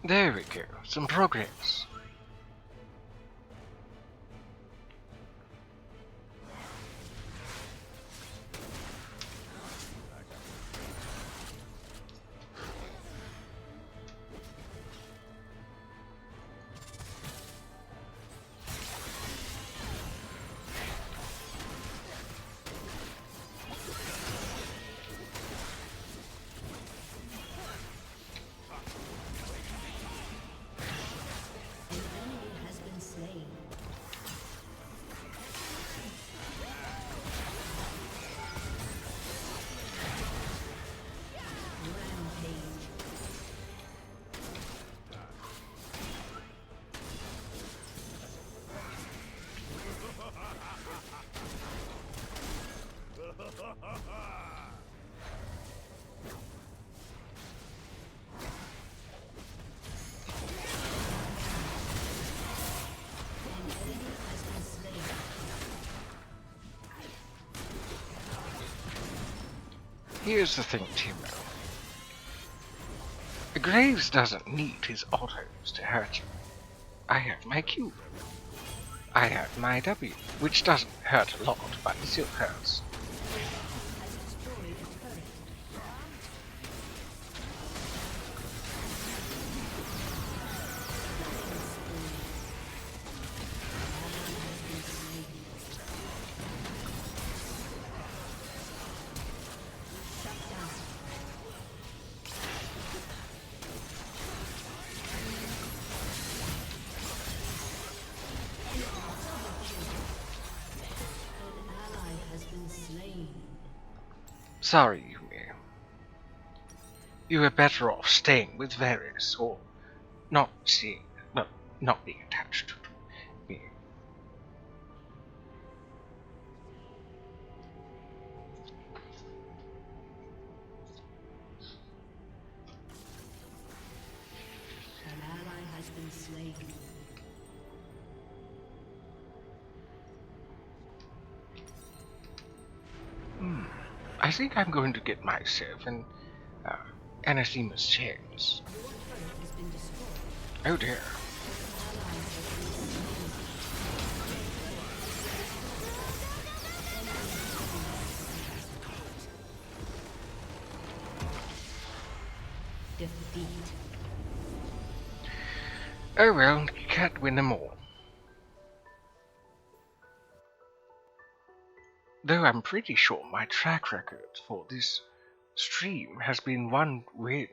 S2: There we go, some progress. Here's the thing, Timo. Graves doesn't need his autos to hurt you. I have my Q. I have my W, which doesn't hurt a lot, but it still hurts. Sorry, Yumi. You were better off staying with Varys, or not being attached to me.
S1: An ally has been slain.
S2: I think I'm going to get myself an anathema's chance.
S1: Your turret has been destroyed.
S2: Oh dear.
S1: Defeat.
S2: Oh well, you can't win them all. Though I'm pretty sure my track record for this stream has been one win.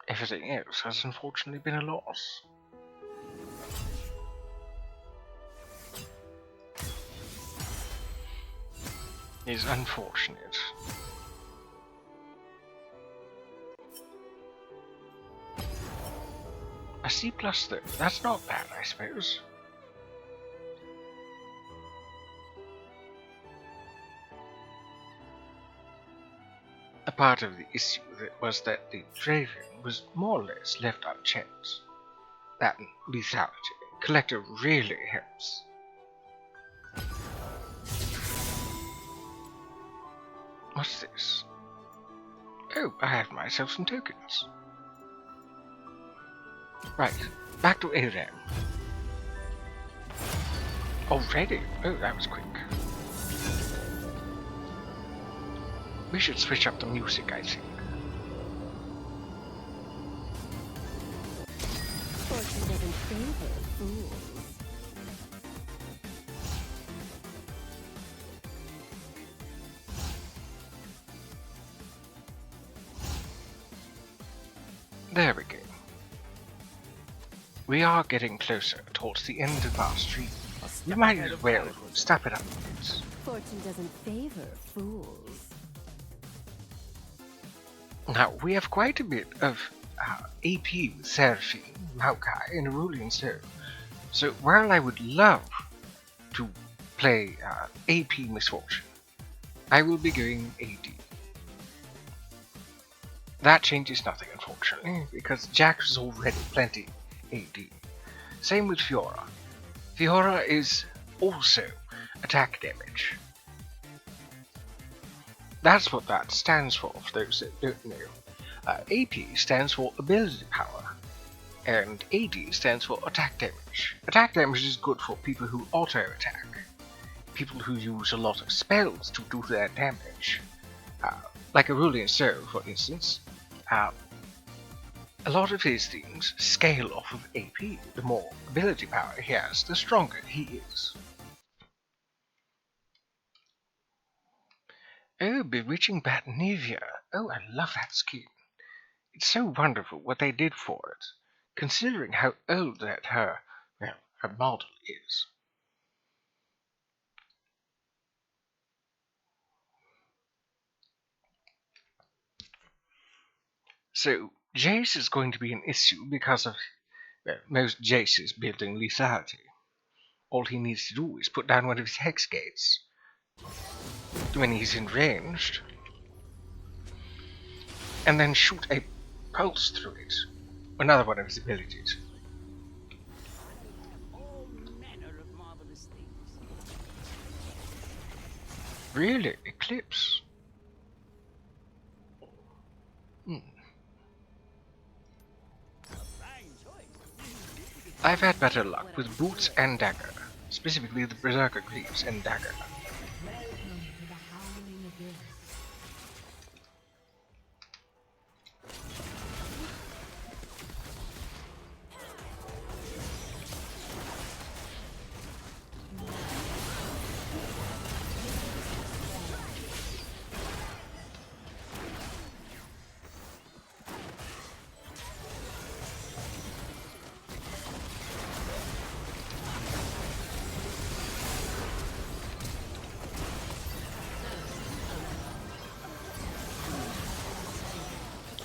S2: Everything else has unfortunately been a loss. It's unfortunate. A C+ though, that's not bad, I suppose. A part of the issue was that the Draven was more or less left unchecked. That lethality collector really helps. What's this? Oh, I have myself some tokens. Right, back to ARAM. Already? Oh, that was quick. We should switch up the music, I think.
S5: Fortune doesn't favor fools.
S2: There we go. We are getting closer towards the end of our stream. We might as well step it up a bit.
S5: Fortune doesn't favor fools.
S2: Now, we have quite a bit of AP with Seraphine, Maokai, and Aurelian Stone. So while I would love to play AP Misfortune, I will be going AD. That changes nothing, unfortunately, because Sjach is already plenty AD. Same with Fiora. Fiora is also attack damage. That's what that stands for those that don't know. AP stands for ability power, and AD stands for attack damage. Attack damage is good for people who auto-attack, people who use a lot of spells to do their damage. Like Aurelian Stone, for instance. A lot of his things scale off of AP. The more ability power he has, the stronger he is. Oh, Bewitching Batnivia. Oh, I love that skin. It's so wonderful what they did for it, considering how old that her model is. So, Jace is going to be an issue because of most Jaces building lethality. All he needs to do is put down one of his hex gates when he's in ranged, and then shoot a pulse through it. Another one of his abilities.
S5: All manner of marvelous things.
S2: Really? Eclipse? I've had better luck with boots and dagger, specifically the berserker greaves and dagger.
S1: Welcome to the howling abyss.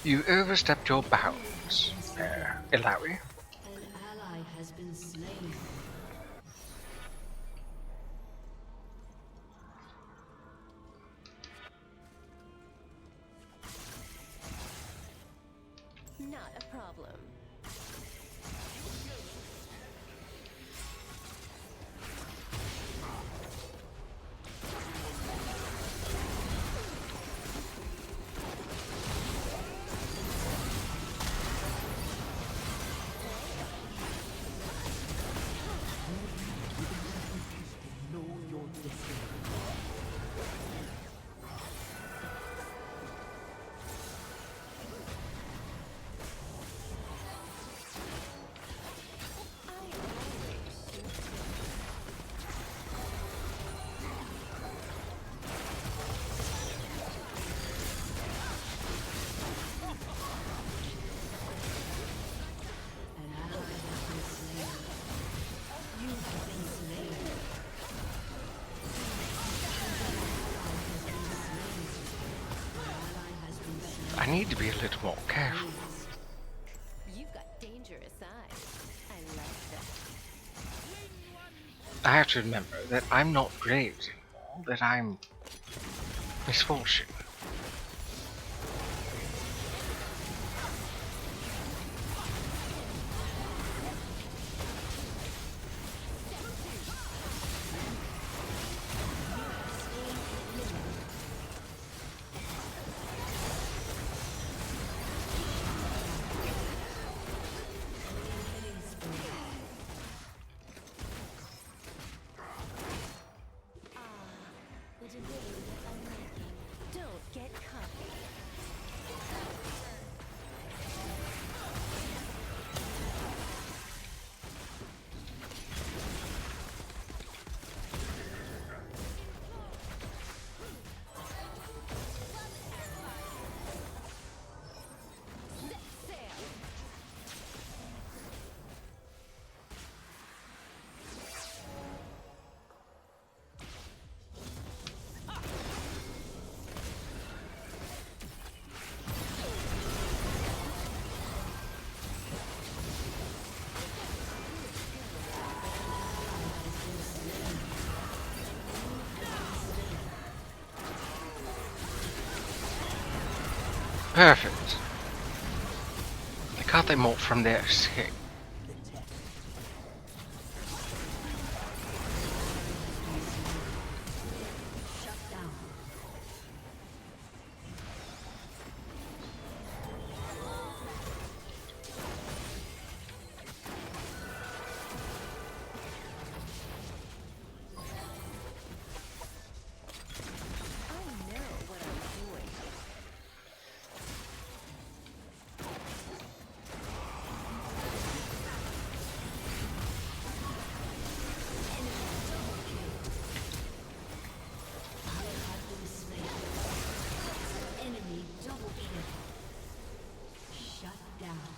S2: You overstepped your bounds, Ilawi.
S1: An ally has been slain.
S5: Not a problem.
S2: need to be a little more careful.
S8: You've got dangerous eyes. I like that.
S2: I have to remember that I'm not Graves anymore, that I'm Misfortune.
S8: The delay that I'm making. Don't get cocky. Set sail.
S2: Perfect. I cut them off from their escape.
S8: I know what I'm doing.
S1: Enemy double kill. Shut down.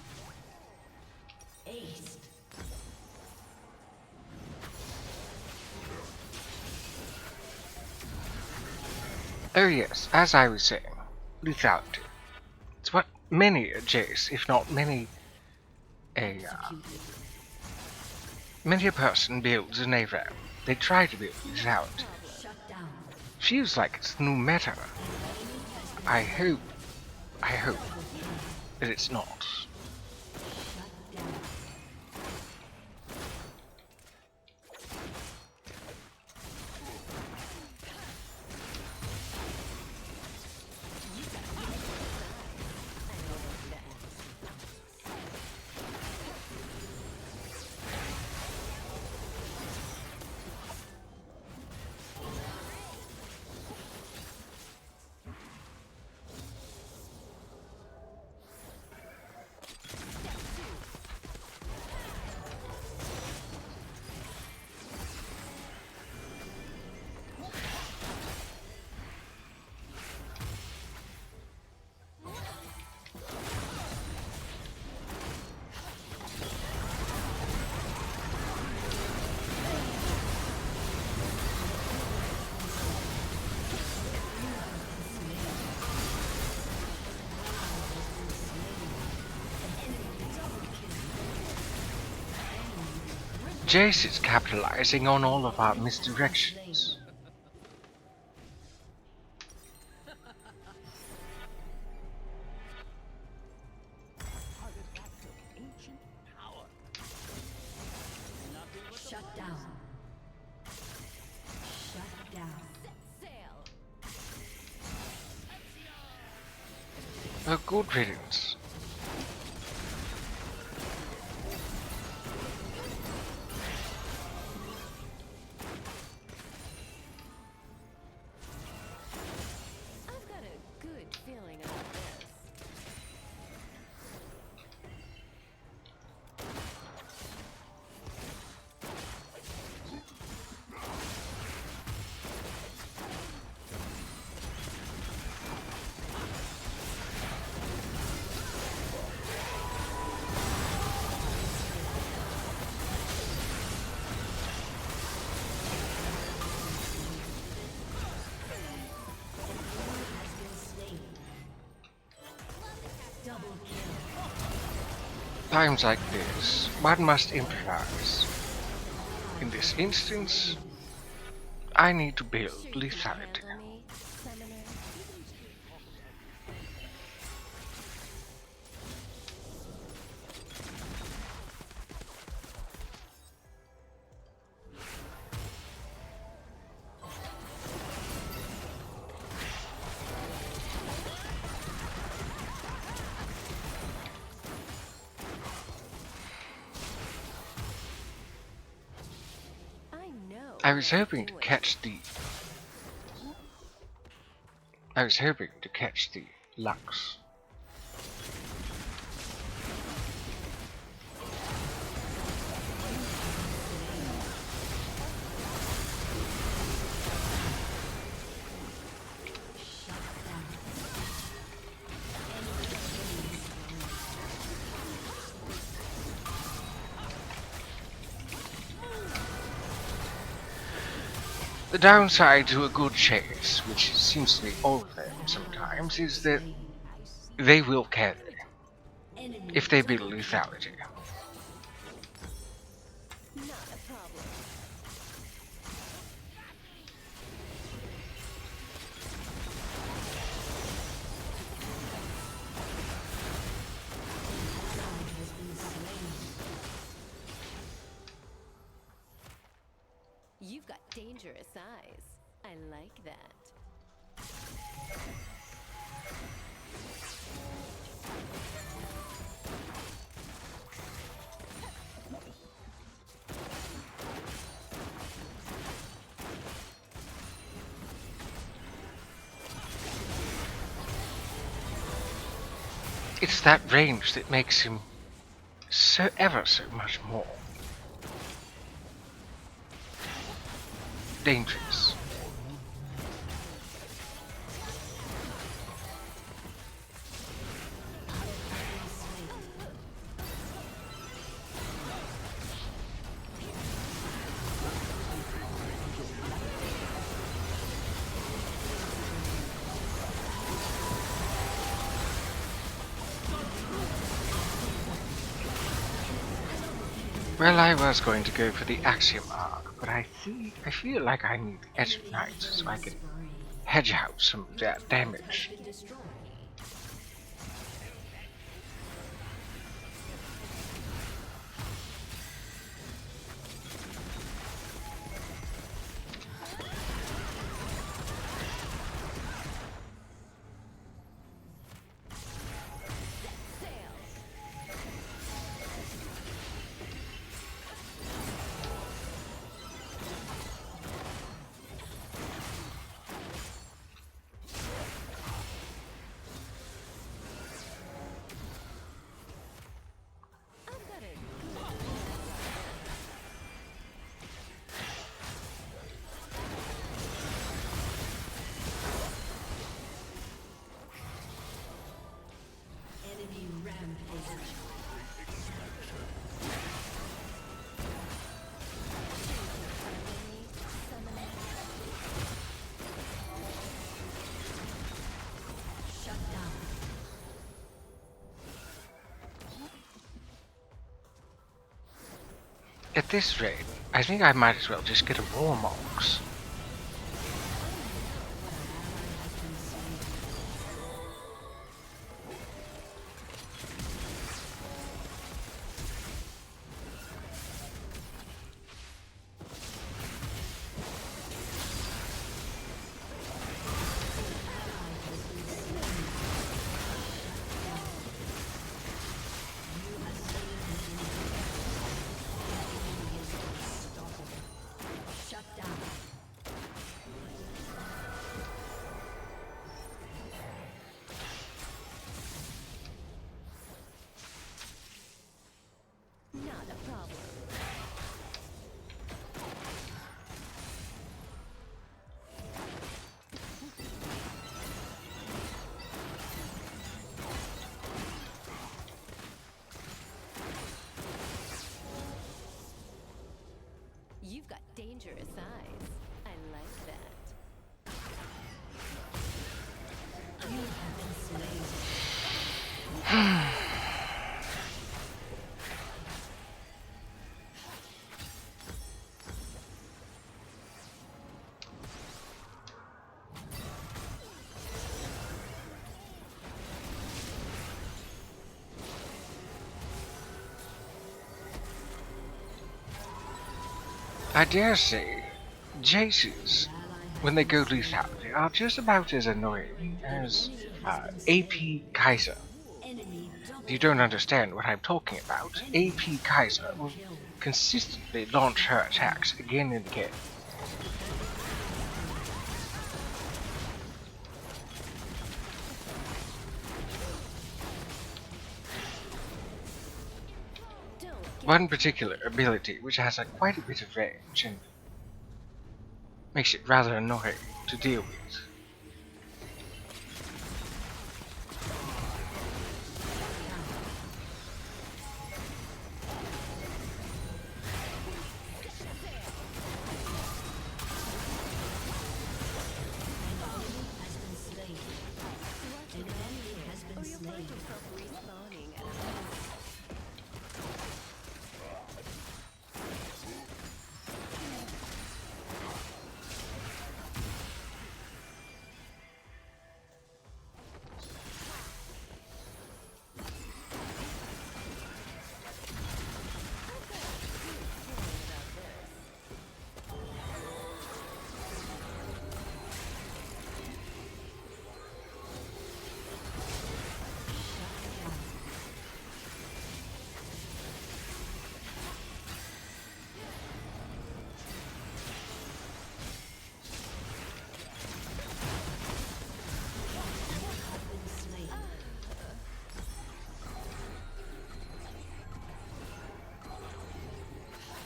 S1: Aced.
S2: Oh yes, as I was saying, lethality. It's what many a Jace, if not many many a person builds an ARAM. They try to build lethality.
S1: Shut down.
S2: Feels like it's the new meta. I hope that it's not.
S1: Shut down.
S2: Jace is capitalizing on all of our misdirections.
S1: Shut down. Shut down.
S8: Sail.
S2: A good riddance.
S8: I've got a good feeling about this.
S2: Times like this, one must improvise. In this instance, I need to build lethality. I was hoping to catch the Lux. The downside to a good chase, which seems to be all of them sometimes, is that they will carry if they build lethality.
S9: You've got dangerous eyes. I like that.
S2: It's that range that makes him so ever so much more dangerous. Well, I was going to go for the Axiom arc, but I feel like I need the Edge of Night so I can hedge out some of that damage. At this rate, I think I might as well just get a Warmox.
S9: You've got dangerous eyes. I like that. You have been slain.
S2: I dare say Jaces, when they go lethality, are just about as annoying as AP Kaiser.
S1: Enemy double
S2: You don't understand what I'm talking about. AP Kaiser will consistently launch her attacks again and again. One particular ability which has quite a bit of range and makes it rather annoying to deal with.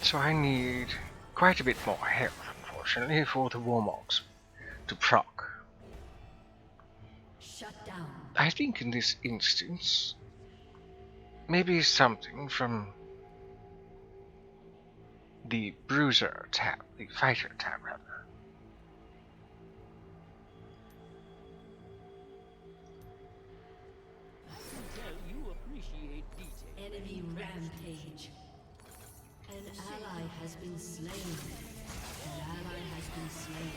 S2: So I need quite a bit more health, unfortunately, for the Warmogs to proc.
S1: shut down.
S2: I think in this instance, maybe something from the Bruiser tab, the Fighter tab rather.
S1: Enemy rampage. An ally has been slain. An ally has been slain.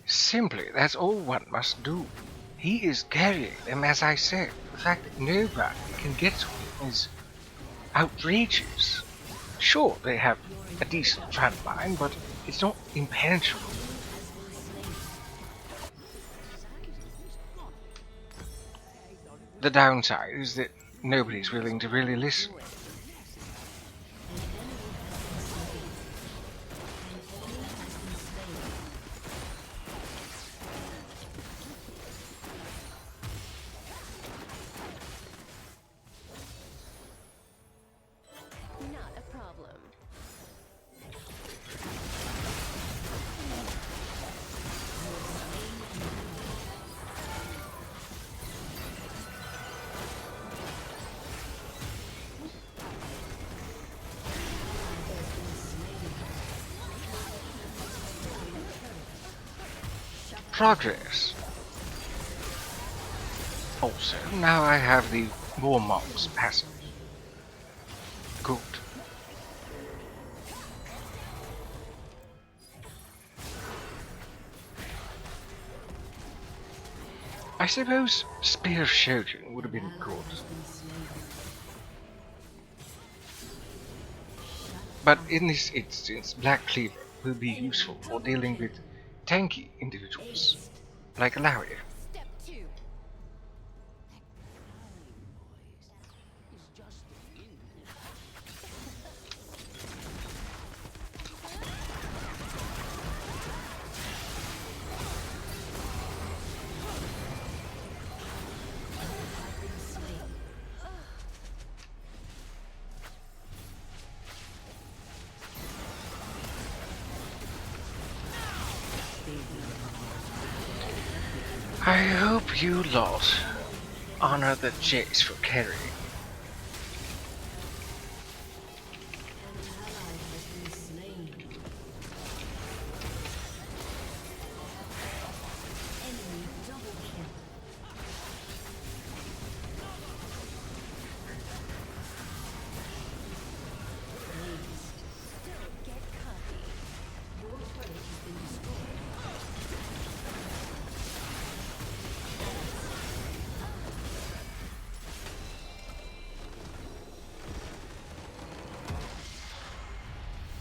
S2: Simply, that's all one must do. He is carrying them, as I said. The fact that nobody can get to him is outrageous. Sure, they have a decent front line, but it's not impenetrable. The downside is that nobody's willing to really listen.
S9: Not a problem.
S2: Progress. Also, now I have the Warmogs passive. Good. I suppose Spear Shogun would have been good. But in this instance, Black Cleaver will be useful for dealing with tanky individuals, like Lowry.
S4: Step 2.
S2: I hope you lot honor the Jace for carrying.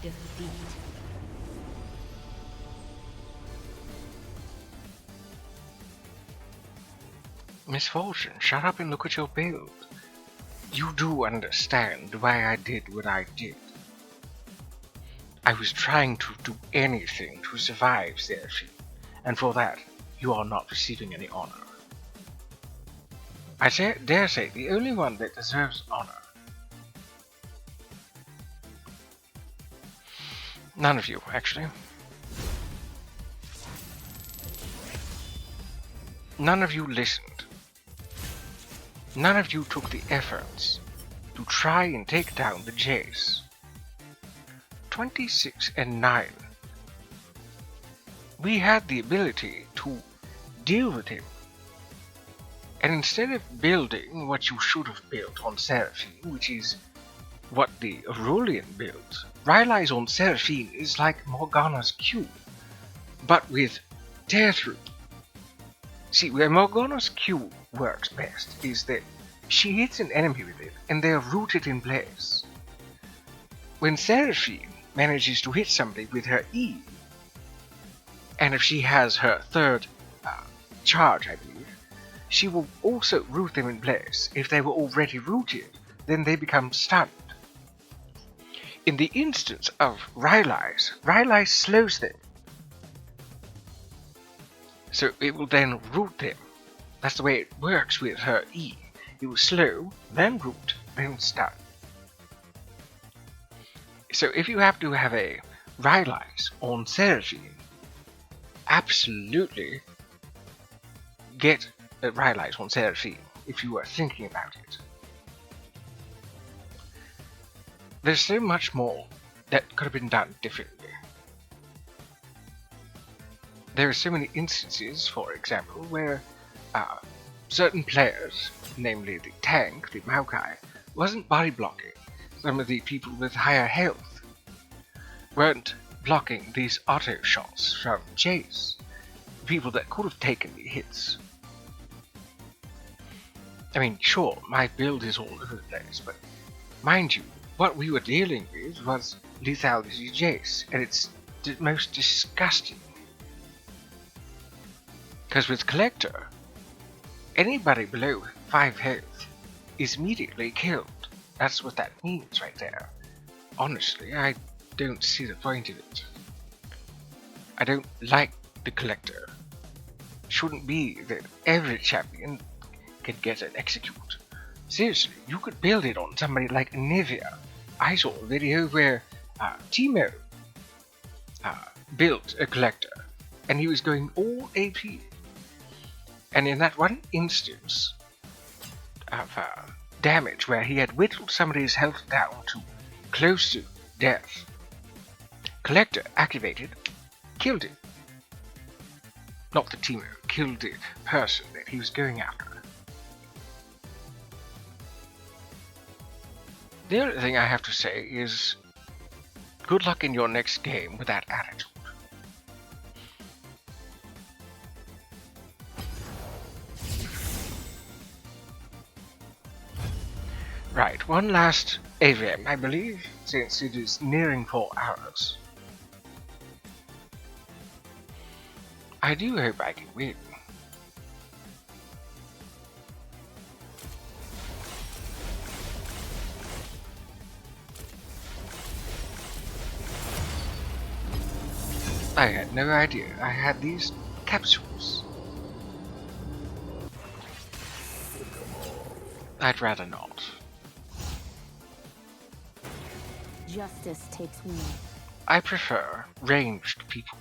S1: Defeat.
S2: Misfortune, shut up and look at your build. You do understand why I did what I did. I was trying to do anything to survive, Seraphine, and for that, you are not receiving any honor. I dare say the only one that deserves honor. None of you, actually. None of you listened. None of you took the efforts to try and take down the Jace. 26 and 9. We had the ability to deal with him. And instead of building what you should have built on Seraphine, which is what the Aurelian built, Rylai's on Seraphine is like Morgana's Q, but with tear-through. See, where Morgana's Q works best is that she hits an enemy with it and they are rooted in place. When Seraphine manages to hit somebody with her E, and if she has her third charge, I believe, she will also root them in place. If they were already rooted, then they become stunned. In the instance of Rylai slows them. So it will then root them. That's the way it works with her E. It will slow, then root, then stun. So if you have to have a Rylai's on Seraphine, absolutely get a Rylai's on Seraphine if you are thinking about it. There's so much more that could have been done differently. There are so many instances, for example, where certain players, namely the tank, the Maokai, wasn't body blocking. Some of the people with higher health weren't blocking these auto shots from Jace. People that could have taken the hits. I mean, sure, my build is all over the place, but mind you, what we were dealing with was lethality Jace, and it's the most disgusting. Because with Collector, anybody below 5 health is immediately killed. That's what that means right there. Honestly, I don't see the point of it. I don't like the Collector. Shouldn't be that every champion can get an execute. Seriously, you could build it on somebody like Nivea. I saw a video where Timo built a Collector, and he was going all AP. And in that one instance of damage where he had whittled somebody's health down to close to death, Collector activated, killed him. Not the Timo, killed the person that he was going after. The only thing I have to say is, good luck in your next game with that attitude. Right, one last ARAM, I believe, since it is nearing 4 hours. I do hope I can win. I had no idea I had these capsules. I'd rather not.
S9: Justice takes wing.
S2: I prefer ranged people.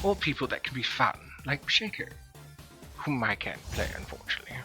S2: Or people that can be fun, like Shaker, whom I can't play unfortunately.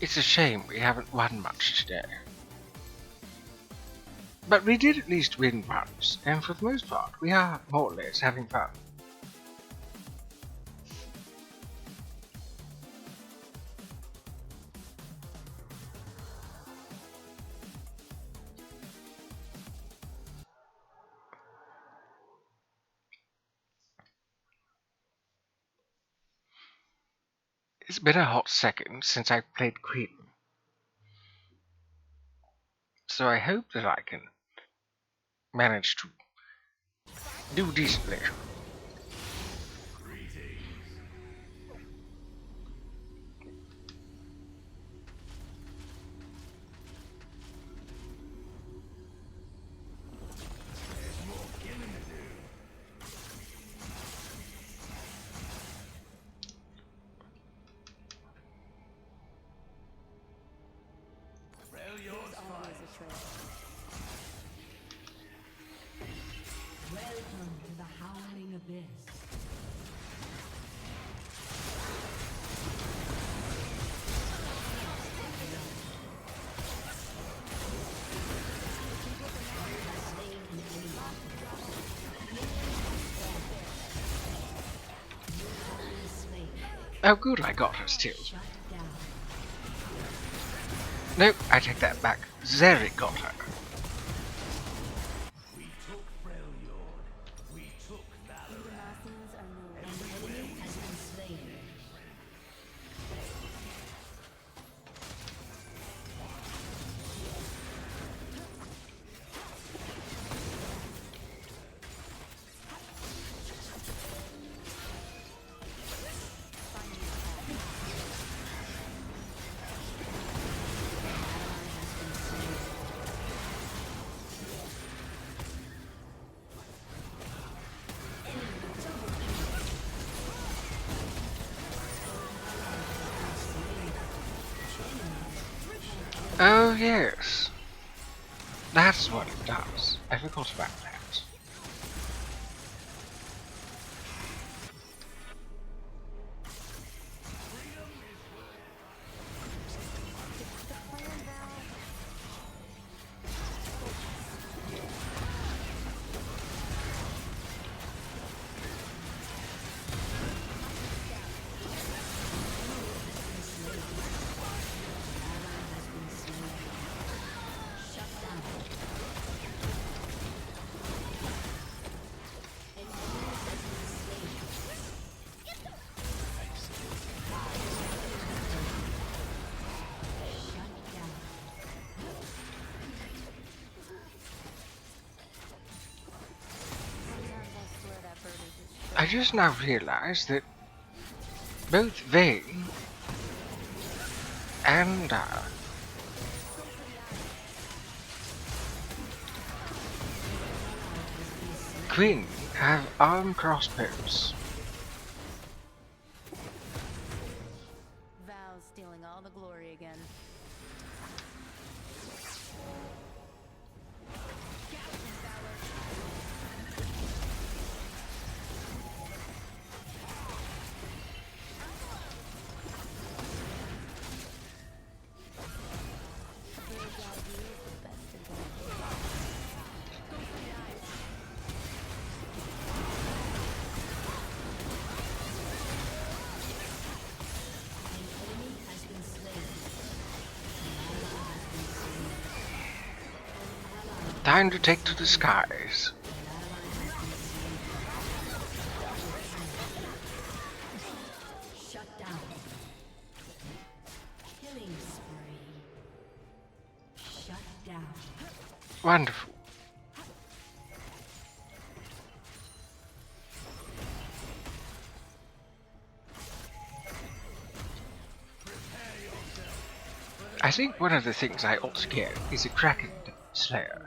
S2: It's a shame we haven't won much today. But we did at least win once, and for the most part, we are more or less having fun. It's been a hot second since I played Quinn, so I hope that I can manage to do decently.
S1: Welcome to the Howling Abyss.
S2: Oh good, I got her still.
S1: Shut down.
S2: Nope, I take that back. Zeri got her.
S1: Has been slain.
S2: Oh yes, that's what it does. I forgot about that. I just now realized that both Vayne and Quinn have arm crossbows.
S4: Val's stealing all the glory again.
S2: Time to take to the skies.
S1: Shut down. Killing spree. Shut down.
S2: Wonderful. I think one of the things I ought to get is a Kraken Slayer.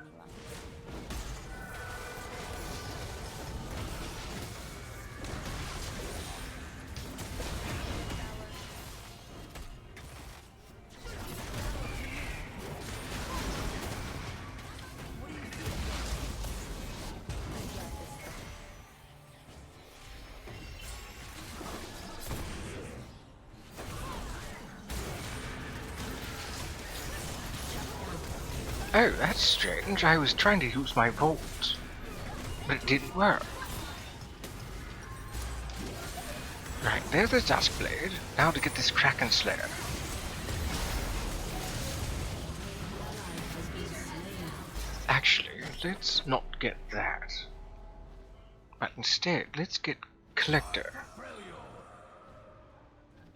S2: Oh, that's strange. I was trying to use my vault, but it didn't work. Right, there's the Duskblade. Now to get this Kraken Slayer. Actually, let's not get that. But instead, let's get Collector.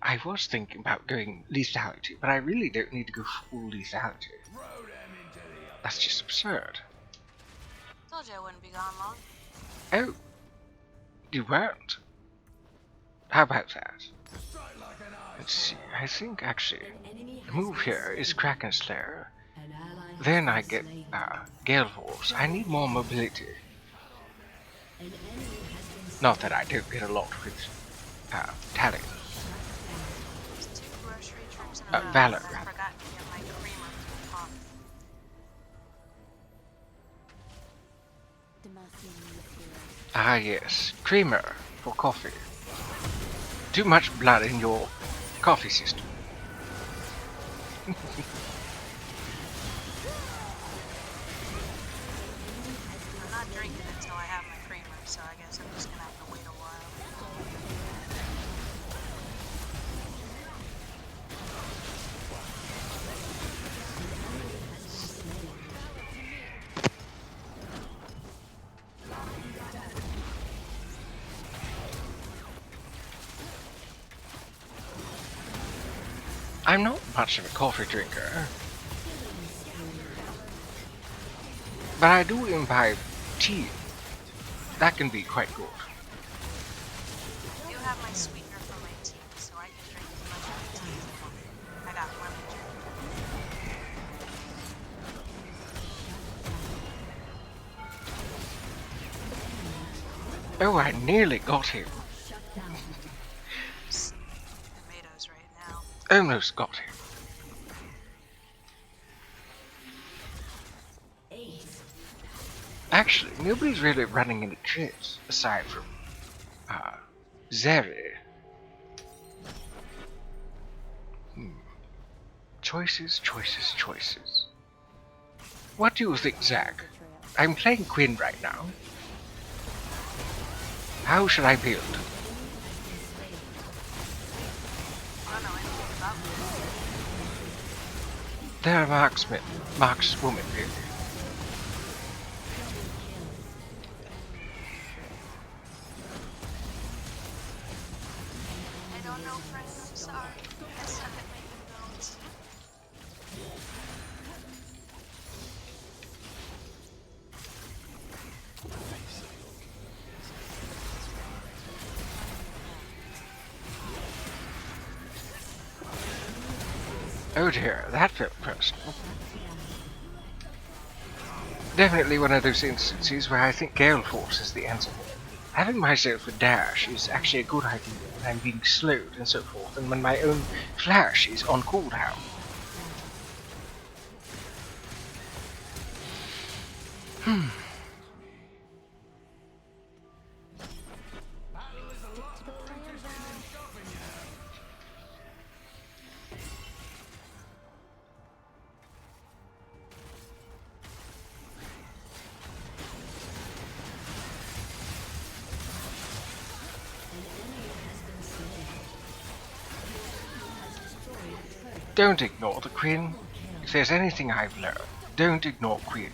S2: I was thinking about going lethality, but I really don't need to go full lethality. That's just absurd.
S6: Told you I wouldn't be gone long.
S2: Oh, you weren't? How about that? Let's see, I think actually the move here is Kraken Slayer.
S1: An ally
S2: Then I
S1: has been
S2: get
S1: slain.
S2: Gale Force. I need more mobility.
S1: An enemy has been slain.
S2: Not that I don't get a lot with Tally.
S6: There's 2 grocery trips in a row,
S2: Valor,
S6: and I
S2: rather.
S6: forgot to get my creamer from the pump.
S2: Ah yes, creamer for coffee. Too much blood in your coffee system.
S6: I'm not drinking until I have my creamer, so I guess I'm just gonna have to wait a while.
S2: I'm not much of a coffee drinker, but I do imbibe tea. That can be quite good.
S6: I do have my sweetener for my tea, so I can drink as much of the tea as I want. I got lemon drink.
S2: Oh, I nearly got him.
S6: Tomatoes right now.
S2: Almost got him. Actually, nobody's really running into trips aside from Xayah. Choices, choices, choices. What do you think, Sjach? I'm playing Quinn right now. How should I build?
S6: I don't know anything about it.
S2: They're a marksman, markswoman, really.
S6: I don't know, friend. I'm sorry. I suck at making notes.
S2: Oh dear, that felt personal. Definitely one of those instances where I think Gale Force is the answer. Having myself a dash is actually a good idea when I'm being slowed and so forth, and when my own flash is on cooldown. Don't ignore the Queen. If there's anything I've learned, don't ignore Queen.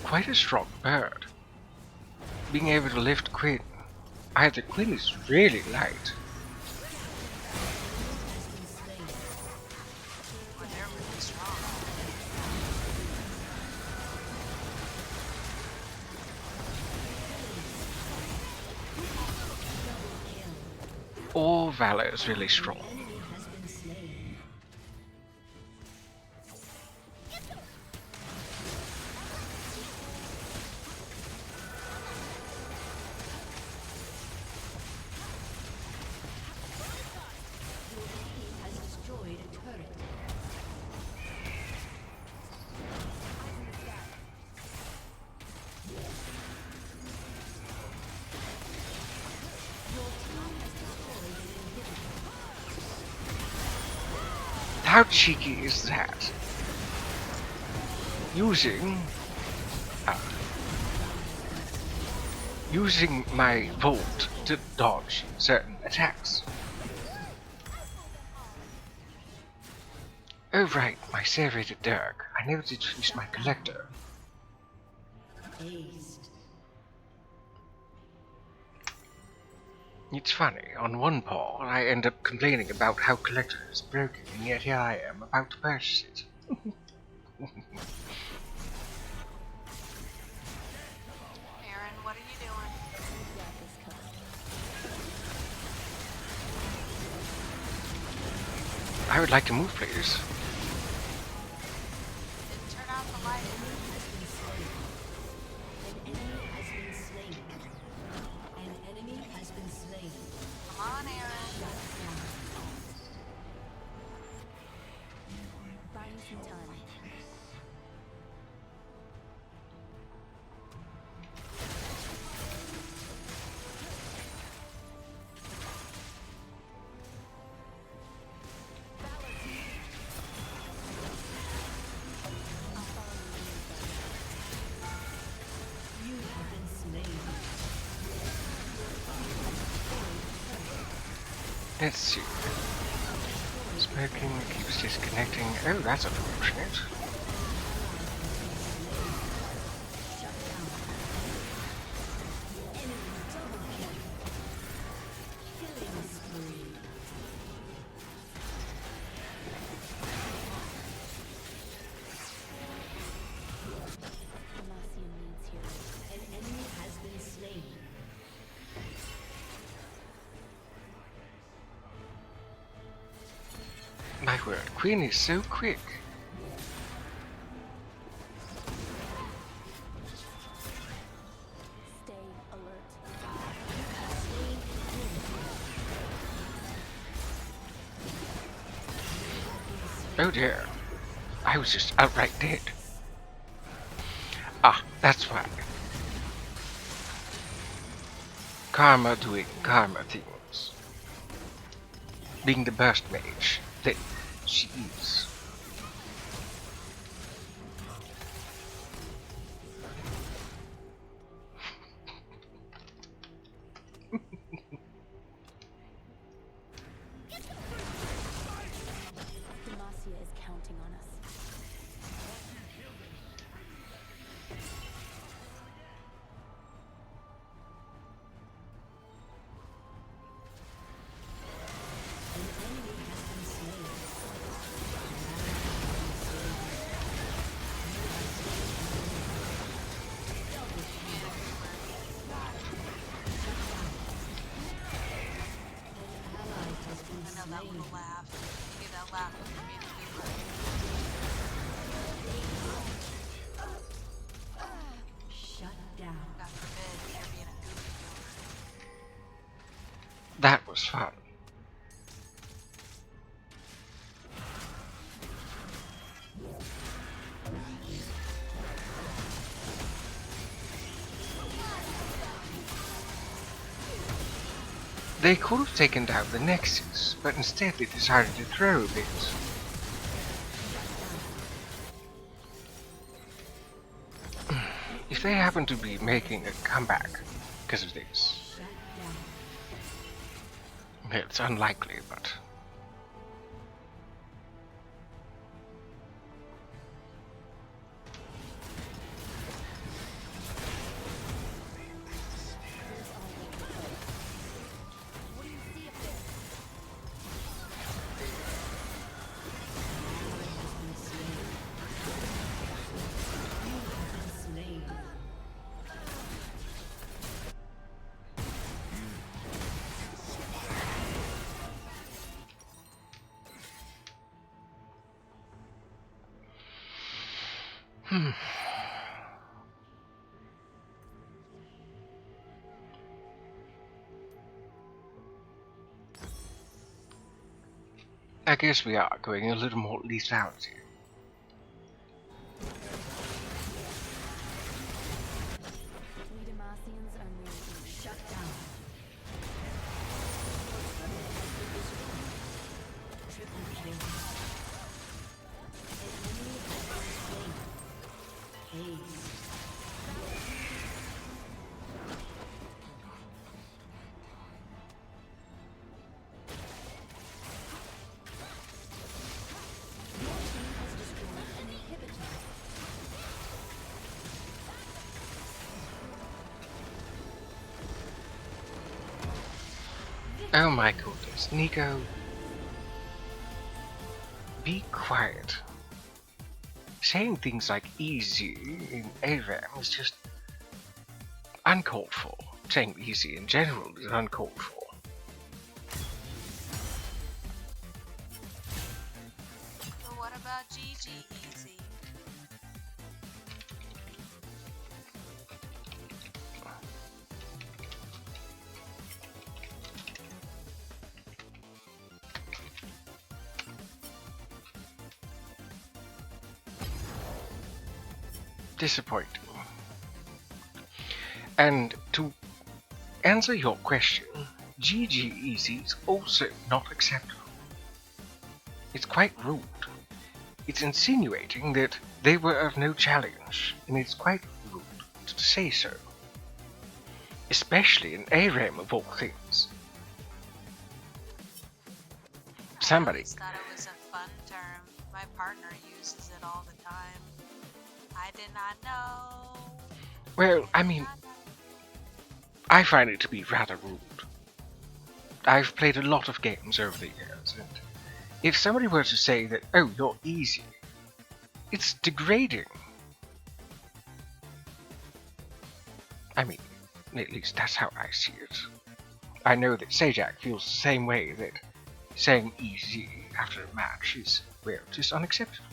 S2: Quite a strong bird. Being able to lift Quinn. The Quinn is really light.
S6: Well, they're really strong.
S2: All Valor is really strong. How cheeky is that? Using my Volt to dodge certain attacks. Oh right, my serrated dirk. I never did finish my collector.
S1: Aced.
S2: It's funny, on one paw I end up complaining about how collector is broken, and yet here I am about to purchase it.
S6: Aaron, what are you doing?
S2: I would like to move, please.
S6: Didn't turn out the light.
S1: An enemy has been slain.
S6: Come on, Aaron.
S9: Buying some time.
S1: You have been slain.
S2: Let's see. Smoking keeps disconnecting. Oh, that's unfortunate.
S9: Demacia needs healing.
S1: An enemy has been slain.
S2: My word, Quinn is so quick.
S9: Stay alert.
S2: Oh dear. I was just outright dead. Ah, that's why. Karma doing karma things. Being the burst mage that she is.
S9: Demacia is counting on us.
S6: I know that little laugh. Maybe that laugh would be the good.
S1: Shut down.
S6: God forbid you're being a goofy.
S2: That was fun. They could have taken down the Nexus, but instead they decided to throw a bit. If they happen to be making a comeback because of this, well, it's unlikely, but... I guess we are going a little more lethality.
S9: We Demacians are moving.
S1: Shut down. Triple kill.
S2: Oh my goodness, Nico. Be quiet. Saying things like easy in ARAM is just uncalled for. Saying easy in general is uncalled for.
S6: But what about GG Easy?
S2: Disappointing. And to answer your question, GG Easy is also not acceptable. It's quite rude. It's insinuating that they were of no challenge, and it's quite rude to say so. Especially in ARAM of all things. Somebody.
S6: I always thought it was a fun term. My partner uses it all the time. I did not know.
S2: Well, I mean, I find it to be rather rude. I've played a lot of games over the years, and if somebody were to say that, oh, you're easy, it's degrading. I mean, at least that's how I see it. I know that Sjach feels the same way, that saying easy after a match is, well, just unacceptable.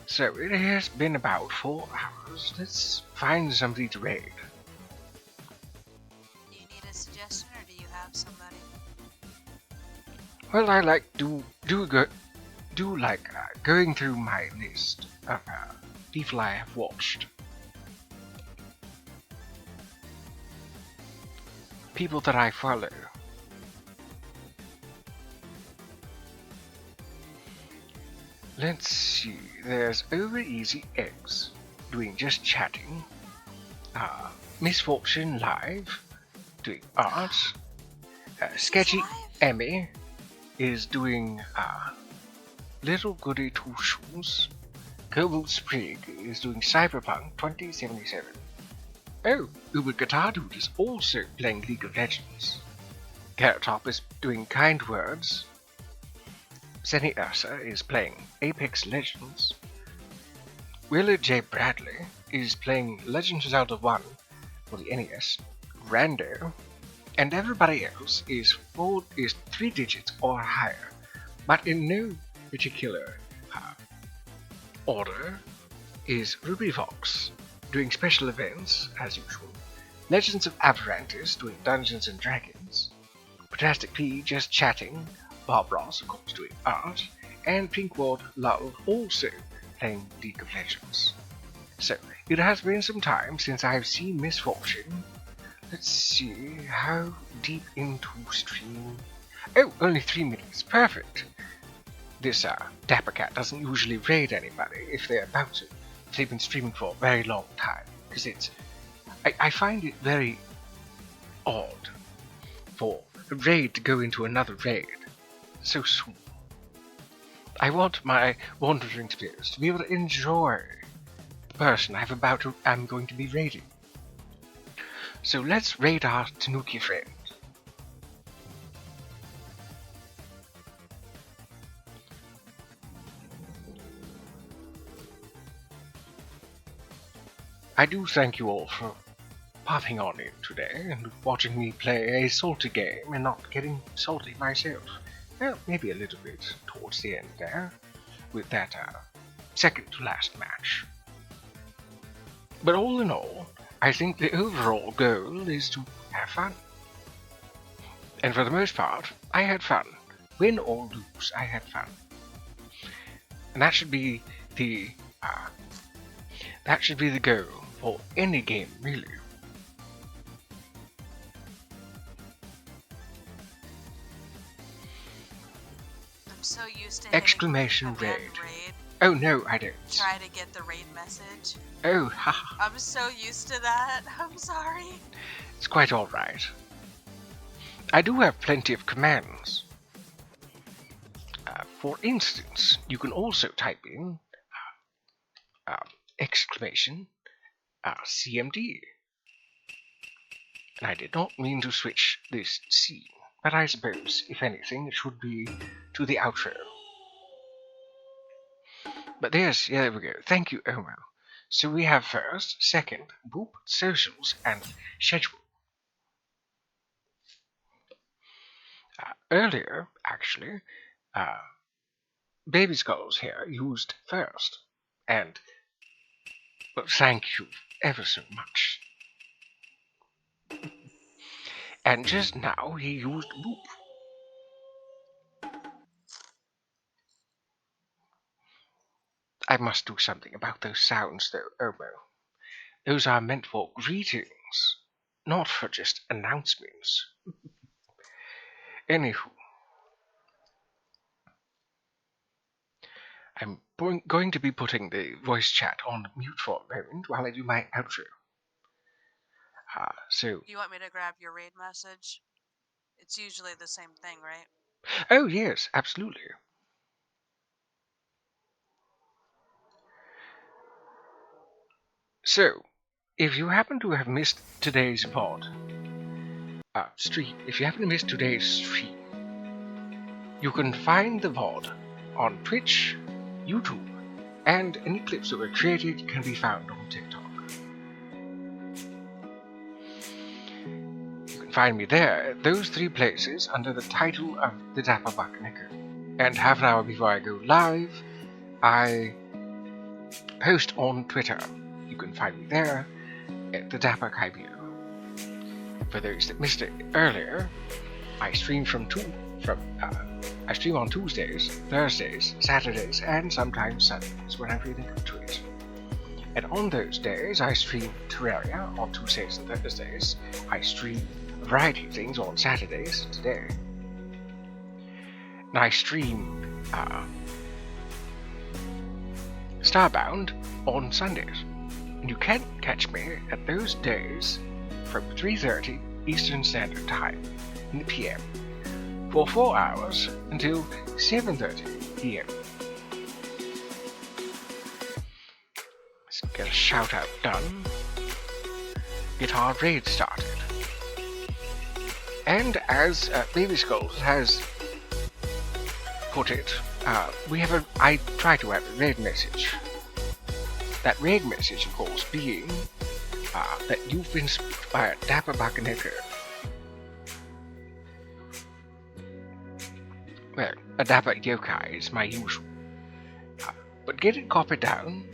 S2: So it has been about 4 hours. Let's find somebody to raid.
S6: Do you need a suggestion, or do you have somebody?
S2: Well, I like going through my list of people I have watched. People that I follow. Let's see, there's Over Easy X doing just chatting, Misfortune Live doing art, Sketchy Emmy is doing Little Goody Two Shoes, Cobalt Sprig is doing Cyberpunk 2077. Oh, Uber Guitar Dude is also playing League of Legends. Carrot Top is doing Kind Words. Zenny Ursa is playing Apex Legends. Wheeler J. Bradley is playing Legend of Zelda 1 for the NES. Rando. And everybody else is 3 digits or higher, but in no particular order, is Ruby Fox doing special events as usual. Legends of Avarantis doing Dungeons and Dragons. Fantastic P just chatting. Bob Ross, of course, doing art, and Pinkward Love also playing League of Legends. So, it has been some time since I've seen Misfortune. Let's see, how deep into stream? Oh, only 3 minutes, perfect! This Dapper Cat doesn't usually raid anybody if they're about to, if they've been streaming for a very long time, because it's... I find it very odd for a raid to go into another raid so soon. I want my wandering spirits to be able to enjoy the person I'm going to be raiding. So let's raid our Tanuki friend. I do thank you all for popping on in today and watching me play a salty game and not getting salty myself. Well, maybe a little bit towards the end there, with that second to last match. But all in all, I think the overall goal is to have fun. And for the most part, I had fun. Win or lose, I had fun. And that should be the goal for any game, really.
S6: So used to
S2: exclamation raid. Oh no, I don't.
S6: Try to get the raid message.
S2: Oh, haha.
S6: I'm so used to that. I'm sorry.
S2: It's quite alright. I do have plenty of commands. For instance, you can also type in exclamation CMD. And I did not mean to switch this scene, but I suppose, if anything, it should be to the outro. But there we go. Thank you, Omo. So we have first, second, boop, socials, and schedule. Earlier, actually, Baby Skulls here used first, and well, thank you ever so much. And just now he used boop. I must do something about those sounds, though, Omo. Those are meant for greetings, not for just announcements. Anywho, I'm going to be putting the voice chat on mute for a moment while I do my outro. So.
S6: You want me to grab your raid message? It's usually the same thing, right?
S2: Oh yes, absolutely. So, if you happen to have missed today's stream, you can find the VOD on Twitch, YouTube, and any clips that were created can be found on TikTok. You can find me there at those three places under the title of the Dapper Bucknicker. And half an hour before I go live, I post on Twitter. You can find me there at the Dapper Kybio. For those that missed it earlier, I stream I stream on Tuesdays, Thursdays, Saturdays, and sometimes Sundays when I'm feeling up to it. And on those days, I stream Terraria on Tuesdays and Thursdays. I stream a variety of things on Saturdays today. And I stream Starbound on Sundays. And you can catch me at those days from 3:30 Eastern Standard Time in the PM for 4 hours until 7:30 PM. Let's get a shout out done. Get our raid started. And as Baby Skulls has put it, I try to have a raid message. That raid message, of course, being that you've been spooked by a Dapper Bucknicker. Well, a Dapper yokai is my usual. But get it copied down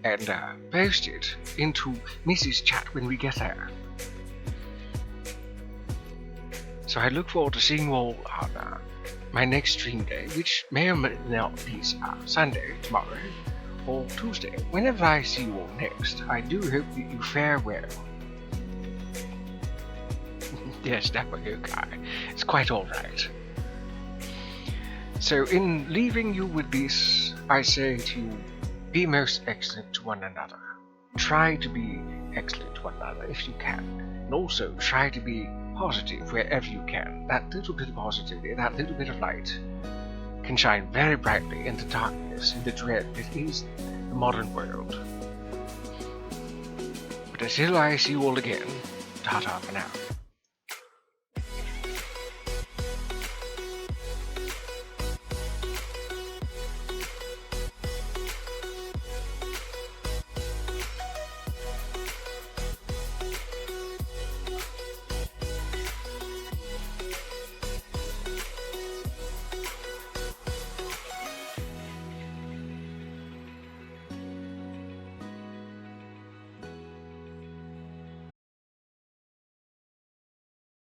S2: and post it into Mrs. Chat when we get there. So I look forward to seeing you all on my next stream day, which may or may not be Sunday, tomorrow, or Tuesday. Whenever I see you all next, I do hope that you fare well. Yes, Dapper yokai. It's quite alright. So in leaving you with this, I say to you, be most excellent to one another. Try to be excellent to one another if you can. And also try to be positive wherever you can. That little bit of positivity, that little bit of light can shine very brightly in the darkness, in the dread that is the modern world. But until I see you all again, ta-ta for now.